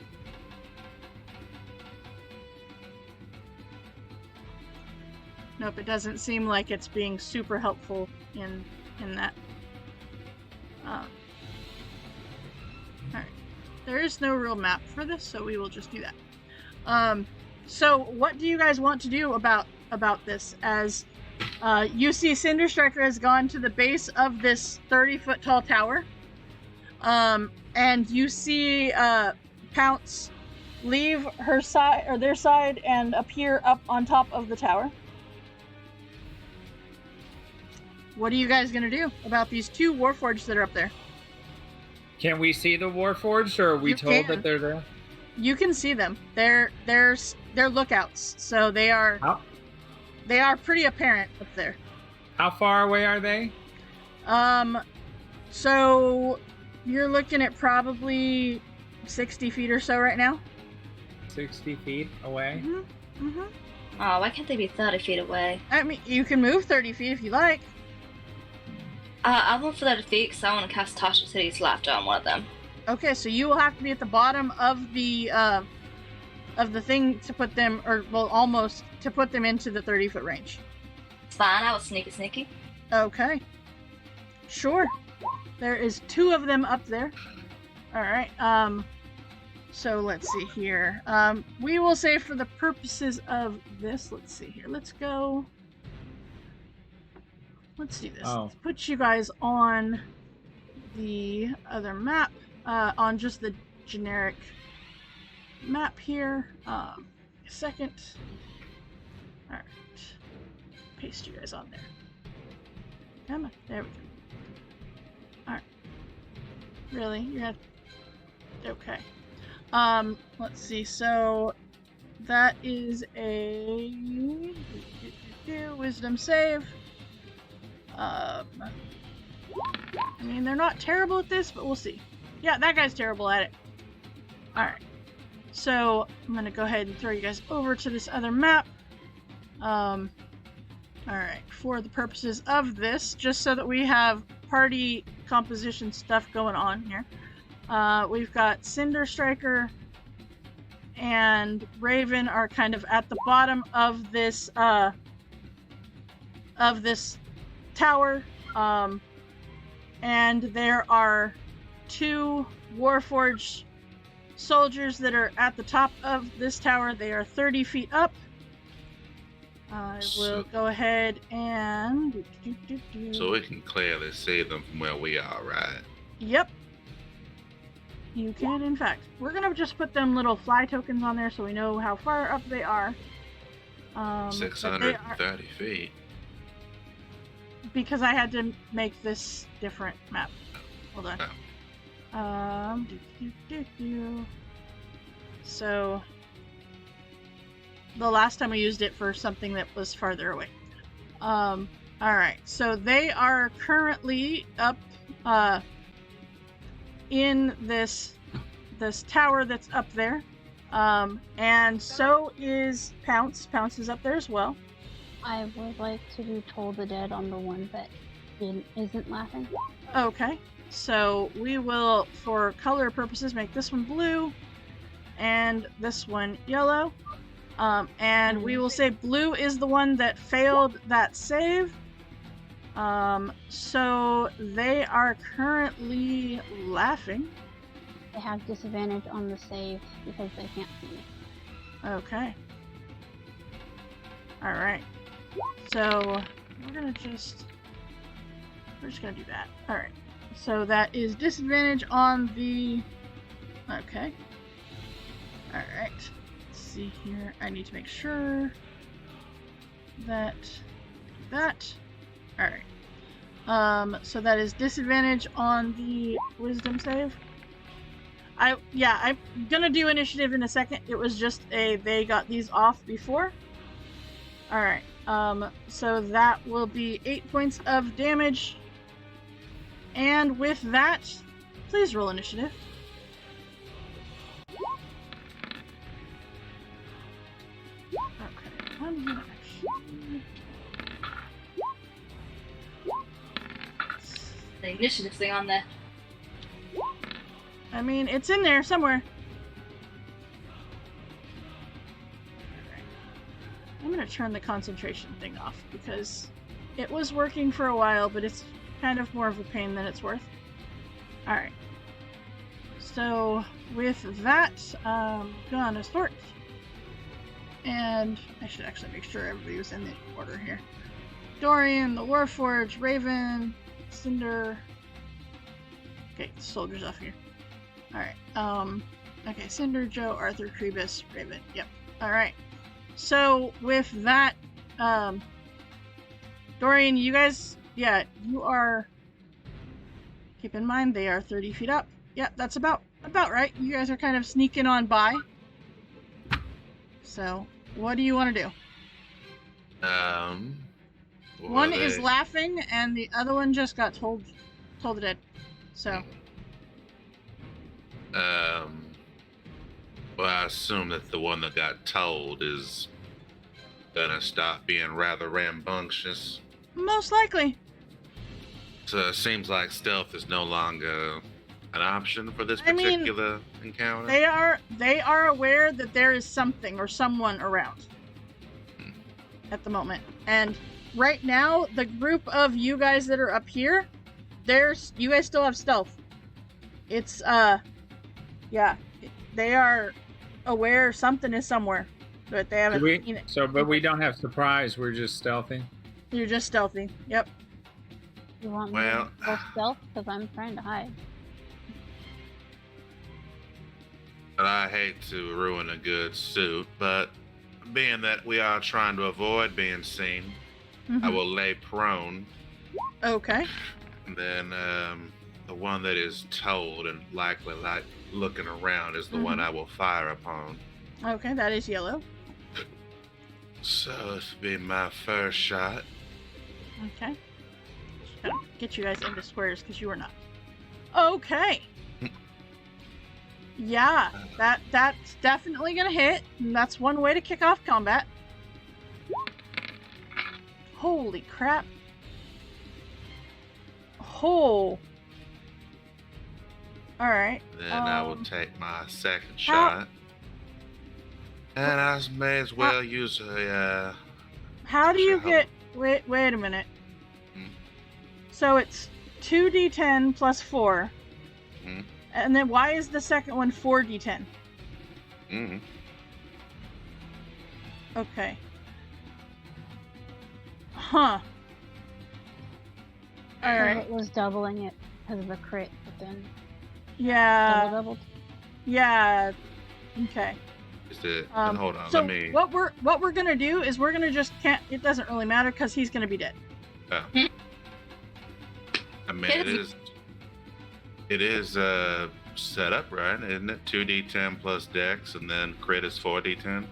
Speaker 1: Nope, it doesn't seem like it's being super helpful in that. Alright. There is no real map for this, so we will just do that. So what do you guys want to do about this? As you see Cinder Striker has gone to the base of this 30-foot tall tower. And you see Pounce leave her side or their side and appear up on top of the tower. What are you guys gonna do about these 2 Warforged that are up there?
Speaker 6: Can we see the Warforged, or are we told that they're there?
Speaker 1: You can see them. They're lookouts, so they are pretty apparent up there.
Speaker 6: How far away are they?
Speaker 1: So you're looking at probably 60 feet or so right now.
Speaker 6: 60 feet away?
Speaker 1: Mm-hmm.
Speaker 2: Oh, why can't they be 30 feet away?
Speaker 1: I mean, you can move 30 feet if you like.
Speaker 2: I'll move 30 feet because I want to cast Tasha City's Laughter on one of them.
Speaker 1: Okay, so you will have to be at the bottom of the thing to put them, or well, almost to put them into the 30-foot range.
Speaker 2: It's fine, I was sneaky.
Speaker 1: Okay. Sure. There is 2 of them up there. Alright, so let's see here. We will say for the purposes of this, let's see here. Let's do this.
Speaker 6: Oh.
Speaker 1: Let's put you guys on the other map, on just the generic map here. A second. Alright. Paste you guys on there. Come on. There we go. Alright. Really? You're gonna... Okay. Let's see. So, that is a... Wisdom save. I mean, they're not terrible at this, but we'll see. Yeah, that guy's terrible at it. Alright. So I'm gonna go ahead and throw you guys over to this other map. All right, for the purposes of this, just so that we have party composition stuff going on here, we've got Cinder Striker and Raven are kind of at the bottom of this tower, and there are 2 Warforged soldiers that are at the top of this tower. They are 30 feet up. I will go ahead and...
Speaker 4: So we can clearly see them from where we are, right?
Speaker 1: Yep. You can, in fact. We're going to just put them little fly tokens on there so we know how far up they are.
Speaker 4: 630 feet.
Speaker 1: Because I had to make this different map. Hold on. So... the last time we used it for something that was farther away. Alright, so they are currently up in this tower that's up there. And so is Pounce. Pounce is up there as well.
Speaker 3: I would like to do Toll the Dead on the one that isn't laughing.
Speaker 1: Okay, so we will, for color purposes, make this one blue and this one yellow. And we will say blue is the one that failed that save. So they are currently laughing.
Speaker 3: They have disadvantage on the save because they can't see me.
Speaker 1: Okay. Alright. So we're just gonna do that. Alright. So that is disadvantage on the... Okay. Alright. See here, I need to make sure that alright. So that is disadvantage on the wisdom save. I'm gonna do initiative in a second. It was just they got these off before. Alright, so that will be 8 points of damage. And with that, please roll initiative.
Speaker 2: The initiative thing on there.
Speaker 1: I mean, it's in there somewhere. Alright. I'm gonna turn the concentration thing off because it was working for a while, but it's kind of more of a pain than it's worth. Alright. So, with that, gonna sort. And I should actually make sure everybody was in the order here. Dorian, the Warforged, Raven, Cinder. Okay, soldiers off here. Alright, okay, Cinder, Joe, Arthur, Trebus, Raven. Yep. Alright. So, with that, Dorian, you guys, yeah, you are... Keep in mind, they are 30 feet up. Yeah, that's about right. You guys are kind of sneaking on by. So, what do you want to do? One is laughing, and the other one just got told to dead. So.
Speaker 4: Well, I assume that the one that got told is gonna stop being rather rambunctious.
Speaker 1: Most likely.
Speaker 4: So it seems like stealth is no longer an option for this particular encounter.
Speaker 1: They are aware that there is something or someone around at the moment. And right now, the group of you guys that are up here, you guys still have stealth. It's yeah, they are aware something is somewhere, but they haven't seen it.
Speaker 6: But we don't have surprise. We're just stealthy.
Speaker 1: You're just stealthy. Yep.
Speaker 3: You want me to go stealth? Because I'm trying to hide.
Speaker 4: But I hate to ruin a good suit, but being that we are trying to avoid being seen, I will lay prone.
Speaker 1: Okay.
Speaker 4: And then the one that is told and likely like looking around is the one I will fire upon.
Speaker 1: Okay, that is yellow.
Speaker 4: So this will be my first shot.
Speaker 1: Okay. Just gotta get you guys into squares because you are not. Okay. Yeah, that's definitely gonna hit. And that's one way to kick off combat. Holy crap. Oh. Alright.
Speaker 4: Then I will take my second shot. And I may as well use a,
Speaker 1: How do you get... Wait a minute. So it's 2d10 plus 4. And then why is the second one 4d10? Okay. Huh. Alright.
Speaker 3: It was doubling it because of a crit, but then
Speaker 1: Yeah.
Speaker 3: doubled.
Speaker 1: Yeah. Okay.
Speaker 4: Is it? Hold on,
Speaker 1: So
Speaker 4: let me.
Speaker 1: what we're gonna do is we're gonna just can't. It doesn't really matter because he's gonna be dead.
Speaker 4: Oh. I mean, it is set up right, isn't it? 2d10 plus dex, and then crit is 4d10.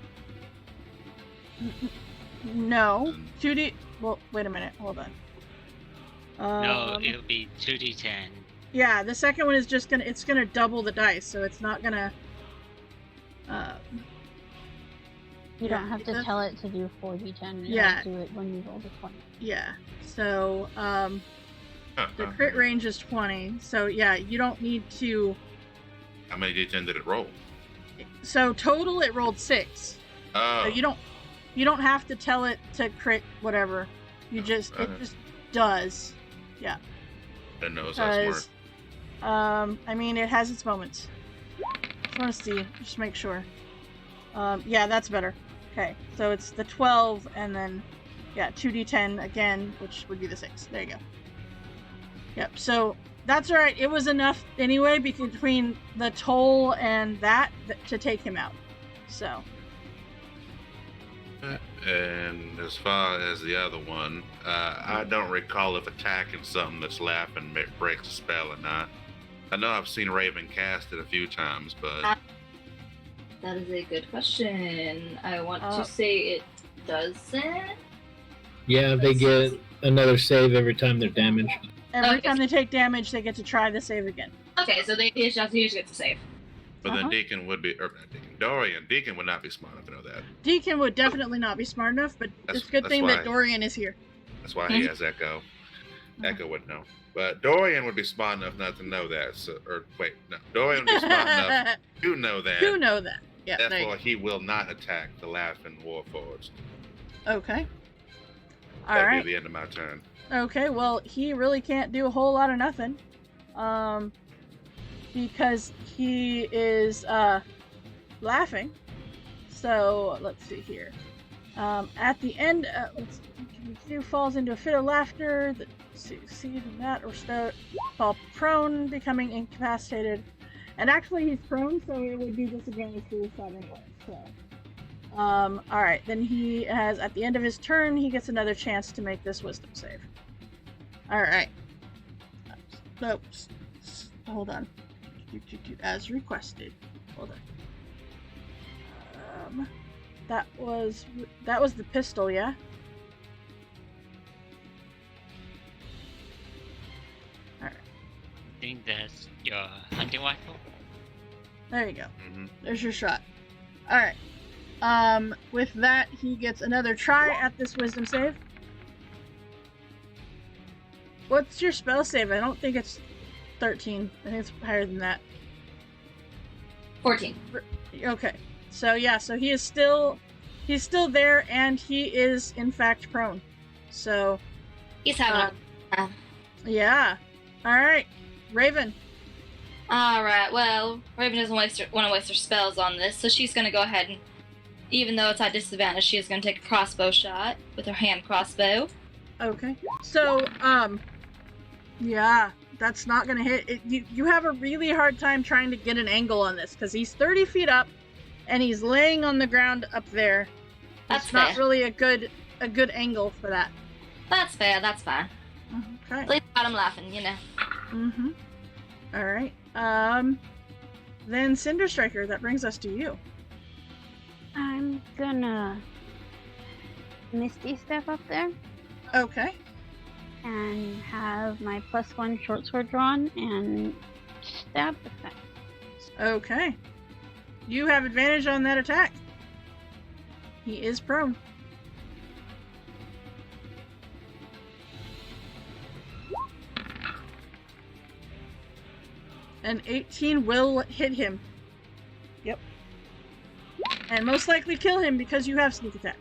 Speaker 1: No, 2d. Well, wait a minute. Hold on.
Speaker 7: No, it'll be 2d10.
Speaker 1: Yeah, the second one is just gonna. It's gonna double the dice, so it's not gonna.
Speaker 3: You don't have to tell it to do 4d10.
Speaker 1: Yeah.
Speaker 3: Do it when you roll the 20.
Speaker 1: Yeah. So the crit range is 20. So yeah, you don't need to.
Speaker 4: How many d10 did it roll?
Speaker 1: So total, it rolled 6.
Speaker 4: Oh.
Speaker 1: So you don't have to tell it to crit whatever. You just it just does. Yeah.
Speaker 4: I didn't know it was that smart.
Speaker 1: I mean, it has its moments. Just want to see, just make sure. Yeah, that's better. Okay, so it's the 12, and then, yeah, 2d10 again, which would be the 6. There you go. Yep, so that's alright. It was enough anyway between the toll and that to take him out. So.
Speaker 4: And as far as the other one, I don't recall if attacking something that's laughing breaks the spell or not. I know I've seen Raven cast it a few times, but...
Speaker 2: That is a good question. I want to say it doesn't.
Speaker 5: Yeah, they get another save every time they're damaged.
Speaker 1: Every time they take damage, they get to try the save again.
Speaker 2: Okay, so they usually get to save.
Speaker 4: But then Deacon would be, or not Deacon, Deacon would not be smart enough to know that.
Speaker 1: Deacon would definitely not be smart enough, but it's a good thing that Dorian is here.
Speaker 4: That's why he has Echo. Echo wouldn't know. But Dorian would be smart enough not to know that. So, Dorian would be smart enough to know that.
Speaker 1: To know that. Yeah.
Speaker 4: Therefore, he will not attack the Laughing Warforged.
Speaker 1: Okay.
Speaker 4: That'd be the end of my turn.
Speaker 1: Okay, well, he really can't do a whole lot of nothing. Because he is, laughing. So, let's see here. At the end, he falls into a fit of laughter. Succeed in that, or fall prone, becoming incapacitated. And actually, he's prone, so it would be disadvantage for his side anyway. So, alright, then he has, at the end of his turn, he gets another chance to make this wisdom save. Alright. Oops. Hold on. As requested. Hold on. That was the pistol, yeah? Alright.
Speaker 7: I think that's your hunting rifle.
Speaker 1: There you go.
Speaker 4: Mm-hmm.
Speaker 1: There's your shot. Alright. With that, he gets another try at this wisdom save. What's your spell save? I don't think it's 13. I think it's higher than that.
Speaker 2: 14.
Speaker 1: Okay. So yeah, so he's still there, and he is in fact prone. So
Speaker 2: He's having
Speaker 1: yeah. Alright. Raven.
Speaker 2: Alright, well, Raven doesn't want to waste her spells on this, so she's going to go ahead and, even though it's at disadvantage, she is going to take a crossbow shot with her hand crossbow.
Speaker 1: Okay. So, yeah, that's not going to hit. You have a really hard time trying to get an angle on this, because he's 30 feet up, and he's laying on the ground up there.
Speaker 2: That's
Speaker 1: it's not
Speaker 2: fair.
Speaker 1: really a good angle for that.
Speaker 2: That's fair, that's fine.
Speaker 1: Okay.
Speaker 2: At least I'm laughing, you know.
Speaker 1: Mm-hmm. Alright. Then Cinder Striker, that brings us to you.
Speaker 3: I'm gonna Misty Step up there
Speaker 1: Okay.
Speaker 3: and have my +1 short sword drawn and stab the
Speaker 1: Okay. You have advantage on that attack. He is prone. An 18 will hit him. Yep. And most likely kill him because you have sneak attack.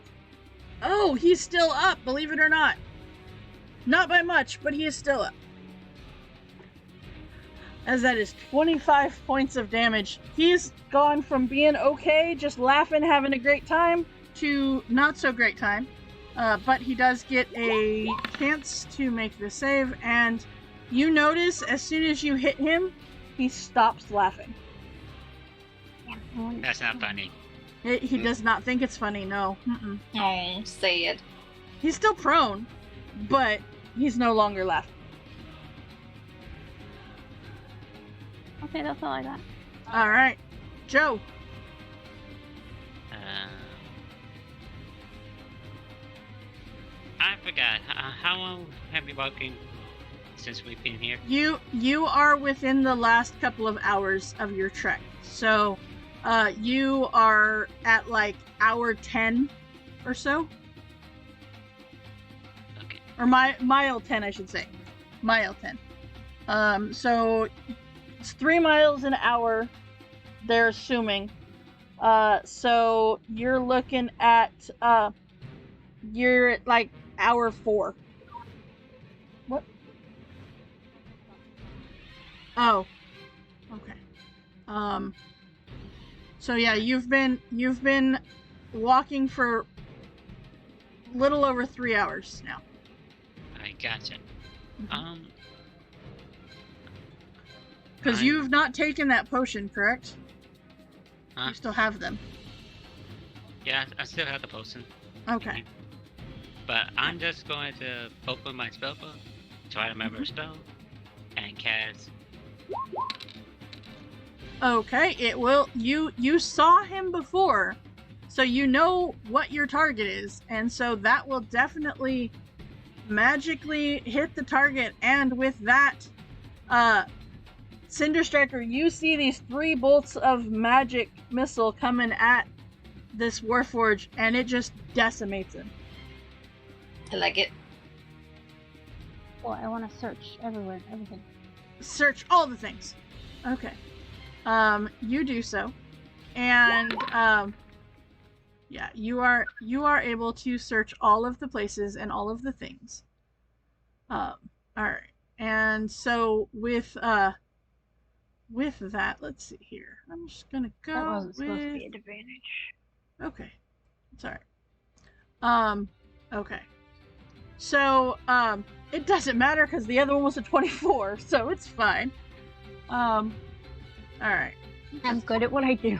Speaker 1: Oh, he's still up, believe it or not. Not by much, but he is still up. As that is 25 points of damage. He's gone from being okay, just laughing, having a great time, to not so great time. But he does get a chance to make the save, and you notice as soon as you hit him, he stops laughing.
Speaker 7: That's not funny.
Speaker 1: He does not think it's funny, no. Mm-mm.
Speaker 2: Oh, sad.
Speaker 1: He's still prone, but he's no longer laughing.
Speaker 3: Okay, that's all I got.
Speaker 1: Alright. Joe.
Speaker 7: I forgot. How long have we been walking since we've been here?
Speaker 1: You are within the last couple of hours of your trek. So, you are at like hour 10 or so.
Speaker 7: Okay.
Speaker 1: Or mile 10, I should say. Mile 10. So it's 3 miles an hour, they're assuming. So you're looking at, you're at like hour 4. What? Oh. Okay. So yeah, you've been walking for little over 3 hours now.
Speaker 7: I gotcha.
Speaker 1: Because you've not taken that potion, correct?
Speaker 7: Huh?
Speaker 1: You still have them.
Speaker 7: Yeah, I still have the potion.
Speaker 1: Okay.
Speaker 7: But I'm just going to open my spell book, try to remember a spell, and cast.
Speaker 1: Okay, it will. You saw him before, so you know what your target is, and so that will definitely magically hit the target. And with that, Cinder Striker, you see these 3 bolts of magic missile coming at this Warforged, and it just decimates him.
Speaker 2: I like it.
Speaker 3: Well, I want to search everywhere, everything.
Speaker 1: Search all the things. Okay. You do so, and yeah, you are able to search all of the places and all of the things. All right, and so with that, let's see here. I'm just gonna go
Speaker 3: That wasn't
Speaker 1: with.
Speaker 3: supposed to be an advantage.
Speaker 1: Okay, it's all right. Okay. So it doesn't matter because the other one was a 24, so it's fine. Alright.
Speaker 3: I'm good at what I do.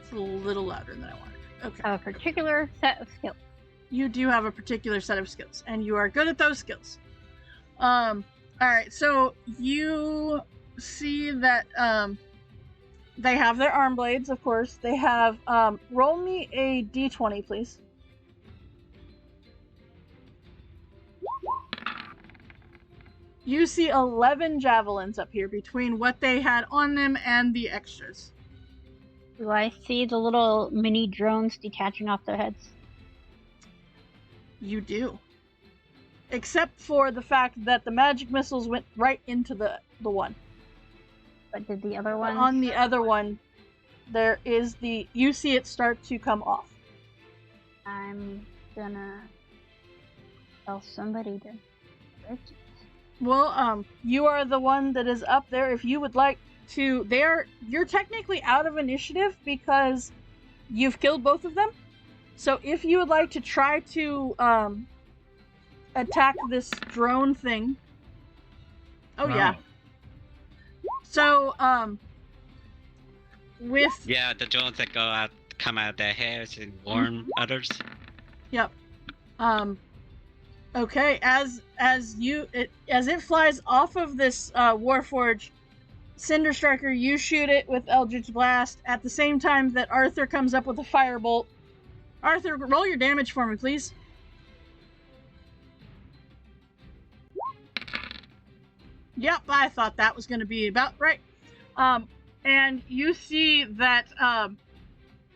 Speaker 1: It's a little louder than I wanted. Okay.
Speaker 3: A particular set of skills.
Speaker 1: You do have a particular set of skills, and you are good at those skills. Alright, so you see that they have their arm blades, of course. They have roll me a d20, please. You see 11 javelins up here between what they had on them and the extras.
Speaker 3: Do I see the little mini drones detaching off their heads?
Speaker 1: You do. Except for the fact that the magic missiles went right into the one.
Speaker 3: But did the other one?
Speaker 1: On the other one, there is you see it start to come off.
Speaker 3: I'm gonna tell somebody to search it.
Speaker 1: Well, you are the one that is up there. If you would like to, you're technically out of initiative because you've killed both of them. So if you would like to try to attack this drone thing. Oh yeah. So with
Speaker 7: Yeah, the drones that come out of their hairs and warn others.
Speaker 1: Yep. Okay, as it flies off of this Warforged, Cinder Striker, you shoot it with Eldritch Blast at the same time that Arthur comes up with a firebolt. Arthur, roll your damage for me, please. Yep, I thought that was going to be about right. and you see that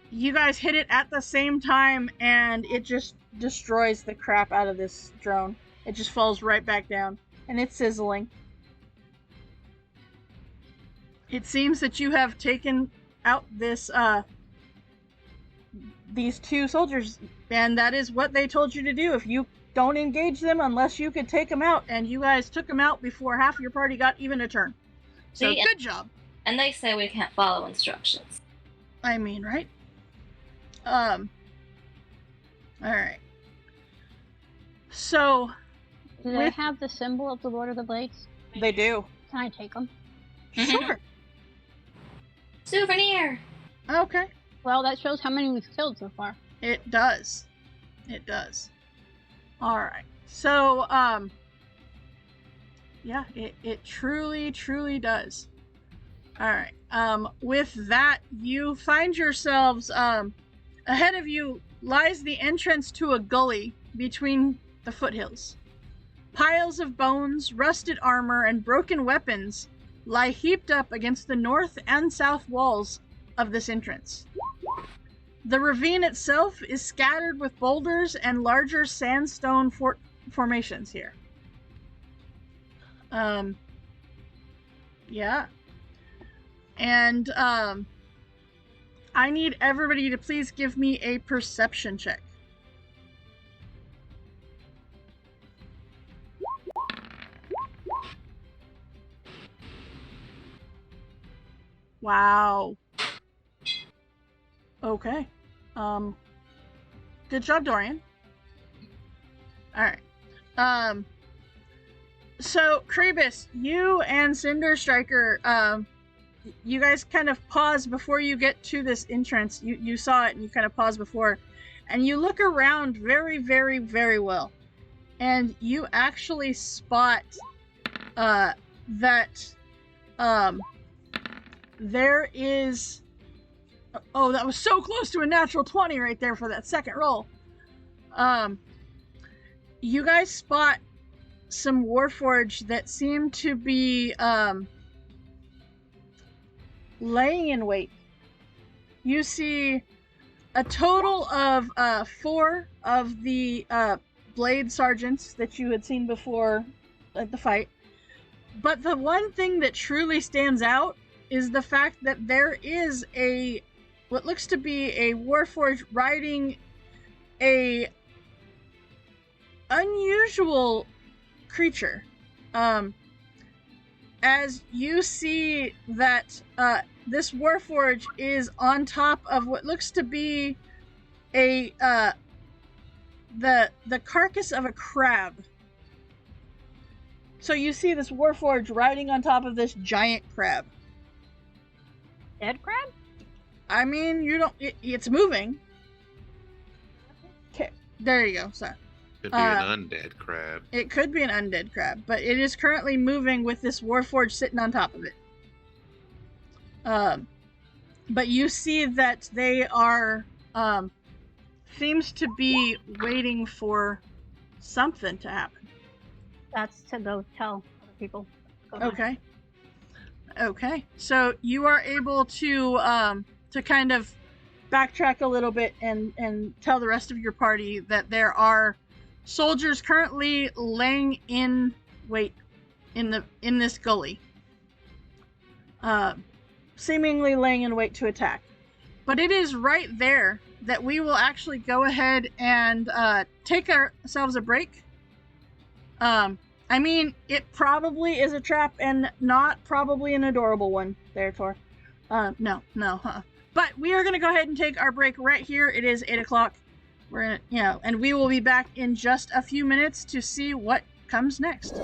Speaker 1: you guys hit it at the same time, and it just destroys the crap out of this drone. It just falls right back down, and it's sizzling. It seems that you have taken out these two soldiers, and that is what they told you to do. If you don't engage them unless you could take them out, and you guys took them out before half your party got even a turn. So
Speaker 2: See,
Speaker 1: good job.
Speaker 2: And they say we can't follow instructions.
Speaker 1: I mean, right? Alright. So,
Speaker 3: Do they have the symbol of the Lord of the Blades?
Speaker 1: they do.
Speaker 3: Can I take them?
Speaker 1: Sure.
Speaker 2: Souvenir!
Speaker 1: Okay.
Speaker 3: Well, that shows how many we've killed so far.
Speaker 1: It does. It does. Alright. So, yeah, it truly, truly does. Alright. With that, you find yourselves, ahead of you lies the entrance to a gully between the foothills. Piles of bones, rusted armor, and broken weapons lie heaped up against the north and south walls of this entrance. The ravine itself is scattered with boulders and larger sandstone formations here. Yeah. And, I need everybody to please give me a perception check. Wow. Okay. Good job, Dorian. Alright. So, Krebus, you and Cinder Striker, you guys kind of pause before you get to this entrance. You saw it and you kind of pause before. And you look around very, very, very well. And you actually spot that there is... Oh, that was so close to a natural 20 right there for that second roll. You guys spot some Warforged that seem to be laying in wait. You see a total of 4 of the blade sergeants that you had seen before at the fight. But the one thing that truly stands out is the fact that there is what looks to be a Warforged riding a unusual creature. As you see that this Warforged is on top of what looks to be the carcass of a crab. So you see this Warforged riding on top of this giant crab.
Speaker 3: Dead crab?
Speaker 1: I mean, it's moving. Okay, there you go. Sorry.
Speaker 4: Could be an undead crab.
Speaker 1: It could be an undead crab, but it is currently moving with this Warforged sitting on top of it. But you see that they are, seems to be waiting for something to happen.
Speaker 3: That's to go tell other people. Go on.
Speaker 1: Okay. Okay. So you are able to kind of backtrack a little bit and tell the rest of your party that there are soldiers currently laying in wait in this gully. Seemingly laying in wait to attack. But it is right there that we will actually go ahead and take ourselves a break. I mean, it probably is a trap and not probably an adorable one, therefore. No. But we are going to go ahead and take our break right here. It is 8 o'clock. We're gonna, and we will be back in just a few minutes to see what comes next.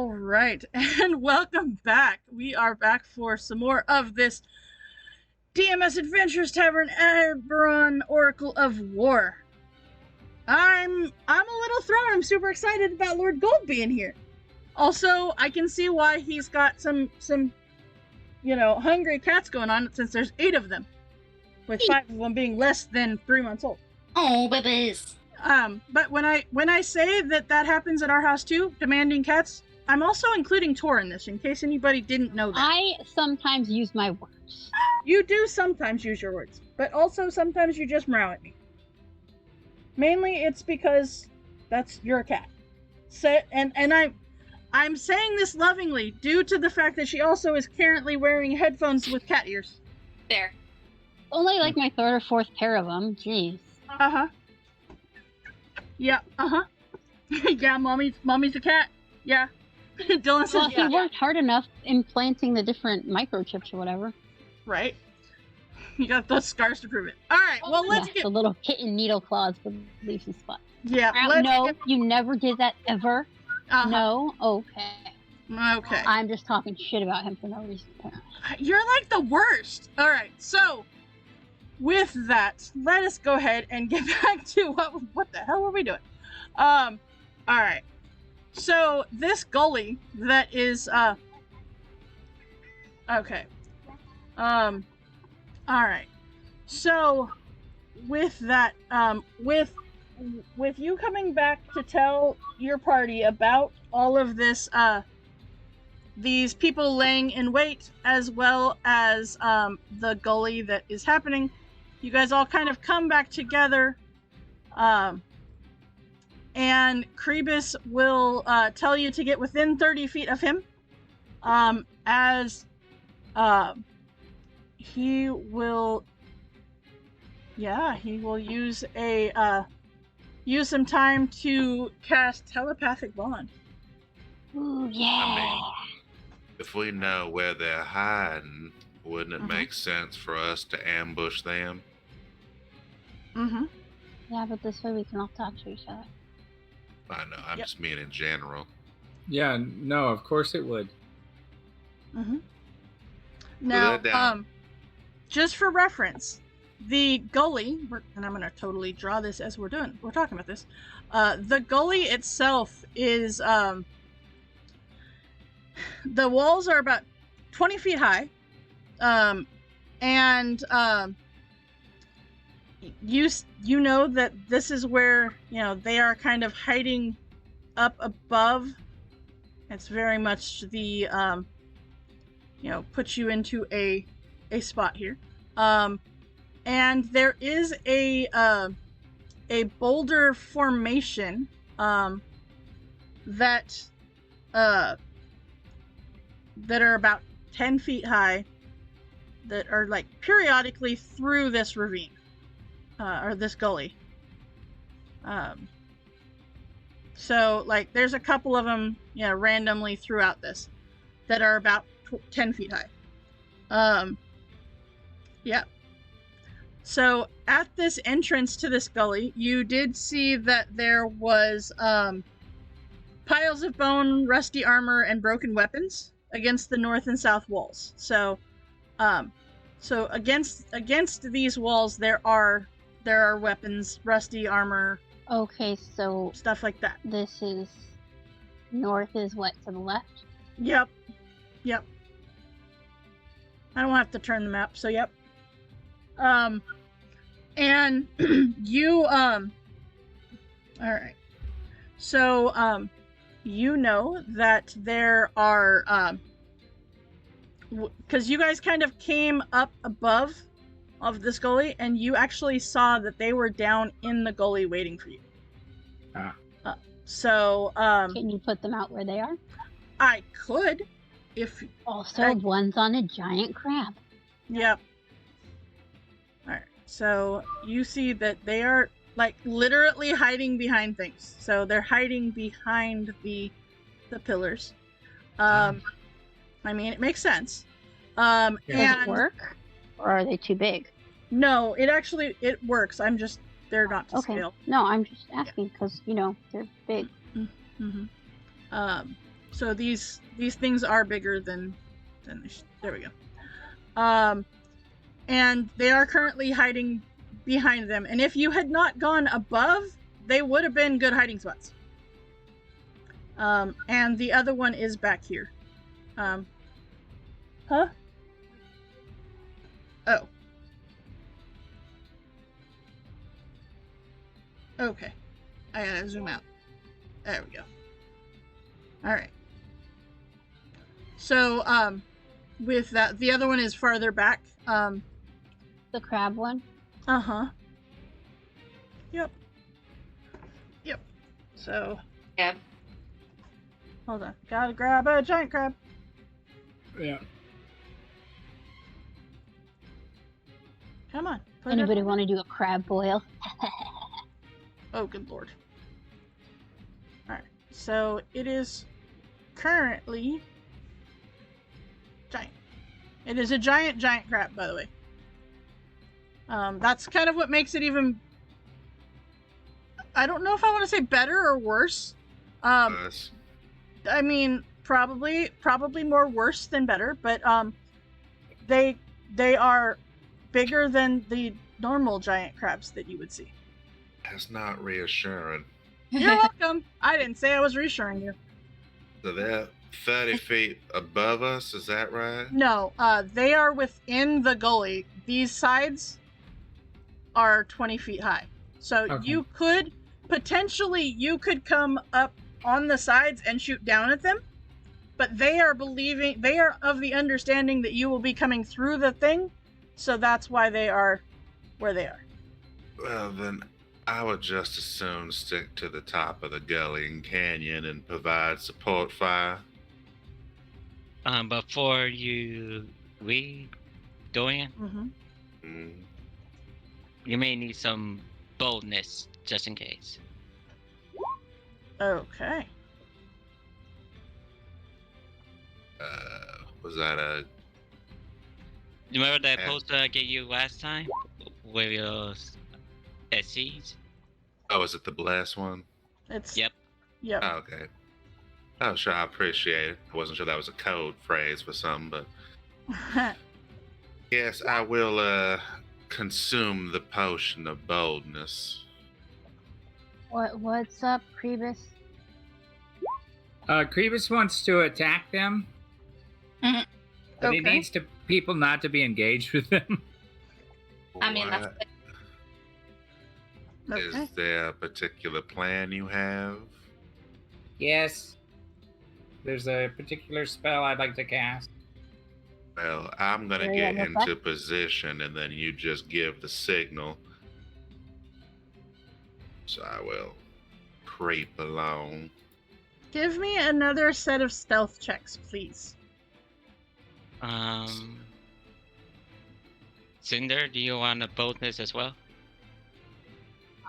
Speaker 1: All right, and welcome back. We are back for some more of this DMS Adventures Tavern Eberron Oracle of War. I'm a little thrown. I'm super excited about Lord Gold being here. Also, I can see why he's got some hungry cats going on since there's 8 of them, with 5 of them being less than 3 months old.
Speaker 2: Oh, babies.
Speaker 1: But when I say that happens at our house too, demanding cats, I'm also including Tor in this, in case anybody didn't know that.
Speaker 3: I sometimes use my words.
Speaker 1: You do sometimes use your words, but also sometimes you just meow at me. Mainly, it's because you're a cat. I'm saying this lovingly due to the fact that she also is currently wearing headphones with cat ears.
Speaker 2: There.
Speaker 3: Only like my 3rd or 4th pair of them. Jeez.
Speaker 1: Uh-huh. Yeah, uh-huh. Yeah, mommy's a cat. Yeah. Dylan says
Speaker 3: Well,
Speaker 1: yeah.
Speaker 3: he worked hard enough implanting the different microchips or whatever.
Speaker 1: Right. You got those scars to prove it. Alright, well, let's
Speaker 3: The little kitten needle claws with leaves and spots.
Speaker 1: Yeah,
Speaker 3: No, you never did that ever.
Speaker 1: Uh-huh.
Speaker 3: No? Okay.
Speaker 1: Okay.
Speaker 3: I'm just talking shit about him for no reason, apparently.
Speaker 1: You're like the worst. Alright, so with that, let us go ahead and get back to what the hell were we doing? Alright. So this gully that is okay. Alright. So with that, with you coming back to tell your party about all of this, these people laying in wait, as well as the gully that is happening, you guys all kind of come back together, and Krebus will tell you to get within 30 feet of him, as he will use some time to cast Telepathic Bond.
Speaker 3: Ooh, yeah.
Speaker 4: I mean, if we know where they're hiding, wouldn't it make sense for us to ambush them?
Speaker 1: Mm-hmm.
Speaker 3: Yeah, but this way we can all talk to each other.
Speaker 4: I know, I'm just mean in general.
Speaker 6: Yeah, no, of course it would.
Speaker 1: Mm-hmm. Now, just for reference, the gully, and I'm going to totally draw this as we're talking about this. The gully itself is, the walls are about 20 feet high, and you know that this is where, they are kind of hiding up above. It's very much the, puts you into a spot here. And there is a boulder formation that are about 10 feet high that are like periodically through this ravine or this gully. So like there's a couple of them randomly throughout this that are about 10 feet high. Yeah. So at this entrance to this gully, you did see that there was piles of bone, rusty armor, and broken weapons against the north and south walls. So against these walls there are weapons, rusty armor.
Speaker 3: Okay, so
Speaker 1: stuff like that.
Speaker 3: This is north is what, to the left?
Speaker 1: Yep. I don't have to turn the map, so yep. And you, alright. So, you know that there are, because you guys kind of came up above of this gully, and you actually saw that they were down in the gully waiting for you.
Speaker 3: Can you put them out where they are?
Speaker 1: I could, if...
Speaker 3: Also, one's on a giant crab.
Speaker 1: Yep. Alright, so you see that they are, like, literally hiding behind things. So they're hiding behind the pillars. I mean, it makes sense.
Speaker 3: Does it work? Or are they too big?
Speaker 1: No, it works. They're not to scale.
Speaker 3: No, I'm just asking because, they're big.
Speaker 1: Mm-hmm. So these things are bigger than there we go. And they are currently hiding behind them. And if you had not gone above, they would have been good hiding spots. And the other one is back here. Huh? Oh. Okay. I gotta zoom out. There we go. Alright. So, with that, the other one is farther back.
Speaker 3: The crab one?
Speaker 1: Uh-huh. Yep. So,
Speaker 2: Yeah.
Speaker 1: hold on. Gotta grab a giant crab.
Speaker 6: Yeah.
Speaker 1: Come on. Put it
Speaker 3: Anybody
Speaker 1: up.
Speaker 3: want to do a crab boil?
Speaker 1: Oh, good lord. Alright. So, it is currently giant. It is a giant crab, by the way. That's kind of what makes it even... I don't know if I want to say better or worse.
Speaker 4: Us.
Speaker 1: I mean, probably more worse than better, but they are bigger than the normal giant crabs that you would see.
Speaker 4: That's not reassuring.
Speaker 1: You're welcome. I didn't say I was reassuring you.
Speaker 4: So they're 30 feet above us, is that right?
Speaker 1: No, they are within the gully. These sides are 20 feet high. So
Speaker 6: Okay.
Speaker 1: you could come up on the sides and shoot down at them, but they are of the understanding that you will be coming through the thing, so that's why they are where they are.
Speaker 4: Well, then I would just as soon stick to the top of the gully and canyon and provide support fire.
Speaker 7: Before you leave, Dorian,
Speaker 1: Mm-hmm.
Speaker 4: Mm.
Speaker 7: you may need some boldness just in case.
Speaker 1: Okay.
Speaker 4: Was that a...
Speaker 7: You remember that
Speaker 4: Yeah.
Speaker 7: poster I gave you last time? With your SCs?
Speaker 4: Oh, was it the blast one?
Speaker 1: It's
Speaker 7: Yep.
Speaker 1: Yep.
Speaker 4: Oh, okay. Oh, sure, I appreciate it. I wasn't sure that was a code phrase for something, but... Yes, I will, consume the potion of boldness.
Speaker 3: What's up, Prebus?
Speaker 6: Kribus wants to attack them, but he
Speaker 1: Okay.
Speaker 6: needs people not to be engaged with them.
Speaker 2: I mean, that's
Speaker 4: What?
Speaker 1: Okay.
Speaker 4: Is there a particular plan you have?
Speaker 6: Yes. There's a particular spell I'd like to cast.
Speaker 4: Well, I'm gonna
Speaker 3: Yeah,
Speaker 4: get
Speaker 3: what's
Speaker 4: into position and then you just give the signal. So I will creep along.
Speaker 1: Give me another set of stealth checks, please.
Speaker 7: Cinder, do you want a boldness as well?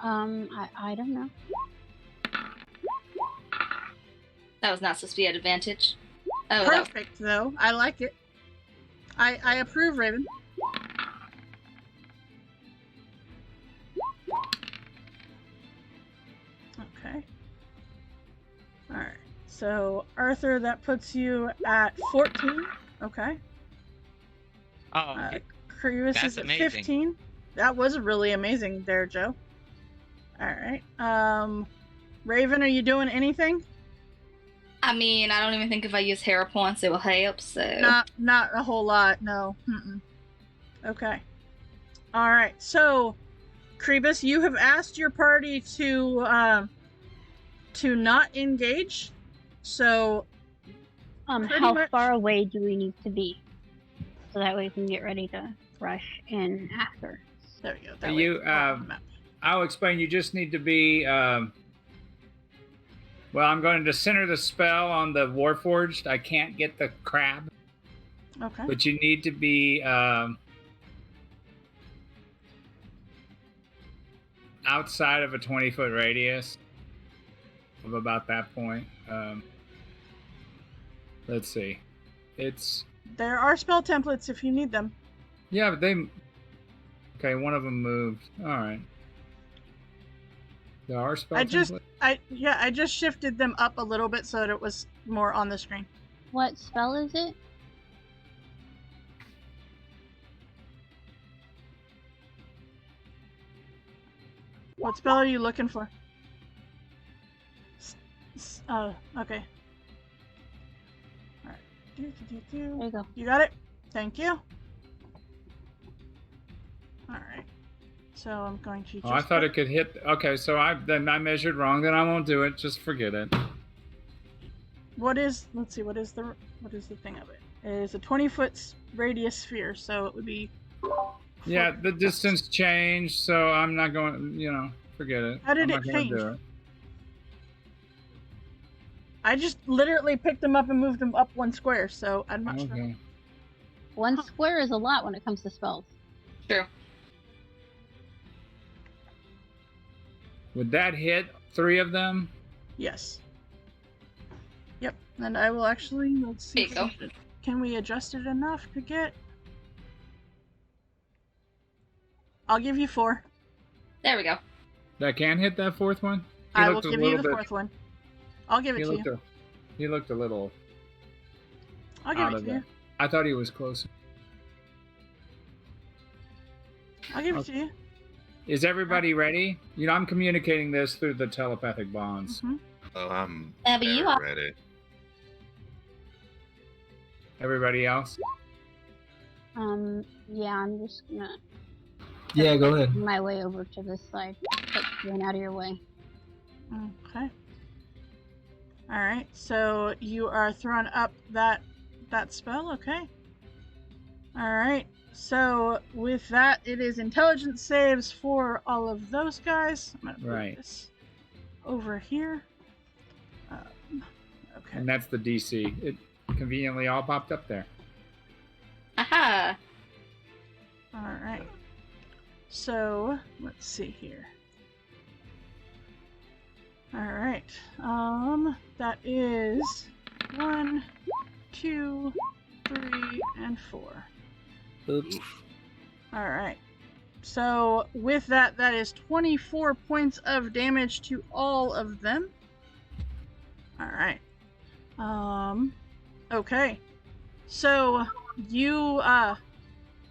Speaker 3: I don't know.
Speaker 2: that was not supposed to be an advantage. Oh, that,
Speaker 1: Perfect, though. I like it. I approve, Raven. Okay. Alright. So, Arthur, that puts you at 14. Okay.
Speaker 7: Oh, okay.
Speaker 1: Curious
Speaker 7: That's
Speaker 1: is at
Speaker 7: amazing.
Speaker 1: 15. That was really amazing there, Joe. Alright. Raven, are you doing anything?
Speaker 2: I mean, I don't even think if I use hero points it will help, so...
Speaker 1: Not a whole lot, no. Mm-mm. Okay. Alright, so, Kribus, you have asked your party to not engage. So, Pretty
Speaker 3: How
Speaker 1: much.
Speaker 3: far away do we need to be? So that way we can get ready to rush in after.
Speaker 1: there we go. That
Speaker 6: You,
Speaker 1: way, on the map.
Speaker 6: I'll explain. You just need to be. Well, I'm going to center the spell on the Warforged. I can't get the crab,
Speaker 1: Okay.
Speaker 6: but you need to be outside of a 20-foot radius of about that point. Let's see. It's
Speaker 1: There are spell templates if you need them.
Speaker 6: yeah, but they. Okay, one of them moved. All right. There are spell
Speaker 1: I just
Speaker 6: templates?
Speaker 1: I just shifted them up a little bit so that it was more on the screen.
Speaker 3: What spell is it?
Speaker 1: What spell are you looking for? Oh, okay. Alright.
Speaker 3: There you go.
Speaker 1: You got it? Thank you. Alright. So I'm going to just...
Speaker 6: Oh, I thought it could hit. Okay, so I measured wrong. Then I won't do it. Just forget it.
Speaker 1: What is... Let's see, what is the thing of it? It is a 20-foot radius sphere, so it would be...
Speaker 6: Yeah, the distance changed, so I'm not going, forget it.
Speaker 1: How did
Speaker 6: I'm
Speaker 1: it
Speaker 6: not gonna
Speaker 1: change?
Speaker 6: do it.
Speaker 1: I just literally picked them up and moved them up 1 square, so I'm not sure.
Speaker 6: Okay.
Speaker 3: 1 square is a lot when it comes to spells.
Speaker 2: True.
Speaker 6: Would that hit 3 of them?
Speaker 1: Yes. Yep, and I will actually, let's see.
Speaker 2: There you go.
Speaker 1: Can we adjust it enough to get... I'll give you 4.
Speaker 2: There we go.
Speaker 6: That can hit that 4th one?
Speaker 1: I will give you the 4th one. I'll give it to you.
Speaker 6: He looked a little
Speaker 1: I'll give
Speaker 6: out
Speaker 1: it
Speaker 6: of
Speaker 1: to you.
Speaker 6: it. I thought he was closer.
Speaker 1: I'll give it to you.
Speaker 6: Is everybody ready? I'm communicating this through the telepathic bonds.
Speaker 1: Mhm.
Speaker 4: Oh, I'm
Speaker 2: Abby, you are.
Speaker 4: ready.
Speaker 6: Everybody else?
Speaker 3: Yeah, I'm just gonna
Speaker 5: Yeah, go ahead.
Speaker 3: make my way over to this side. Get out of your way.
Speaker 1: Okay. Alright, so you are throwing up that spell, okay? Alright, so with that, it is intelligence saves for all of those guys. I'm gonna
Speaker 6: Right.
Speaker 1: put this over here. Okay.
Speaker 6: And that's the DC. It conveniently all popped up there.
Speaker 2: Aha!
Speaker 1: Alright. So, let's see here. Alright. That is 1, 2, 3, and 4.
Speaker 5: Oops.
Speaker 1: Alright. So, with that, that is 24 points of damage to all of them. Alright. Okay. So, you,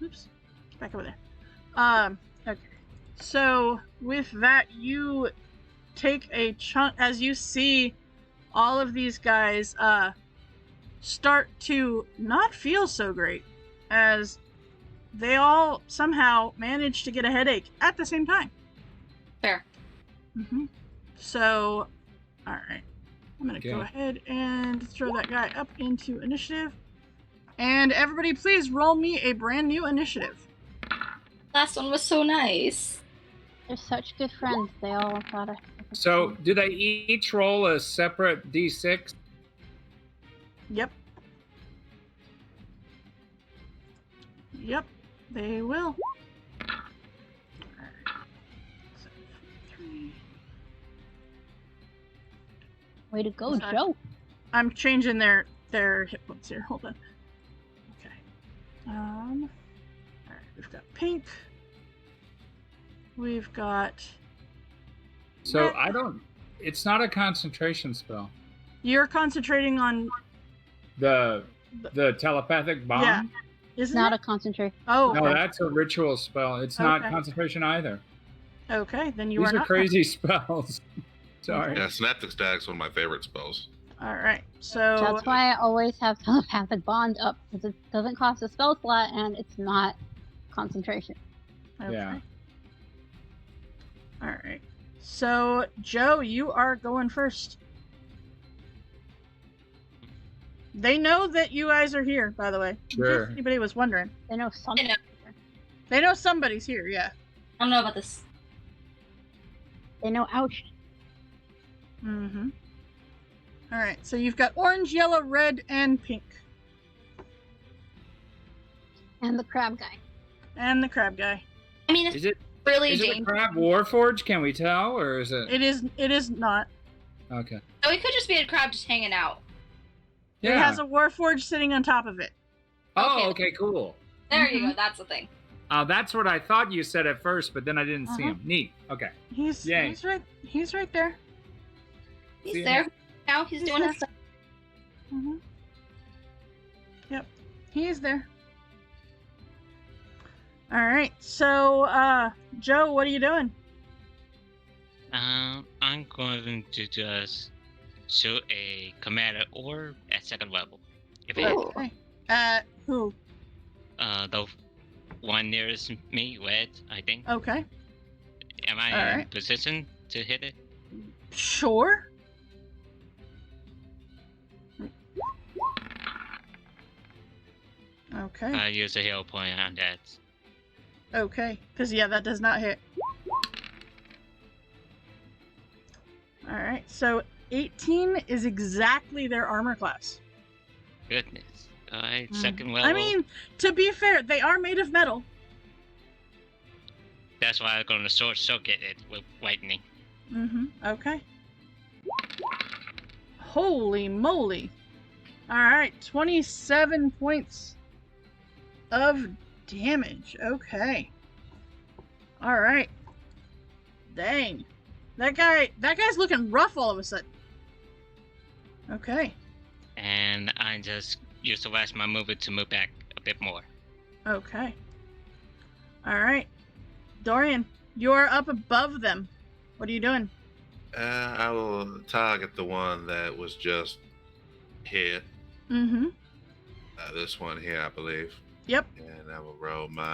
Speaker 1: oops. Get back over there. Okay. So, with that, you take a chunk, as you see all of these guys, start to not feel so great, as they all somehow manage to get a headache at the same time.
Speaker 2: Fair.
Speaker 1: So, alright. I'm gonna go
Speaker 6: Okay.
Speaker 1: ahead and throw that guy up into initiative. And everybody please roll me a brand new initiative.
Speaker 2: Last one was so nice.
Speaker 3: They're such good friends. They all gotta.
Speaker 6: So, do they each roll a separate D6?
Speaker 1: Yep. Yep, they will. Alright. So, 3.
Speaker 3: Way to go,
Speaker 1: Sorry.
Speaker 3: Joe.
Speaker 1: I'm changing their hit points here. Hold on. Okay. Alright, we've got pink. We've got...
Speaker 6: So,
Speaker 1: red.
Speaker 6: it's not a concentration spell.
Speaker 1: You're concentrating on...
Speaker 6: The telepathic bomb?
Speaker 1: Yeah.
Speaker 3: It's
Speaker 1: Isn't
Speaker 3: not
Speaker 1: it?
Speaker 3: a concentration.
Speaker 1: Oh,
Speaker 6: No,
Speaker 1: okay.
Speaker 6: that's a ritual spell. It's not
Speaker 1: Okay.
Speaker 6: concentration either.
Speaker 1: Okay, then you
Speaker 6: These
Speaker 1: are
Speaker 6: are
Speaker 1: not...
Speaker 6: crazy spells. Sorry.
Speaker 4: Yeah, Synaptic Stag's one of my favorite spells.
Speaker 1: Alright, so...
Speaker 3: That's why I always have telepathic bond up, because it doesn't cost a spell slot and it's not concentration.
Speaker 1: Okay.
Speaker 6: Yeah.
Speaker 1: Alright. So, Joe, you are going first. They know that you guys are here, by the way. In
Speaker 6: Sure.
Speaker 1: case anybody was wondering.
Speaker 3: They know something.
Speaker 1: They know somebody's here, yeah.
Speaker 2: I don't know about this.
Speaker 3: They know ouch.
Speaker 1: Mm-hmm. Alright, so you've got orange, yellow, red, and pink.
Speaker 3: And the crab guy.
Speaker 1: And the crab guy.
Speaker 2: I mean, it's
Speaker 6: Is it
Speaker 2: really
Speaker 6: is it a
Speaker 2: dangerous.
Speaker 6: crab warforge? Can we tell, or is it?
Speaker 1: It is not.
Speaker 6: Okay.
Speaker 2: So it could just be a crab just hanging out.
Speaker 6: Yeah.
Speaker 1: It has a warforge sitting on top of it.
Speaker 6: Oh, okay, cool.
Speaker 2: There you go. That's the thing.
Speaker 6: That's what I thought you said at first, but then I didn't see him. Neat. Okay.
Speaker 1: He's
Speaker 6: Yay.
Speaker 1: He's right there.
Speaker 2: He's
Speaker 6: See
Speaker 2: there now. He's doing his thing.
Speaker 1: Mm-hmm. Yep, he's there. All right. So, Joe, what are you doing?
Speaker 7: I'm going to just shoot a commander orb at second level. If it,
Speaker 1: Okay. Who?
Speaker 7: the one nearest me, red, I think.
Speaker 1: Okay.
Speaker 7: Am I
Speaker 1: All
Speaker 7: in
Speaker 1: right.
Speaker 7: position to hit it?
Speaker 1: Sure. Okay.
Speaker 7: I use a heal point on that.
Speaker 1: Okay. Because, yeah, that does not hit. All right. So, 18 is exactly their armor class.
Speaker 7: Goodness. Alright, second level.
Speaker 1: I mean, to be fair, they are made of metal.
Speaker 7: That's why I'm gonna short circuit it with lightning.
Speaker 1: Mm-hmm. Okay. Holy moly. Alright, 27 points of damage. Okay. Alright. Dang. That guy's looking rough all of a sudden. Okay.
Speaker 7: And I just use the rest of my movement to move back a bit more.
Speaker 1: Okay. Alright. Dorian, you're up above them. What are you doing?
Speaker 4: I will target the one that was just hit.
Speaker 1: Mm-hmm.
Speaker 4: This one here, I believe.
Speaker 1: Yep.
Speaker 4: And I will roll my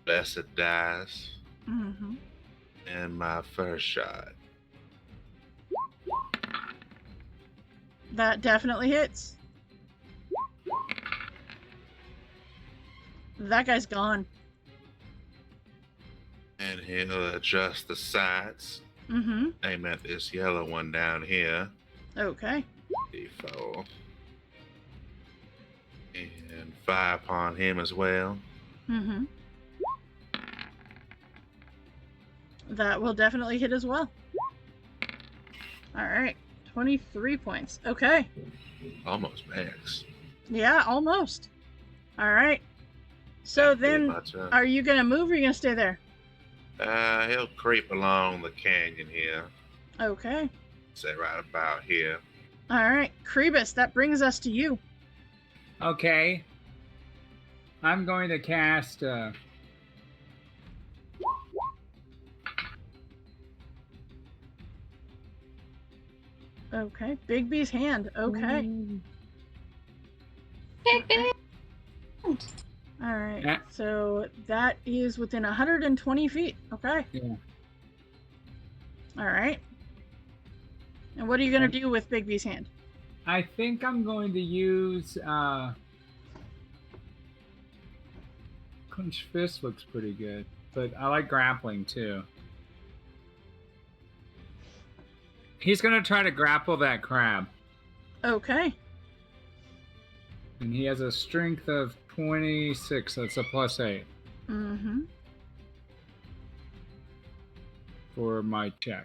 Speaker 4: blessed dice
Speaker 1: Mm-hmm.
Speaker 4: and my first shot.
Speaker 1: That definitely hits. That guy's gone.
Speaker 4: And he'll adjust the sights.
Speaker 1: Mm-hmm.
Speaker 4: Aim at this yellow one down here.
Speaker 1: Okay.
Speaker 4: D4. And fire upon him as well.
Speaker 1: Mm-hmm. That will definitely hit as well. Alright. 23 points. Okay.
Speaker 4: Almost max.
Speaker 1: Yeah, almost. Alright. So
Speaker 4: That'd be
Speaker 1: then,
Speaker 4: my turn.
Speaker 1: are you gonna move or are you gonna stay there?
Speaker 4: He'll creep along the canyon here.
Speaker 1: Okay.
Speaker 4: Say right about here.
Speaker 1: Alright. Krebus, that brings us to you.
Speaker 6: Okay. I'm going to cast.
Speaker 1: Okay. Bigby's hand. Okay.
Speaker 3: Ooh.
Speaker 2: Big, big.
Speaker 1: Alright.
Speaker 6: Yeah.
Speaker 1: So that is within 120 feet. Okay.
Speaker 6: Yeah.
Speaker 1: Alright. And what are you gonna do with Bigby's hand?
Speaker 6: I think I'm going to use. Clinch Fist looks pretty good, but I like grappling too. He's going to try to grapple that crab,
Speaker 1: Okay.
Speaker 6: and he has a strength of 26, so it's a +8
Speaker 1: Mm-hmm.
Speaker 6: for my check.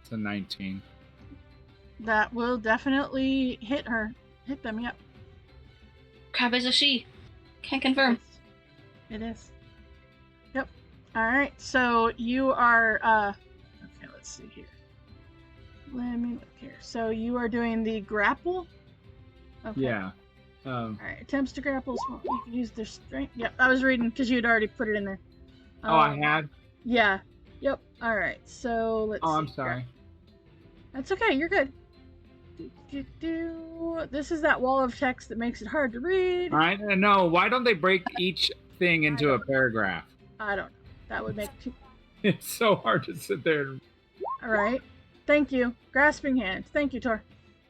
Speaker 6: It's a 19.
Speaker 1: That will definitely hit her. Hit them, yep.
Speaker 2: Crab is a she. Can't confirm.
Speaker 1: It is. Yep. Alright, so you are, okay, let's see here. Let me look here. So you are doing the grapple? Okay.
Speaker 6: Yeah.
Speaker 1: Alright, attempts to grapple, you can use their strength. Yep, I was reading because you had already put it in there.
Speaker 6: Oh, I had?
Speaker 1: Yeah. Yep. Alright, so let's see.
Speaker 6: Oh, I'm sorry.
Speaker 1: That's okay, you're good. This is that wall of text that makes it hard to read.
Speaker 6: I don't know. Why don't they break each thing into a paragraph?
Speaker 1: I don't know. That would make too.
Speaker 6: It's so hard to sit there. And...
Speaker 1: Alright. Thank you. Grasping hand. Thank you, Tor.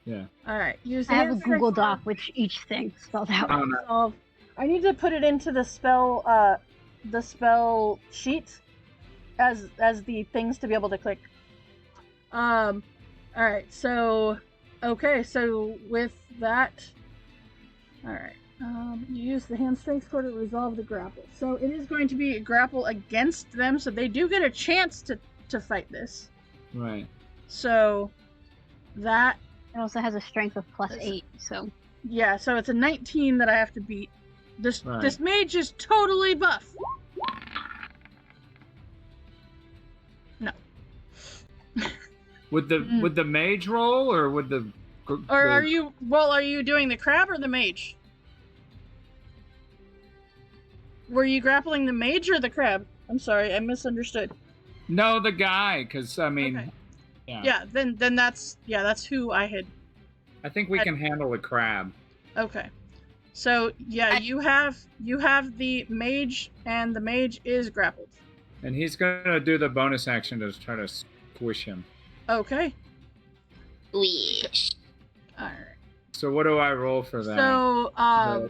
Speaker 6: Yeah.
Speaker 1: Alright. Use the
Speaker 3: I have a
Speaker 1: hand
Speaker 3: Google
Speaker 1: strength
Speaker 3: Doc with each thing spelled out.
Speaker 6: I don't know.
Speaker 1: solve. I need to put it into the spell sheet as the things to be able to click. Alright, so okay, so with that, alright, you use the hand strength score to resolve the grapple. So it is going to be a grapple against them, so they do get a chance to fight this.
Speaker 6: Right.
Speaker 1: So that,
Speaker 3: It also has a strength of +8, so
Speaker 1: Yeah, so it's a 19 that I have to beat. This mage is totally buff. No.
Speaker 6: Would the mage roll or would the?
Speaker 1: Or are you doing the crab or the mage? Were you grappling the mage or the crab? I'm sorry, I misunderstood.
Speaker 6: No, the guy, because I mean,
Speaker 1: Okay.
Speaker 6: yeah.
Speaker 1: Yeah, then that's who I had.
Speaker 6: I think we can handle the crab.
Speaker 1: Okay. So yeah, you have the mage, and the mage is grappled.
Speaker 6: And he's gonna do the bonus action to try to squish him.
Speaker 1: Okay.
Speaker 2: Wish.
Speaker 1: All right.
Speaker 6: So what do I roll for that?
Speaker 1: So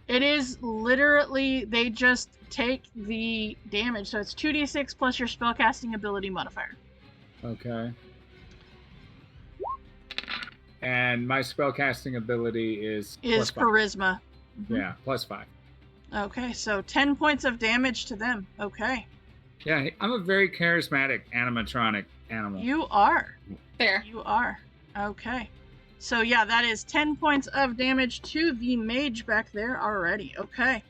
Speaker 1: it is literally they just take the damage. So it's 2d6 plus your spellcasting ability modifier.
Speaker 6: Okay. And my spellcasting ability is plus 5.
Speaker 1: Charisma. Mm-hmm.
Speaker 6: Yeah, +5.
Speaker 1: Okay, so 10 points of damage to them. Okay.
Speaker 6: Yeah, I'm a very charismatic animatronic animal.
Speaker 1: You are.
Speaker 2: Fair.
Speaker 1: You are. Okay. So yeah, that is 10 points of damage to the mage back there already. Okay.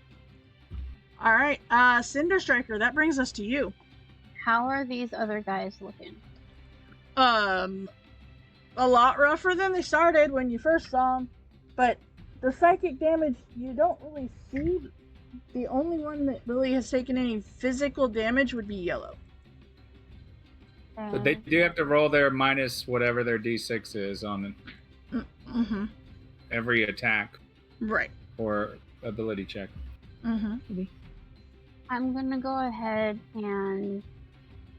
Speaker 1: All right, Cinder Striker, that brings us to you.
Speaker 3: How are these other guys looking?
Speaker 1: A lot rougher than they started when you first saw them, but the psychic damage you don't really see. The only one that really has taken any physical damage would be Yellow.
Speaker 6: But they do have to roll their minus whatever their d6 is on every attack.
Speaker 1: Right.
Speaker 6: Or ability check.
Speaker 3: I'm gonna go ahead and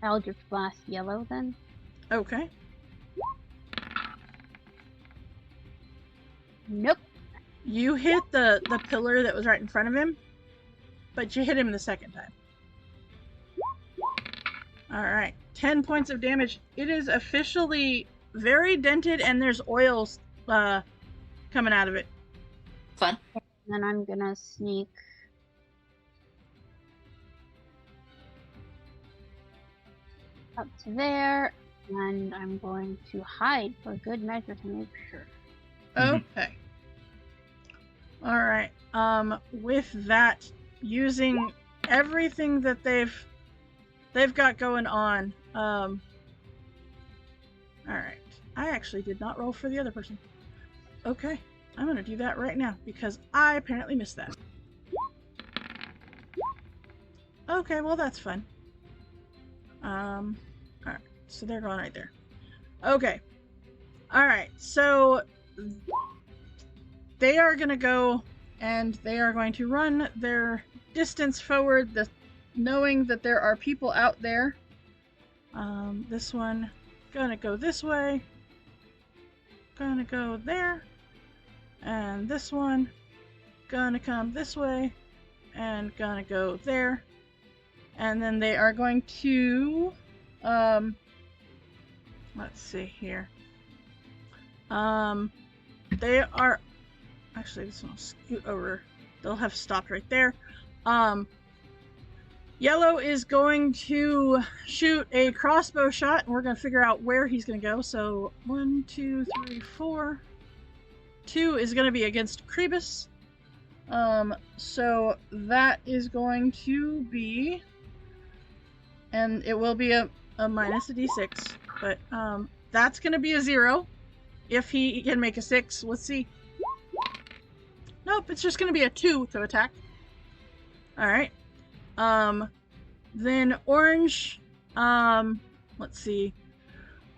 Speaker 3: Eldritch Blast Yellow then.
Speaker 1: Okay.
Speaker 3: Nope.
Speaker 1: You hit the pillar that was right in front of him, but you hit him the second time. Alright, 10 points of damage. It is officially very dented, and there's oils coming out of it.
Speaker 2: Fun.
Speaker 3: And then I'm gonna sneak up to there, and I'm going to hide for good measure to make sure.
Speaker 1: Okay. Alright, with that, using everything that they've got going on, alright. I actually did not roll for the other person. Okay, I'm gonna do that right now, because I apparently missed that. Okay, well that's fun. Alright, so they're going right there. Okay. Alright, so they are gonna go and they are going to run their distance forward, knowing that there are people out there. This one gonna go this way, gonna go there, and this one gonna come this way and gonna go there, and then they are going to let's see here. They are actually, this one will scoot over. They'll have stopped right there. Yellow is going to shoot a crossbow shot, and we're going to figure out where he's going to go. So 1, 2, 3, 4. 2 is going to be against Krebus. So that is going to be, and it will be a minus a d6, but that's going to be a 0. If he can make a 6, let's see. Nope, it's just going to be a 2 to attack. Alright. Then orange, let's see.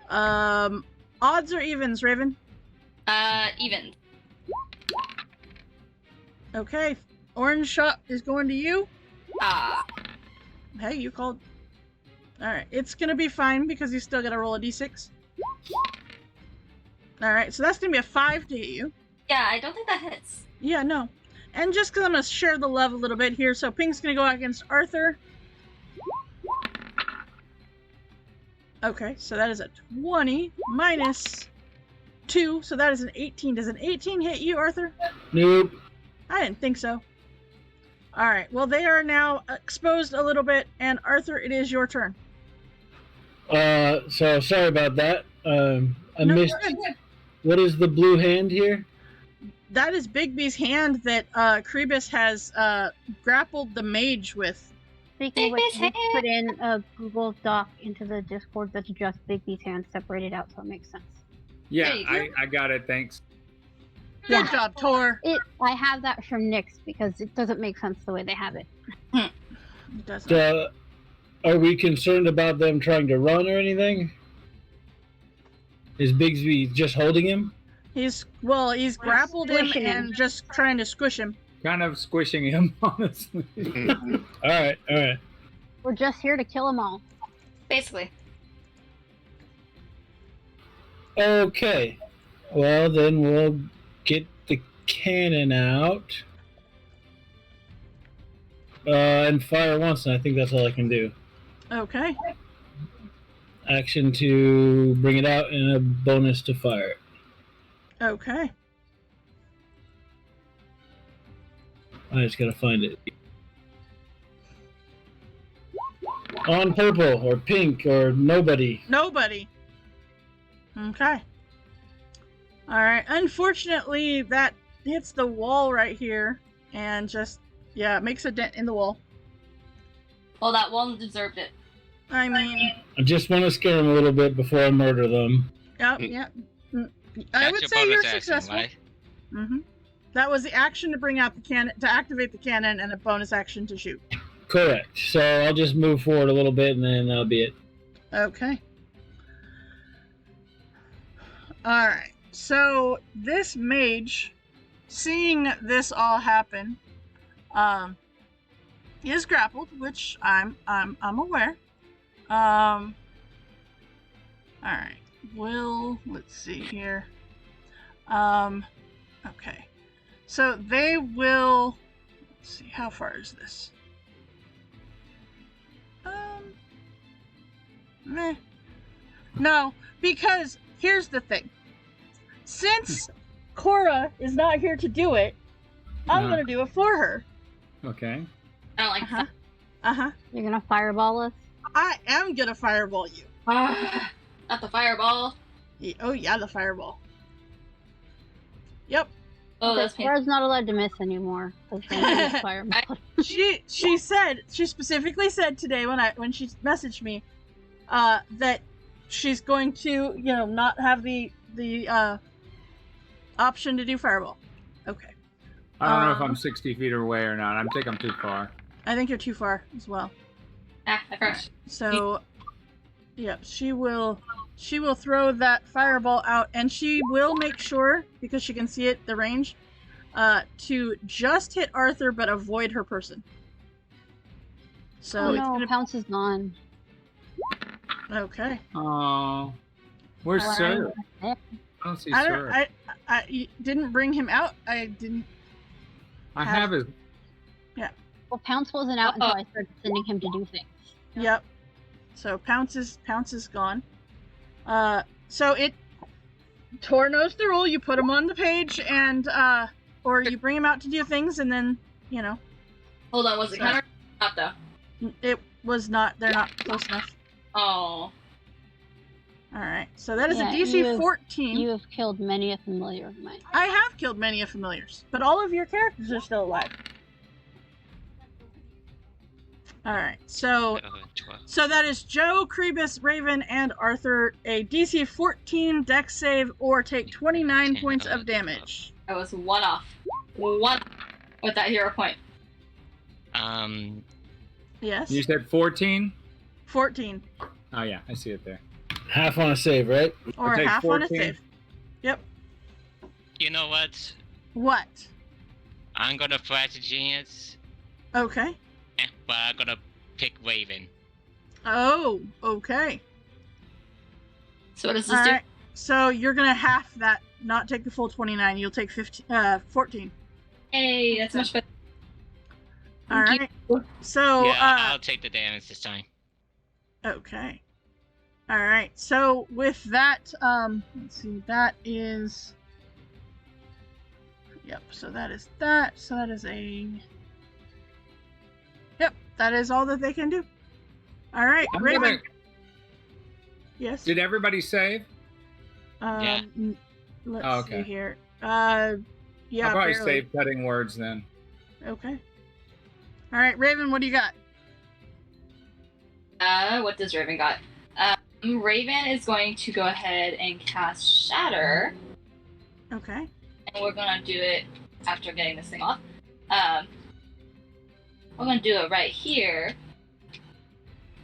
Speaker 1: Odds or evens, Raven?
Speaker 2: Evens.
Speaker 1: Okay, orange shot is going to you. Hey, you called. Alright, it's going to be fine because you still got to roll a d6. Alright, so that's going to be a 5 to hit you.
Speaker 2: Yeah, I don't think that hits.
Speaker 1: Yeah, no. And just because I'm going to share the love a little bit here, so Pink's going to go against Arthur. Okay, so that is a 20 minus 2, so that is an 18. Does an 18 hit you, Arthur?
Speaker 5: Nope.
Speaker 1: I didn't think so. Alright, well they are now exposed a little bit, and Arthur, it is your turn.
Speaker 5: So sorry about that. I missed.
Speaker 1: you're good.
Speaker 5: What is the blue hand here?
Speaker 1: that is Bigby's hand that Krebus has grappled the mage with.
Speaker 3: Speaking of which,
Speaker 2: Bigby's
Speaker 3: just put in a Google Doc into the Discord that's just Bigby's hand separated out, so it makes sense.
Speaker 6: Yeah,
Speaker 2: There you
Speaker 6: I got it. Thanks.
Speaker 1: Good job, Tor.
Speaker 3: I have that from Nyx because it doesn't make sense the way they have it.
Speaker 1: It doesn't.
Speaker 5: Are we concerned about them trying to run or anything? Is Bigsby just holding him?
Speaker 1: He's grappled him
Speaker 3: Squishing him.
Speaker 1: and just trying to squish him.
Speaker 6: Kind of squishing him, honestly.
Speaker 5: All right.
Speaker 3: We're just here to kill them all.
Speaker 2: Basically.
Speaker 5: Okay. Well, then we'll get the cannon out. And fire once, and I think that's all I can do.
Speaker 1: Okay.
Speaker 5: Action to bring it out and a bonus to fire it.
Speaker 1: Okay.
Speaker 5: I just gotta find it. On purple or pink or nobody.
Speaker 1: Nobody. Okay. Alright. Unfortunately, that hits the wall right here and just, it makes a dent in the wall.
Speaker 2: Well, that one deserved it.
Speaker 1: I mean,
Speaker 5: I just want to scare them a little bit before I murder them.
Speaker 1: I
Speaker 7: That's
Speaker 1: would
Speaker 7: your
Speaker 1: say you're
Speaker 7: bonus action,
Speaker 1: successful.
Speaker 7: right?
Speaker 1: Mm-hmm. That was the action to bring out the cannon, to activate the cannon, and a bonus action to shoot.
Speaker 5: Correct. So I'll just move forward a little bit and then that'll be it.
Speaker 1: Okay. Alright. So this mage, seeing this all happen, is grappled, which I'm aware. Alright. Let's see here. Okay. So they will, let's see, how far is this? Meh. No, because here's the thing. Since Cora is not here to do it, I'm
Speaker 6: No.
Speaker 1: gonna do it for her.
Speaker 6: Okay.
Speaker 2: I don't like that.
Speaker 3: You're gonna fireball us?
Speaker 1: I am gonna fireball you.
Speaker 2: Not the fireball.
Speaker 1: Oh yeah, the fireball. Yep.
Speaker 2: Oh, that's painful.
Speaker 3: Cora's not allowed to miss anymore because she's fireball.
Speaker 1: She specifically said today when she messaged me, that she's going to not have the option to do fireball. Okay.
Speaker 6: I don't know if I'm 60 feet away or not. I think I'm too far.
Speaker 1: I think you're too far as well.
Speaker 2: I forgot.
Speaker 1: So, yep, she will throw that fireball out, and she will make sure, because she can see it, the range, to just hit Arthur but avoid her person. So
Speaker 3: Oh
Speaker 1: it's
Speaker 3: no,
Speaker 1: gonna.
Speaker 3: Pounce is gone.
Speaker 1: Okay.
Speaker 6: Oh, where's
Speaker 3: Well,
Speaker 6: Sir? I don't see Sir.
Speaker 1: I you didn't bring him out. I didn't.
Speaker 6: I have his.
Speaker 3: Well, Pounce wasn't out until I started sending him to do things.
Speaker 1: Yep. So Pounce is gone. So Tor knows the rule. You put him on the page, and or you bring him out to do things, and then
Speaker 2: Hold on, was it counter? Not though.
Speaker 1: it was not. They're not close enough.
Speaker 2: Oh.
Speaker 1: All right. So that is
Speaker 3: Yeah,
Speaker 1: a DC 14.
Speaker 3: You have killed many a familiar of mine.
Speaker 1: I have killed many of familiars, but all of your characters are still alive. All right. So
Speaker 7: 12.
Speaker 1: that is Joe, Krebus, Raven, and Arthur. A DC 14 Dex save or take 29
Speaker 7: 10,
Speaker 1: points of
Speaker 7: 11,
Speaker 1: damage.
Speaker 2: I was one off. One with that hero point.
Speaker 1: Yes.
Speaker 6: You said 14?
Speaker 1: 14
Speaker 6: Oh yeah, I see it there.
Speaker 5: Half on a save, right?
Speaker 1: or
Speaker 6: take
Speaker 1: half on a
Speaker 6: 14.
Speaker 1: save. Yep.
Speaker 7: You know what?
Speaker 1: What?
Speaker 7: I'm gonna flash genius,
Speaker 1: Okay.
Speaker 7: but I'm gonna pick Raven.
Speaker 1: Oh, okay.
Speaker 2: So what does this
Speaker 1: All
Speaker 2: do?
Speaker 1: right. So you're gonna half that, not take the full 29. You'll take 14.
Speaker 2: Hey, that's much better.
Speaker 1: All
Speaker 2: Thank
Speaker 1: right. So
Speaker 7: Yeah, I'll take the damage this time.
Speaker 1: okay. All right. So with that, let's see. That is. Yep. So that is that. So that is a. Yep. That is all that they can do. All right,
Speaker 6: I'm
Speaker 1: Raven.
Speaker 6: gonna-
Speaker 1: Yes.
Speaker 6: Did everybody save?
Speaker 7: Yeah.
Speaker 1: Let's
Speaker 6: Oh, okay.
Speaker 1: see here. Yeah,
Speaker 6: I'll probably
Speaker 1: barely.
Speaker 6: save cutting words then.
Speaker 1: Okay. All right, Raven, what do you got?
Speaker 2: What does Raven got? Raven is going to go ahead and cast Shatter,
Speaker 1: Okay.
Speaker 2: and we're gonna do it after getting this thing off. We're gonna do it right here.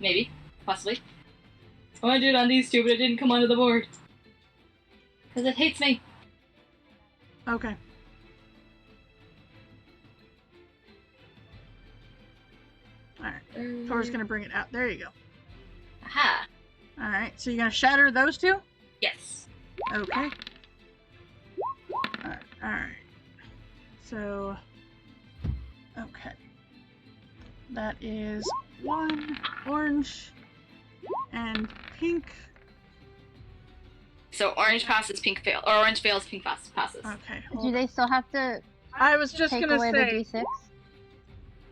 Speaker 2: Maybe, possibly. I want to do it on these two, but it didn't come onto the board because it hates me.
Speaker 1: Okay. All right. Tor's gonna bring it out. There you go.
Speaker 2: Aha.
Speaker 1: All right. So you're gonna shatter those two?
Speaker 2: Yes.
Speaker 1: Okay. All right. So, okay. That is 1 orange and pink.
Speaker 2: So orange passes, pink fail, or orange fails, pink passes.
Speaker 1: Okay.
Speaker 3: Do they still have to
Speaker 1: I was just
Speaker 3: take
Speaker 1: gonna
Speaker 3: away
Speaker 1: say.
Speaker 3: the d6?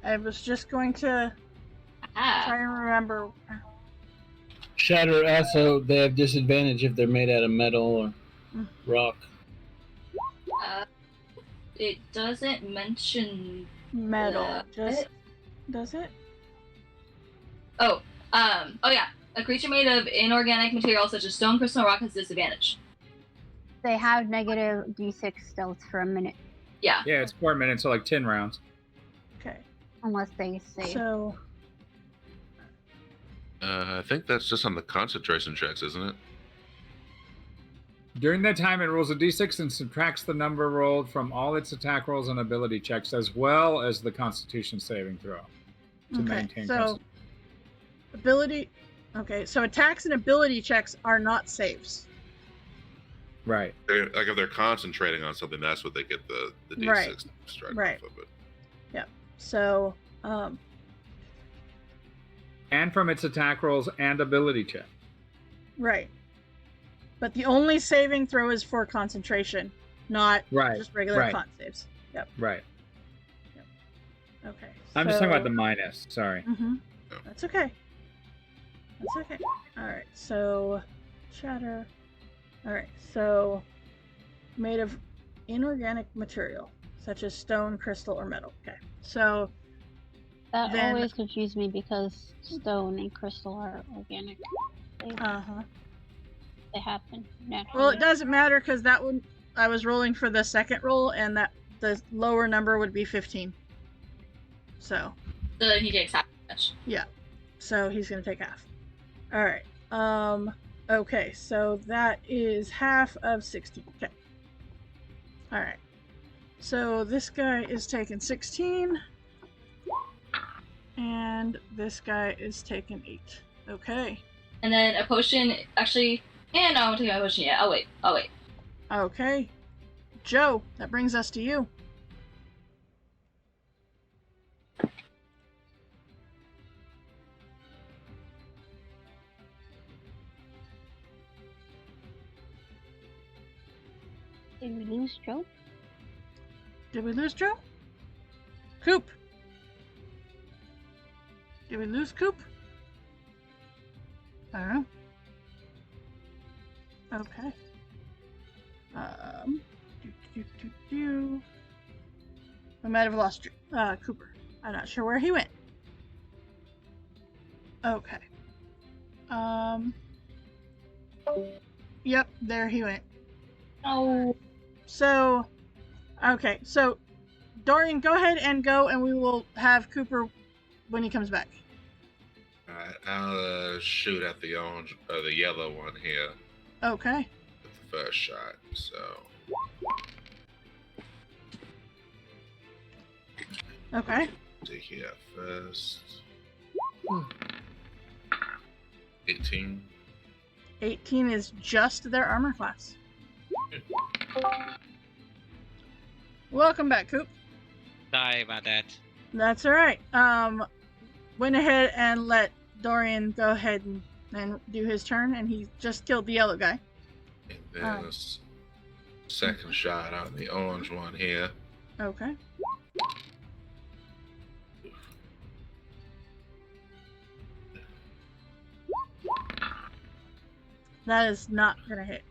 Speaker 1: I was just going to try and remember.
Speaker 5: Shatter also, they have disadvantage if they're made out of metal or rock.
Speaker 2: It doesn't mention
Speaker 1: Metal. Just does it?
Speaker 2: Oh yeah. A creature made of inorganic material such as stone, crystal, and rock has disadvantage.
Speaker 3: They have negative d6 stealth for a minute,
Speaker 2: Yeah.
Speaker 6: Yeah, it's 4 minutes, so like 10 rounds.
Speaker 1: Okay.
Speaker 3: unless they save.
Speaker 1: So
Speaker 4: I think that's just on the concentration checks, isn't it?
Speaker 6: During that time, it rolls a d6 and subtracts the number rolled from all its attack rolls and ability checks, as well as the Constitution saving throw to maintain.
Speaker 1: So ability. Okay, so attacks and ability checks are not saves.
Speaker 6: Right.
Speaker 4: Like if they're concentrating on something, that's what they get the D6
Speaker 1: Right.
Speaker 4: strike
Speaker 1: Right.
Speaker 4: off of it.
Speaker 1: Yep. So
Speaker 6: And from its attack rolls and ability check.
Speaker 1: right. But the only saving throw is for concentration, not
Speaker 6: Right.
Speaker 1: just regular
Speaker 6: right.
Speaker 1: con saves. Yep.
Speaker 6: Right.
Speaker 1: Okay.
Speaker 6: I'm just talking about the minus. Sorry.
Speaker 1: Mm-hmm. That's okay. That's okay. All right. So, shatter. All right. So, made of inorganic material such as stone, crystal, or metal. Okay. So
Speaker 3: That
Speaker 1: then-
Speaker 3: always confused me because stone and crystal are organic. They happen naturally.
Speaker 1: well, it doesn't matter because that one I was rolling for the second roll, and that the lower number would be 15. So
Speaker 2: So he takes half damage.
Speaker 1: so he's gonna take half. All right. Okay. So that is half of 60. Okay. All right. So this guy is taking 16, and this guy is taking 8. Okay.
Speaker 2: And then a potion, actually, no, I won't take a potion yet. I'll wait.
Speaker 1: Okay. Joe, that brings us to you.
Speaker 3: Did we lose Joe?
Speaker 1: Did we lose Joe? Coop. Did we lose Coop? I don't know. Okay. We might have lost Cooper. I'm not sure where he went. Okay. Yep, there he went.
Speaker 2: No.
Speaker 1: So, okay, so Dorian, go ahead and go, and we will have Cooper when he comes back.
Speaker 4: Alright, I'll shoot at the orange or the yellow one here
Speaker 1: Okay.
Speaker 4: with the first shot. So
Speaker 1: Okay.
Speaker 4: see here first. 18.
Speaker 1: 18 is just their armor class. Welcome back, Coop.
Speaker 7: Sorry about that.
Speaker 1: That's all right. Went ahead and let Dorian go ahead and do his turn, and he just killed the yellow guy.
Speaker 4: And then second shot on the orange one here.
Speaker 1: Okay. That is not gonna hit.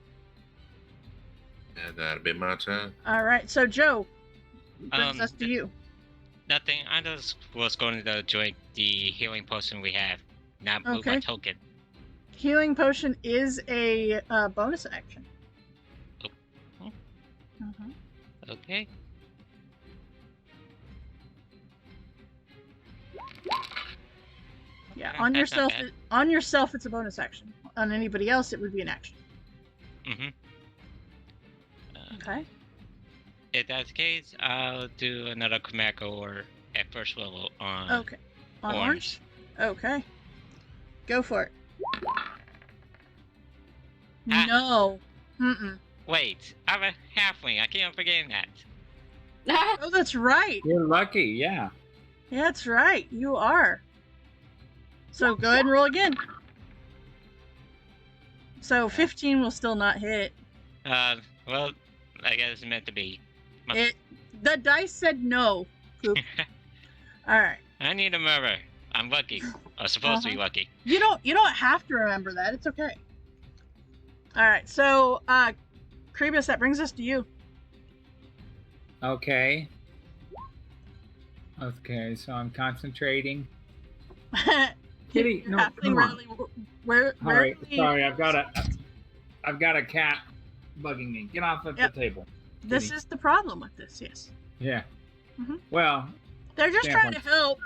Speaker 4: And that'll be my turn.
Speaker 1: All right, so Joe, brings
Speaker 7: Um,
Speaker 1: us to you.
Speaker 7: Nothing. I just was going to drink the healing potion we have. Not move my
Speaker 1: Okay.
Speaker 7: token.
Speaker 1: Healing potion is a bonus action.
Speaker 7: Oh.
Speaker 1: Mhm.
Speaker 7: Okay.
Speaker 1: Yeah,
Speaker 7: Okay,
Speaker 1: on
Speaker 7: that's not
Speaker 1: yourself.
Speaker 7: bad.
Speaker 1: On yourself, it's a bonus action. On anybody else, it would be an action.
Speaker 7: Mm-hmm.
Speaker 1: Okay.
Speaker 7: If that's the case, I'll do another Chimerical or at first level on
Speaker 1: Okay. On orange. Okay. Go for it.
Speaker 7: Ah.
Speaker 1: No. Mm-mm.
Speaker 7: Wait, I'm a halfling. I can't forget that.
Speaker 1: Oh, that's right.
Speaker 6: You're lucky, yeah.
Speaker 1: Yeah, that's right. You are. So go ahead and roll again. So 15 will still not hit.
Speaker 7: Well, I guess it's meant to be.
Speaker 1: The dice said no. Poop. All right.
Speaker 7: I need a murder. I'm lucky. I'm supposed to be lucky.
Speaker 1: You don't have to remember that. It's okay. All right. So, Krebus, that brings us to you.
Speaker 6: Okay. Okay, so I'm concentrating. Kitty,
Speaker 1: You're
Speaker 6: no,
Speaker 1: halfling
Speaker 6: come on.
Speaker 1: rarely- Where?
Speaker 6: All right,
Speaker 1: rarely-
Speaker 6: sorry, I've got a cat bugging me. Get off of
Speaker 1: Yep.
Speaker 6: the table.
Speaker 1: This
Speaker 6: Kitty.
Speaker 1: is the problem with this. Yes.
Speaker 6: Yeah.
Speaker 1: Mhm.
Speaker 6: Well,
Speaker 1: They're just
Speaker 6: Yeah,
Speaker 1: trying to help.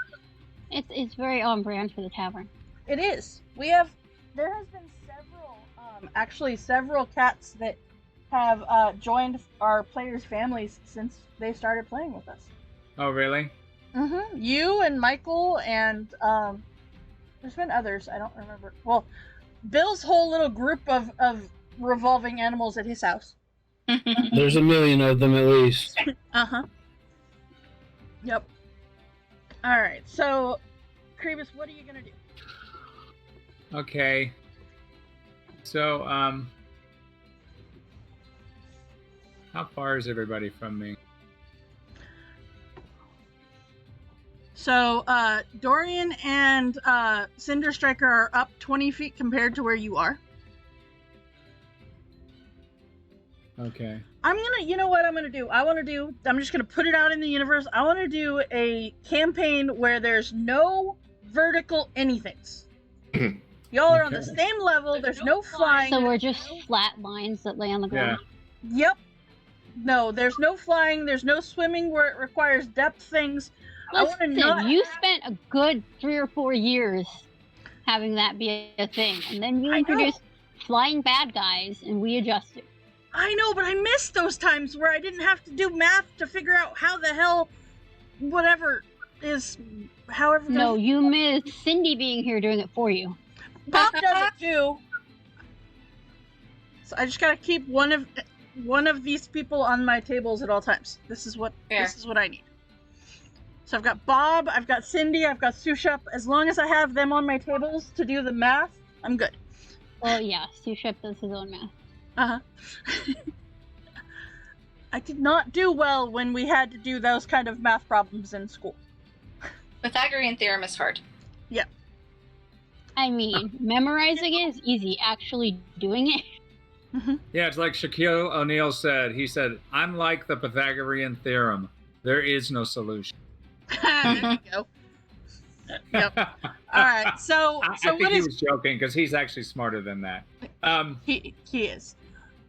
Speaker 3: It's very on brand for the tavern.
Speaker 1: It is. There has been several cats that have joined our players' families since they started playing with us.
Speaker 6: oh really?
Speaker 1: Mm-hmm. You and Michael and there's been others. I don't remember. Well, Bill's whole little group of revolving animals at his house.
Speaker 5: There's a million of them at least.
Speaker 1: Uh-huh. Yep. All right. So, Krebus, what are you gonna do?
Speaker 6: Okay. So, how far is everybody from me?
Speaker 1: So, Dorian and Cinder Striker are up 20 feet compared to where you are.
Speaker 6: Okay.
Speaker 1: You know what I'm gonna do? I'm just gonna put it out in the universe. I want to do a campaign where there's no vertical anythings. Y'all are on the
Speaker 6: Okay.
Speaker 1: same level. There's no flying.
Speaker 3: So we're just flat lines that lay on the
Speaker 6: Yeah.
Speaker 3: ground.
Speaker 1: Yep. No, there's no flying. There's no swimming where it requires depth things. I want to
Speaker 3: Listen,
Speaker 1: not.
Speaker 3: you spent a good 3 or 4 years having that be a thing, and then you
Speaker 1: I know.
Speaker 3: introduced flying bad guys, and we adjusted.
Speaker 1: I know, but I miss those times where I didn't have to do math to figure out how the hell, whatever is, however.
Speaker 3: No, you missed Cindy being here doing it for you.
Speaker 1: Bob does it too. So I just gotta keep one of these people on my tables at all times. This is what
Speaker 2: Fair.
Speaker 1: I need. So I've got Bob, I've got Cindy, I've got Sushap. As long as I have them on my tables to do the math, I'm good.
Speaker 3: Well, yeah, Sushep does his own math.
Speaker 1: Uh-huh. I did not do well when we had to do those kind of math problems in school.
Speaker 2: Pythagorean theorem is hard.
Speaker 3: I mean, memorizing it is easy. Actually doing it,
Speaker 6: Yeah, it's like Shaquille O'Neal said. He said, "I'm like the Pythagorean theorem. There is no solution."
Speaker 1: There you go. Yep. All right. So
Speaker 6: I
Speaker 1: so
Speaker 6: think
Speaker 1: what
Speaker 6: he
Speaker 1: is
Speaker 6: was joking because he's actually smarter than that.
Speaker 1: he is?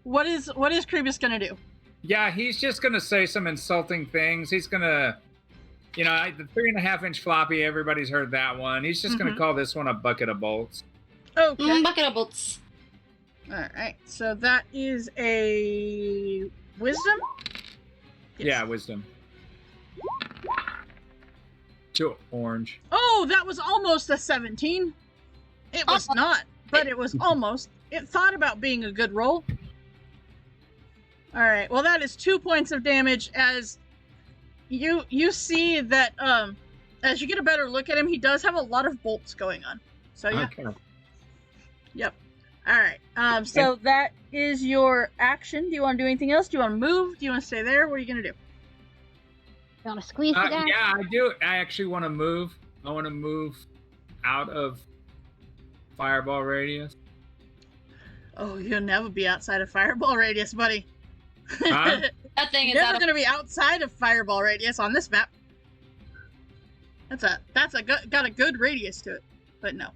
Speaker 1: What is Krebus gonna do?
Speaker 6: Yeah, he's just gonna say some insulting things. He's gonna, the 3.5-inch floppy. Everybody's heard that one. He's just gonna
Speaker 1: Mhm.
Speaker 6: call this one a bucket of bolts.
Speaker 1: Okay.
Speaker 2: Bucket of bolts.
Speaker 1: All right. So that is a wisdom. Yes.
Speaker 6: Yeah, wisdom. To orange.
Speaker 1: Oh, that was almost a 17. It was not, but it was almost. It thought about being a good roll. All right. Well, that is 2 points of damage. As you see that as you get a better look at him, he does have a lot of bolts going on. So yeah.
Speaker 6: Okay.
Speaker 1: Yep. All right. So that is your action. Do you want to do anything else? Do you want to move? Do you want to stay there? What are you gonna do?
Speaker 3: you want to squeeze the guy?
Speaker 6: Yeah, I do. I actually want to move. I want to move out of fireball radius.
Speaker 1: Oh, you'll never be outside of fireball radius, buddy.
Speaker 6: Huh?
Speaker 2: That thing is
Speaker 1: Never
Speaker 2: out of
Speaker 1: going to be outside of fireball radius on this map. Got a good radius to it, but no.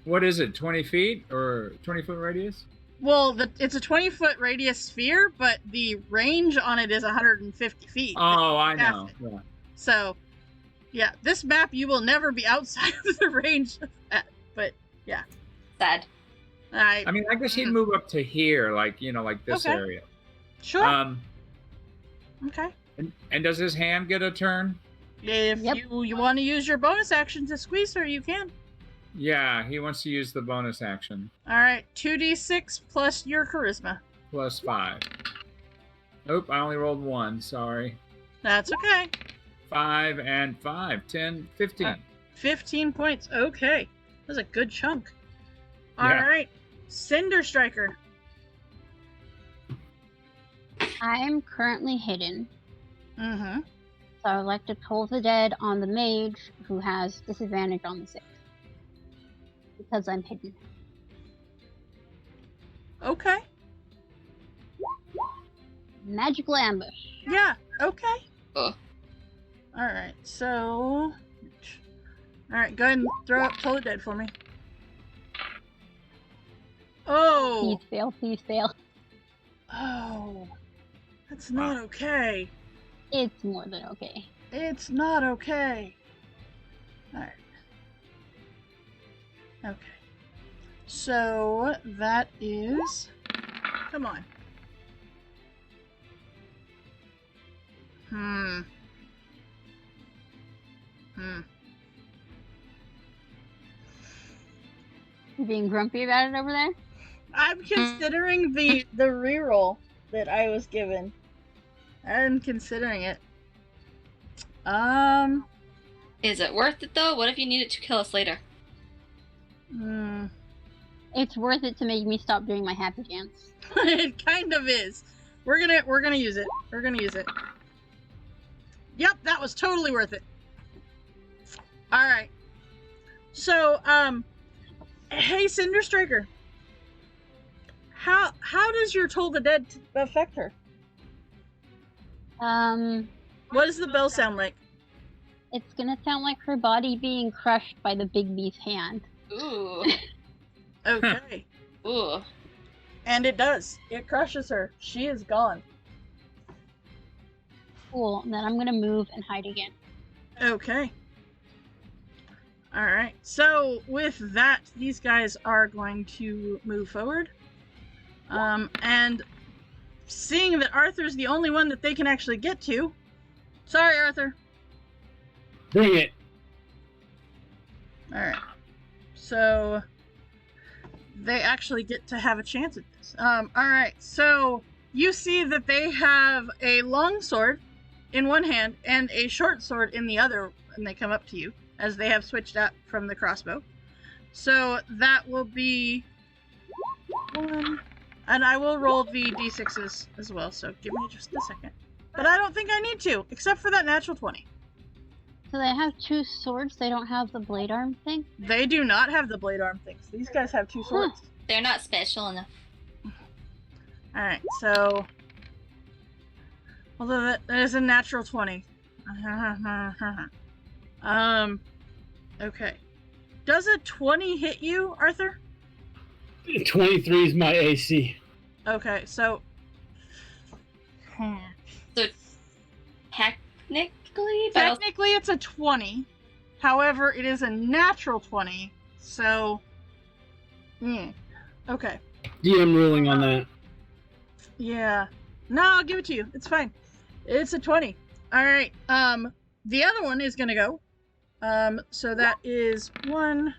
Speaker 6: What is it? 20 feet or 20-foot radius?
Speaker 1: Well, it's a 20-foot radius sphere, but the range on it is 150 feet.
Speaker 6: Oh, I
Speaker 1: Half
Speaker 6: know.
Speaker 1: it.
Speaker 6: Yeah.
Speaker 1: So, yeah, this map you will never be outside of the range of that. But yeah,
Speaker 2: sad.
Speaker 6: I mean, I guess he'd move up to here, like this
Speaker 1: Okay.
Speaker 6: area.
Speaker 1: Sure. Okay.
Speaker 6: And does his hand get a turn?
Speaker 1: If
Speaker 3: Yep.
Speaker 1: you want to use your bonus action to squeeze her, you can.
Speaker 6: Yeah, he wants to use the bonus action.
Speaker 1: All right, 2d6 plus your charisma.
Speaker 6: Plus 5. Nope, I only rolled 1. Sorry.
Speaker 1: That's okay.
Speaker 6: 5 and 5. 10, 15.
Speaker 1: 15 points. Okay. That's a good chunk. All
Speaker 6: Yeah.
Speaker 1: right. Cinder Striker.
Speaker 3: I'm currently hidden,
Speaker 1: Mm-hmm.
Speaker 3: so I would like to Toll the Dead on the mage who has disadvantage on the 6. Because I'm hidden.
Speaker 1: Okay.
Speaker 3: Magical ambush.
Speaker 1: Yeah. Okay.
Speaker 2: Ugh.
Speaker 1: All right. So. All right. Go ahead and throw up Toll the Dead for me. Oh.
Speaker 3: Please fail, please fail.
Speaker 1: Oh. That's not okay.
Speaker 3: It's more than okay.
Speaker 1: It's not okay. Alright. Okay. So, that is... Come on.
Speaker 3: You being grumpy about it over there?
Speaker 1: I'm considering the reroll that I was given. I'm considering it.
Speaker 2: Is it worth it though? What if you need it to kill us later?
Speaker 3: It's worth it to make me stop doing my happy dance.
Speaker 1: It kind of is. We're gonna use it. We're gonna use it. Yep, that was totally worth it. Alright. So, hey Cinder Striker. How does your Toll the Dead affect her? What does the bell sound like?
Speaker 3: It's gonna sound like her body being crushed by the big bee's hand.
Speaker 2: Ooh.
Speaker 1: Okay.
Speaker 2: Ooh.
Speaker 1: And it does. It crushes her. She is gone.
Speaker 3: Cool, and then I'm gonna move and hide again.
Speaker 1: Okay. Alright. So, with that, these guys are going to move forward. And seeing that Arthur's the only one that they can actually get to. Sorry, Arthur.
Speaker 5: Bring it.
Speaker 1: Alright. So, they actually get to have a chance at this. Alright, so you see that they have a long sword in one hand and a short sword in the other when they come up to you, as they have switched up from the crossbow. So that will be 1, and I will roll the d6s as well, so give me just a second. But I don't think I need to, except for that natural 20.
Speaker 3: So they have 2 swords, they don't have the blade arm thing?
Speaker 1: They do not have the blade arm things. These guys have 2 swords.
Speaker 2: They're not special enough.
Speaker 1: Alright, so... Although that is a natural 20. Okay. Does a 20 hit you, Arthur?
Speaker 5: 23 is my AC.
Speaker 1: Okay, so...
Speaker 2: So technically, but also-
Speaker 1: Technically it's a 20. However, it is a natural 20, so... Yeah. Okay.
Speaker 5: DM ruling on that.
Speaker 1: Yeah. No, I'll give it to you. It's fine. It's a 20. Alright, the other one is gonna go. So that is 1,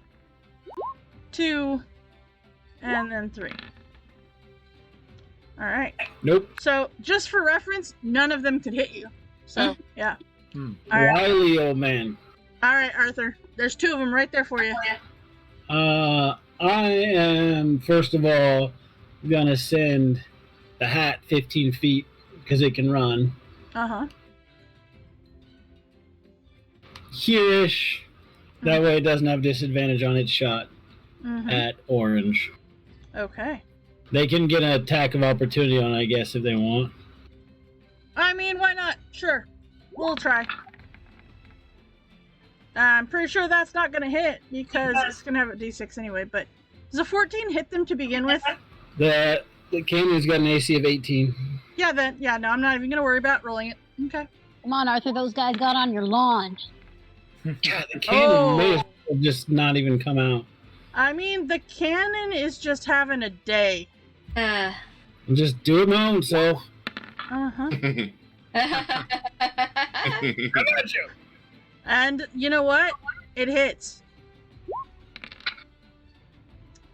Speaker 1: 2, and then 3. Alright.
Speaker 5: Nope.
Speaker 1: So, just for reference, none of them could hit you. So, yeah. Alright.
Speaker 5: Wily old man.
Speaker 1: Alright, Arthur. There's 2 of them right there for you.
Speaker 5: I am, first of all, gonna send the hat 15 feet because it can run.
Speaker 1: Uh-huh.
Speaker 5: Here-ish. That way it doesn't have disadvantage on its shot
Speaker 1: Mm-hmm.
Speaker 5: at orange.
Speaker 1: Okay.
Speaker 5: They can get an attack of opportunity on it, I guess, if they want.
Speaker 1: I mean, why not? Sure. We'll try. I'm pretty sure that's not going to hit because it's going to have a d6 anyway, but does a 14 hit them to begin with?
Speaker 5: The cannon's got an AC of 18.
Speaker 1: Yeah, then, yeah, no, I'm not even going to worry about rolling it. Okay.
Speaker 3: Come on, Arthur, those guys got on your lawn.
Speaker 5: Yeah, the cannon may as well just not even come out.
Speaker 1: I mean, the cannon is just having a day.
Speaker 5: Just do it my own self.
Speaker 1: Uh-huh.
Speaker 5: I got you.
Speaker 1: And you know what? It hits.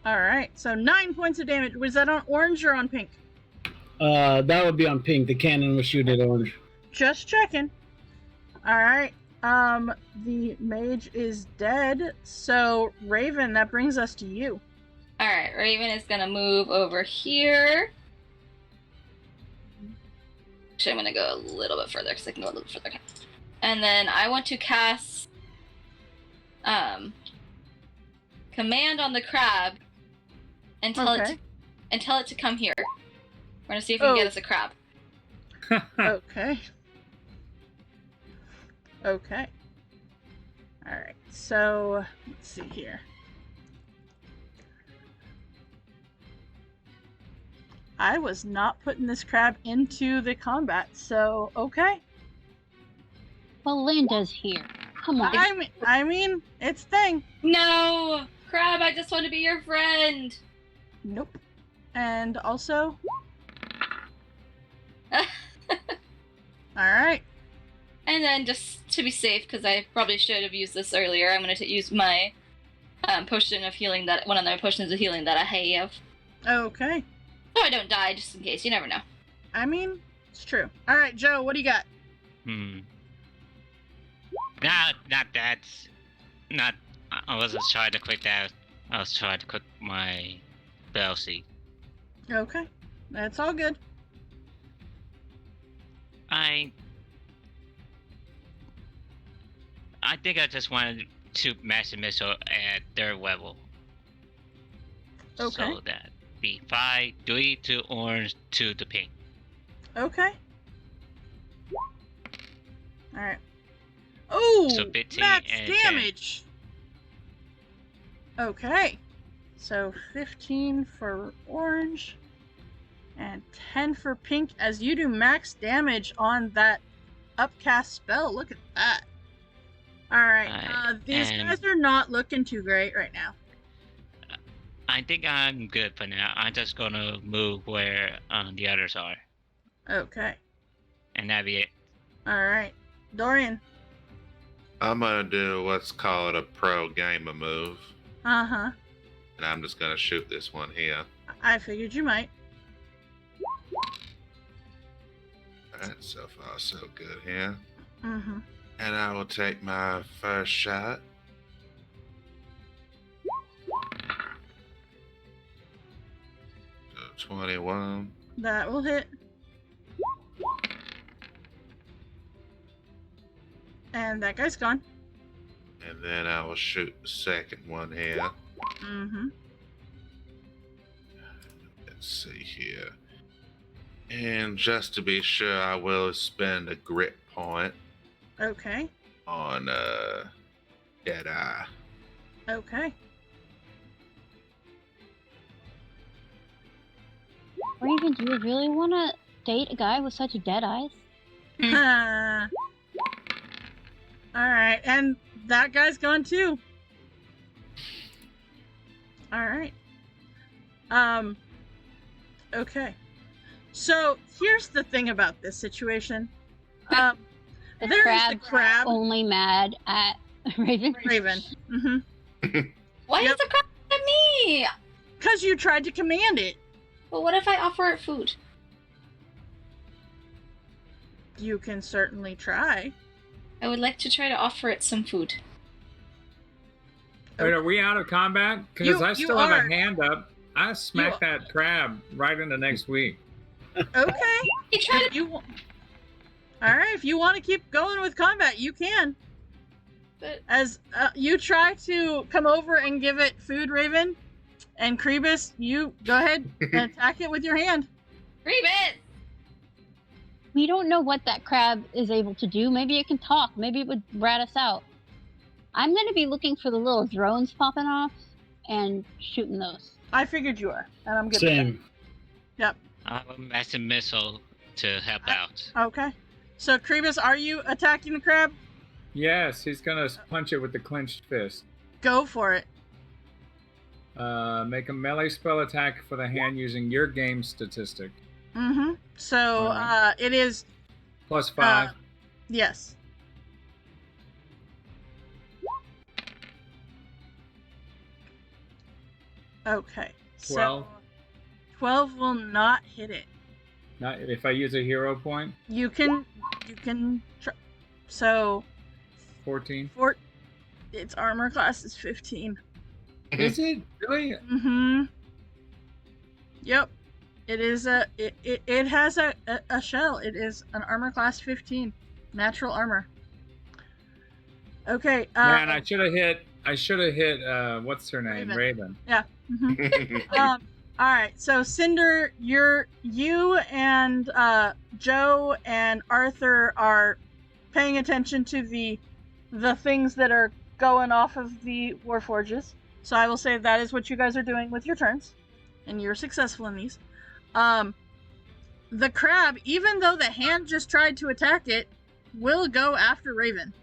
Speaker 1: Alright, so 9 points of damage. Was that on orange or on pink?
Speaker 5: That would be on pink. The cannon would shoot at orange.
Speaker 1: Just checking. Alright. The mage is dead. So, Raven, that brings us to you.
Speaker 2: Alright, Raven is gonna move over here. Actually, I'm gonna go a little bit further because I can go a little further. And then I want to cast command on the crab and tell it to come here. We're gonna see if we can get us a crab.
Speaker 1: Okay. Okay. Alright, so let's see here. I was not putting this crab into the combat, so okay.
Speaker 3: Well, Linda's here. Come on.
Speaker 1: I mean, it's thing.
Speaker 2: No! Crab, I just want to be your friend!
Speaker 1: Nope. And also... Alright.
Speaker 2: And then, just to be safe, because I probably should have used this earlier, I'm going to use my potion of healing, one of my potions of healing that I have.
Speaker 1: Okay.
Speaker 2: So I don't die, just in case. You never know.
Speaker 1: I mean, it's true. Alright, Joe, what do you got?
Speaker 7: Not that. Not. I wasn't trying to click that. I was trying to click my spell seed.
Speaker 1: Okay. That's all good.
Speaker 7: I think I just wanted to master missile at their level.
Speaker 1: Okay.
Speaker 7: So that the 5, 3 to orange, 2 to pink.
Speaker 1: Okay. Alright. Oh!
Speaker 7: So 15
Speaker 1: max
Speaker 7: and
Speaker 1: damage! Okay. So 15 for orange and 10 for pink as you do max damage on that upcast spell. Look at that. Alright, these guys are not looking too great right now.
Speaker 7: I think I'm good for now. I'm just gonna move where the others are.
Speaker 1: Okay.
Speaker 7: And that'd be it.
Speaker 1: Alright. Dorian.
Speaker 4: I'm gonna do what's called a pro gamer move.
Speaker 1: Uh-huh.
Speaker 4: And I'm just gonna shoot this one here.
Speaker 1: I figured you might.
Speaker 4: Alright, so far so good here.
Speaker 1: Mm-hmm.
Speaker 4: And I will take my first shot. So 21.
Speaker 1: That will hit. And that guy's gone.
Speaker 4: And then I will shoot the second one here.
Speaker 1: Mm-hmm.
Speaker 4: Let's see here. And just to be sure, I will spend a grit point
Speaker 1: Okay.
Speaker 4: on Deadeye.
Speaker 1: Okay.
Speaker 3: Raven, do you really want to date a guy with such dead eyes?
Speaker 1: Alright, and that guy's gone too. Alright. Okay. So, here's the thing about this situation. There's the crab.
Speaker 3: Only mad at Raven.
Speaker 1: Raven. Mm-hmm.
Speaker 2: Why
Speaker 1: Yep.
Speaker 2: is the crab at me?
Speaker 1: Because you tried to command it.
Speaker 2: But what if I offer it food?
Speaker 1: You can certainly try.
Speaker 2: I would like to try to offer it some food.
Speaker 6: Wait, are we out of combat? Because I
Speaker 1: You
Speaker 6: still have
Speaker 1: are.
Speaker 6: a hand up. I smacked that crab right into next week.
Speaker 1: Okay.
Speaker 2: You try
Speaker 1: If you Alright, if you want to keep going with combat, you can.
Speaker 2: But
Speaker 1: As you try to come over and give it food, Raven, and Krebus, you go ahead and attack it with your hand.
Speaker 2: Rebus!
Speaker 3: We don't know what that crab is able to do. Maybe it can talk. Maybe it would rat us out. I'm going to be looking for the little drones popping off and shooting those.
Speaker 1: I figured you were, and I'm good with
Speaker 5: Same.
Speaker 1: that.
Speaker 7: I have a massive missile to help out.
Speaker 1: Okay. So, Krebus, are you attacking the crab?
Speaker 6: Yes, he's gonna punch it with the clenched fist.
Speaker 1: Go for it.
Speaker 6: Make a melee spell attack for the hand using your game statistic.
Speaker 1: Mm-hmm. So,
Speaker 6: Alright.
Speaker 1: it is...
Speaker 6: +5.
Speaker 1: Yes. Okay.
Speaker 6: 12.
Speaker 1: So 12 will not hit it.
Speaker 6: Not if I use a hero point.
Speaker 1: You can so
Speaker 6: 14.
Speaker 1: its armor class is 15.
Speaker 6: Is it really?
Speaker 1: Mm-hmm. Yep. It is it has a shell. It is an armor class 15. Natural armor. Okay.
Speaker 6: Man, I should have hit. What's her name? Raven.
Speaker 1: Yeah. Mm-hmm. All right. So Cinder, you and Joe and Arthur are paying attention to the things that are going off of the Warforges. So I will say that is what you guys are doing with your turns, and you're successful in these. The crab, even though the hand just tried to attack it, will go after Raven.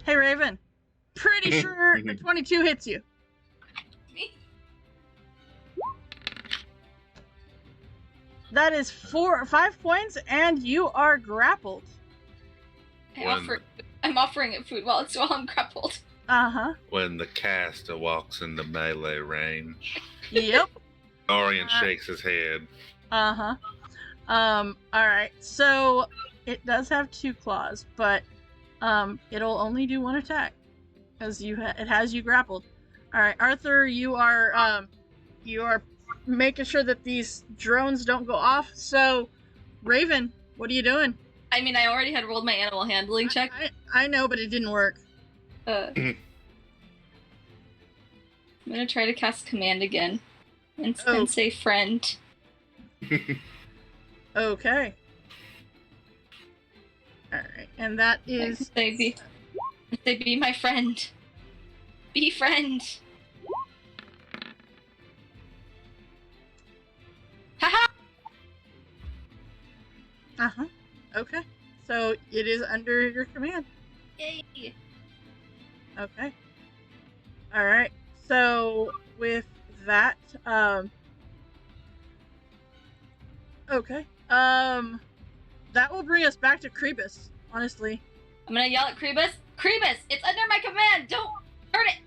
Speaker 1: Hey, Raven. Pretty sure the 22 hits you.
Speaker 2: Me?
Speaker 1: That is 5 points, and you are grappled.
Speaker 2: I'm offering it food while I'm grappled.
Speaker 1: Uh-huh.
Speaker 4: When the caster walks into melee range,
Speaker 1: Yep.
Speaker 4: Orion shakes his head.
Speaker 1: Uh-huh. Alright. So, it does have 2 claws, but it'll only do 1 attack. Because it has you grappled. Alright, Arthur, you are making sure that these drones don't go off. So, Raven, what are you doing?
Speaker 2: I mean, I already had rolled my animal handling check.
Speaker 1: I know, but it didn't work.
Speaker 2: I'm gonna try to cast command again. And say friend.
Speaker 1: Okay. Alright, and that is...
Speaker 2: Say be my friend. Be friend. Haha!
Speaker 1: Uh-huh. Okay. So, it is under your command.
Speaker 2: Yay!
Speaker 1: Okay. Alright. So, with that, okay. That will bring us back to Krebus, honestly.
Speaker 2: I'm gonna yell at Krebus. Krebus, it's under my command! Don't hurt it!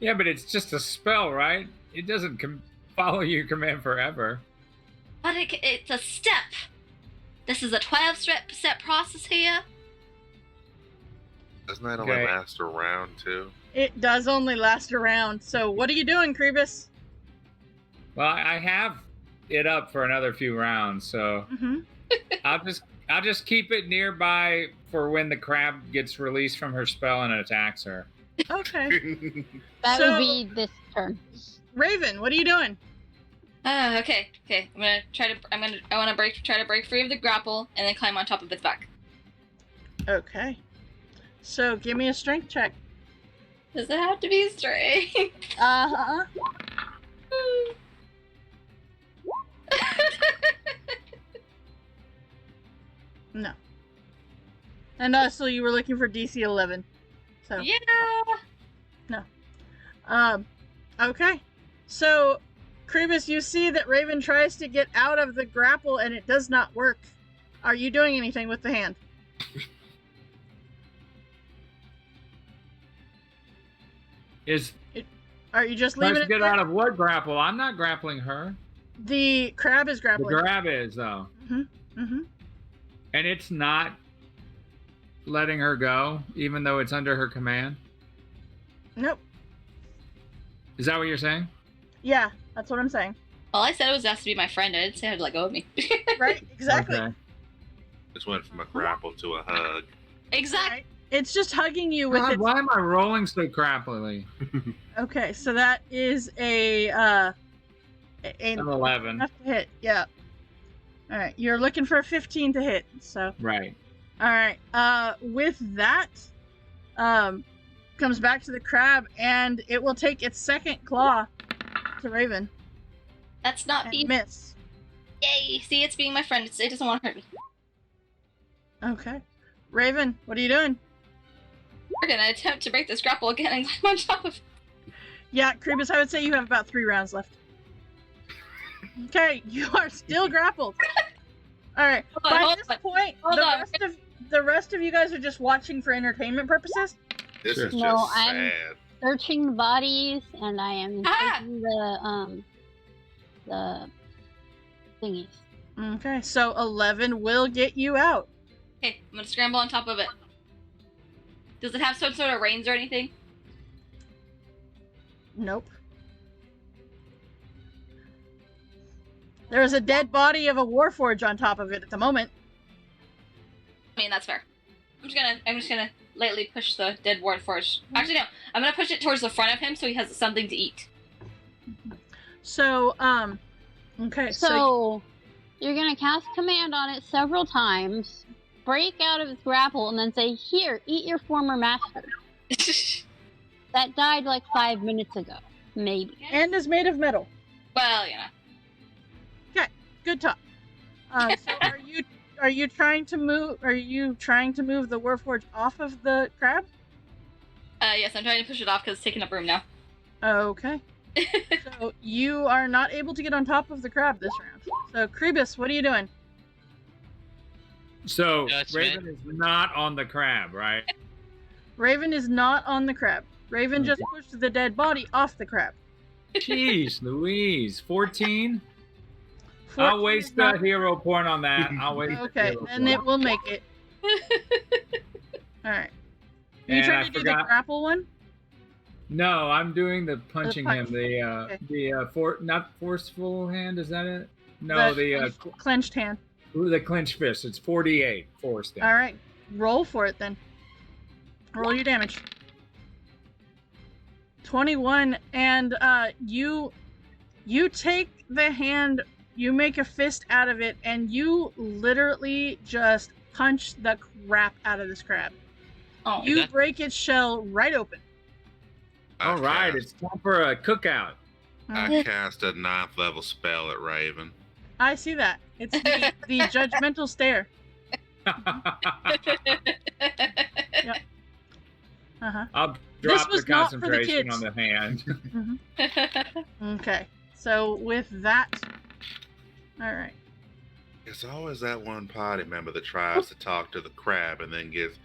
Speaker 6: Yeah, but it's just a spell, right? It doesn't follow your command forever.
Speaker 2: But it's a step. This is a 12-step process here.
Speaker 4: Doesn't that only last a round, too?
Speaker 1: It does only last a round. So, what are you doing, Krebus?
Speaker 6: Well, I have it up for another few rounds, so
Speaker 1: Mm-hmm.
Speaker 6: I'll just keep it nearby for when the crab gets released from her spell and attacks her.
Speaker 1: Okay.
Speaker 3: That
Speaker 1: So-
Speaker 3: would be this turn.
Speaker 1: Raven, what are you doing?
Speaker 2: Okay. I'm gonna try to break free of the grapple and then climb on top of its back.
Speaker 1: Okay. So, give me a strength check.
Speaker 2: Does it have to be straight?
Speaker 1: Uh-huh. No. And so you were looking for DC 11. So.
Speaker 2: Yeah.
Speaker 1: Okay. So, Krebus, you see that Raven tries to get out of the grapple and it does not work. Are you doing anything with the hand? Are you just leaving
Speaker 6: Tries
Speaker 1: it
Speaker 6: to get
Speaker 1: there?
Speaker 6: out of what grapple? I'm not grappling her.
Speaker 1: The crab is
Speaker 6: The
Speaker 1: grappling.
Speaker 6: grab is, though.
Speaker 1: Mm-hmm.
Speaker 6: And it's not letting her go, even though it's under her command?
Speaker 1: Nope.
Speaker 6: Is that what you're saying?
Speaker 1: Yeah, that's what I'm saying.
Speaker 2: All I said was it has to be my friend. I didn't say it had to let go of me.
Speaker 1: Right? Exactly.
Speaker 6: Okay.
Speaker 4: Just went from a grapple to a hug.
Speaker 2: Exactly.
Speaker 1: Right. It's just hugging you with
Speaker 6: God,
Speaker 1: its...
Speaker 6: why am I rolling so crappily?
Speaker 1: Okay, so that is a Ain't
Speaker 6: I'm 11.
Speaker 1: enough to hit. Yeah. All right. You're looking for a 15 to hit. So.
Speaker 6: Right.
Speaker 1: All right. With that, comes back to the crab, and it will take its second claw to Raven
Speaker 2: That's not
Speaker 1: and
Speaker 2: being.
Speaker 1: miss.
Speaker 2: Yay! See, it's being my friend. It doesn't want to hurt me.
Speaker 1: Okay. Raven, what are you doing?
Speaker 2: We're gonna attempt to break this grapple again and climb on top of it.
Speaker 1: Yeah, Kribus, I would say you have about 3 rounds left. Okay, you are still grappled. All right. By this point, the rest of you guys are just watching for entertainment purposes.
Speaker 4: This is
Speaker 3: No,
Speaker 4: just
Speaker 3: I'm-
Speaker 4: sad.
Speaker 3: Searching the bodies, and I am taking the thingies.
Speaker 1: Okay, so 11 will get you out.
Speaker 2: Okay, I'm gonna scramble on top of it. Does it have some sort of reins or anything?
Speaker 1: Nope. There's a dead body of a warforge on top of it at the moment.
Speaker 2: I mean, that's fair. I'm just gonna lightly push the dead ward forge. Actually, no. I'm gonna push it towards the front of him so he has something to eat.
Speaker 1: So, okay,
Speaker 3: So you're gonna cast command on it several times, break out of its grapple, and then say, "Here, eat your former master." That died like 5 minutes ago, maybe.
Speaker 1: and is made of metal.
Speaker 2: Well, you know.
Speaker 1: Good talk. So are you trying to move? Are you trying to move the warforge off of the crab?
Speaker 2: Yes, I'm trying to push it off because it's taking up room now.
Speaker 1: Okay. So you are not able to get on top of the crab this round. So Kribus, what are you doing?
Speaker 6: So
Speaker 7: That's
Speaker 6: Raven is not on the crab, right?
Speaker 1: Raven is not on the crab. Raven just
Speaker 6: Okay.
Speaker 1: pushed the dead body off the crab.
Speaker 6: Jeez, Louise, 14.
Speaker 1: 14
Speaker 6: I'll waste
Speaker 1: is not-
Speaker 6: that hero point on that. I'll waste. the
Speaker 1: Okay,
Speaker 6: hero
Speaker 1: and
Speaker 6: point.
Speaker 1: it will make it. All right. Are you
Speaker 6: And
Speaker 1: trying
Speaker 6: I
Speaker 1: to do the
Speaker 6: forgot-
Speaker 1: grapple one?
Speaker 6: No, I'm doing the punching
Speaker 1: punch.
Speaker 6: him. Not forceful hand. Is that it? No,
Speaker 1: clenched hand.
Speaker 6: the clenched fist. It's 48 force damage.
Speaker 1: All right, roll for it then. Roll your damage. 21, and you take the hand, you make a fist out of it, and you literally just punch the crap out of this crab.
Speaker 2: Oh,
Speaker 1: You
Speaker 7: that-
Speaker 1: break its shell right open.
Speaker 6: All right, it's time for a cookout.
Speaker 4: I cast a 9th level spell at Raven.
Speaker 1: I see that. It's the judgmental stare. Uh-huh.
Speaker 6: I'll drop
Speaker 1: was
Speaker 6: the
Speaker 1: not for the
Speaker 6: concentration
Speaker 1: kids.
Speaker 6: on the hand.
Speaker 1: Okay, so with that, all right.
Speaker 4: It's always that one party member that tries to talk to the crab and then gets,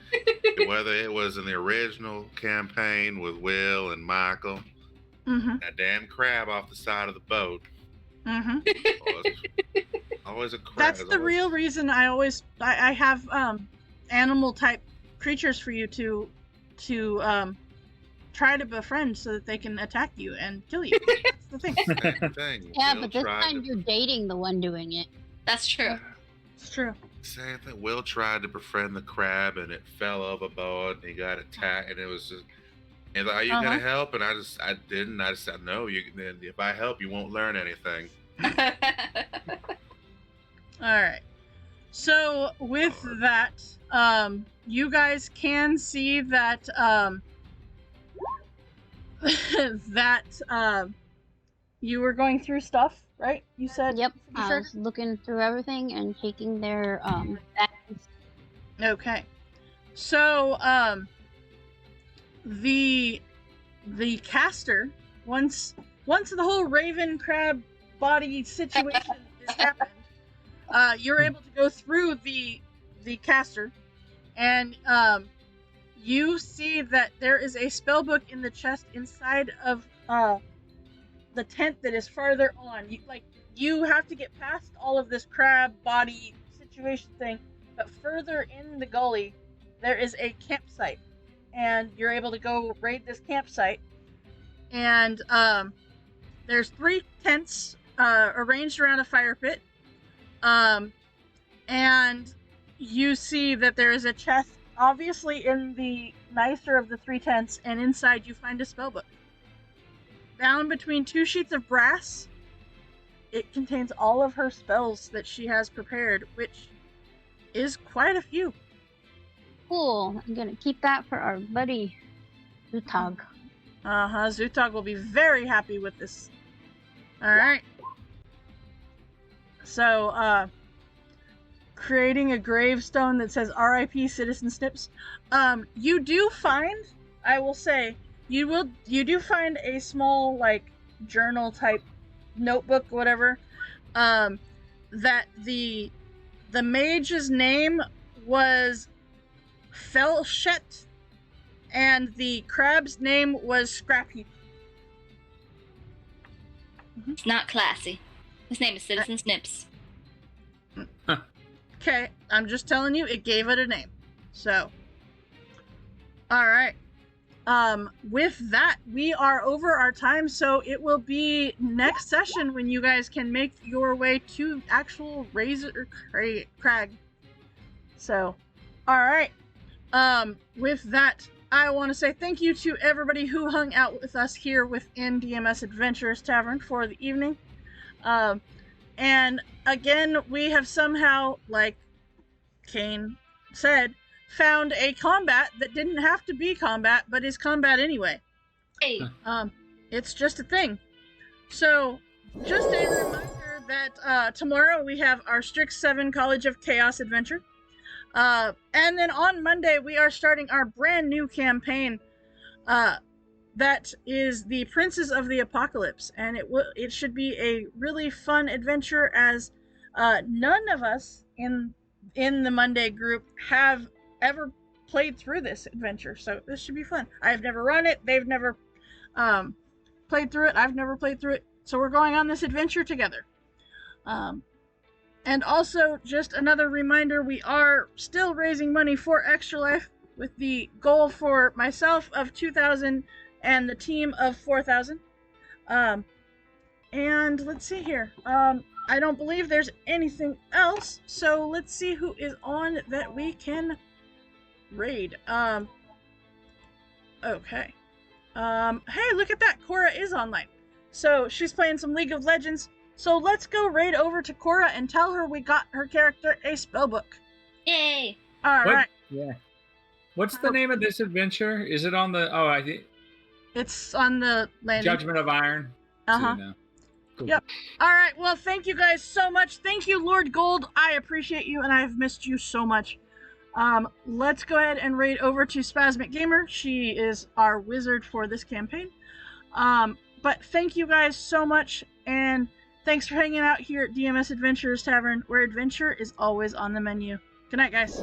Speaker 4: whether it was in the original campaign with Will and Michael,
Speaker 1: Mm-hmm.
Speaker 4: that damn crab off the side of the boat.
Speaker 1: Mm-hmm.
Speaker 4: Always a crab.
Speaker 1: That's
Speaker 4: It's
Speaker 1: the
Speaker 4: always-
Speaker 1: real reason I have animal type creatures for you to try to befriend so that they can attack you and kill you. That's the thing.
Speaker 4: Same thing.
Speaker 3: Yeah,
Speaker 4: Will
Speaker 3: but this
Speaker 4: tried
Speaker 3: time
Speaker 4: to-
Speaker 3: you're dating the one doing it.
Speaker 2: That's true.
Speaker 1: It's true.
Speaker 4: Same thing. Will tried to befriend the crab and it fell overboard and he got attacked and it was just. And like, are you gonna help? And I didn't. I just said no. If I help, you won't learn anything.
Speaker 1: All right. So with that, you guys can see that you were going through stuff, right? You said.
Speaker 3: Yep,
Speaker 1: you
Speaker 3: I
Speaker 1: sure?
Speaker 3: was looking through everything and taking their actions.
Speaker 1: Okay. So, the caster, once the whole raven crab body situation is happened, you're able to go through the caster, and you see that there is a spell book in the chest inside of the tent that is farther on. You have to get past all of this crab body situation thing, but further in the gully there is a campsite, and you're able to go raid this campsite. And there's 3 tents arranged around a fire pit, and you see that there is a chest obviously in the nicer of the 3 tents, and inside you find a spellbook bound between 2 sheets of brass it contains all of her spells that she has prepared, which is quite a few.
Speaker 3: Cool. I'm gonna keep that for our buddy Zutog.
Speaker 1: Zutog will be very happy with this. Alright. So, creating a gravestone that says R.I.P. Citizen Snips. You do find, I will say, you do find a small, like, journal type notebook, whatever, that the mage's name was Felchet, and the crab's name was Scrappy.
Speaker 2: It's not classy. His name is Citizen Snips.
Speaker 1: Okay, I'm just telling you, it gave it a name. So, alright. With that, we are over our time, so it will be next session when you guys can make your way to actual Razor Crag. So, alright. With that, I want to say thank you to everybody who hung out with us here within DMS Adventures Tavern for the evening. And again, we have somehow, like Kane said, found a combat that didn't have to be combat, but is combat anyway.
Speaker 2: Hey.
Speaker 1: It's just a thing. So, just a reminder that tomorrow we have our Strict 7 College of Chaos adventure. And then on Monday, we are starting our brand new campaign. That is the Princes of the Apocalypse, and it should be a really fun adventure, as none of us in the Monday group have ever played through this adventure, so this should be fun. I've never run it, they've never played through it, I've never played through it, so we're going on this adventure together. And also, just another reminder, we are still raising money for Extra Life, with the goal for myself of 2,000 and the team of 4,000. And let's see here. I don't believe there's anything else, so let's see who is on that we can raid. Okay. Hey, look at that! Cora is online. So, she's playing some League of Legends. So let's go raid over to Cora and tell her we got her character a spellbook.
Speaker 2: Yay!
Speaker 1: Alright.
Speaker 6: Yeah. What's the name of this adventure? Is it on the... Oh, I think...
Speaker 1: It's on the landing.
Speaker 6: Judgment of Iron.
Speaker 1: Uh-huh.
Speaker 6: So, cool.
Speaker 1: Yep. Alright, well, thank you guys so much. Thank you, Lord Gold. I appreciate you, and I've missed you so much. Let's go ahead and raid over to Spasmic Gamer. She is our wizard for this campaign. But thank you guys so much, and thanks for hanging out here at DMS Adventures Tavern, where adventure is always on the menu. Good night, guys.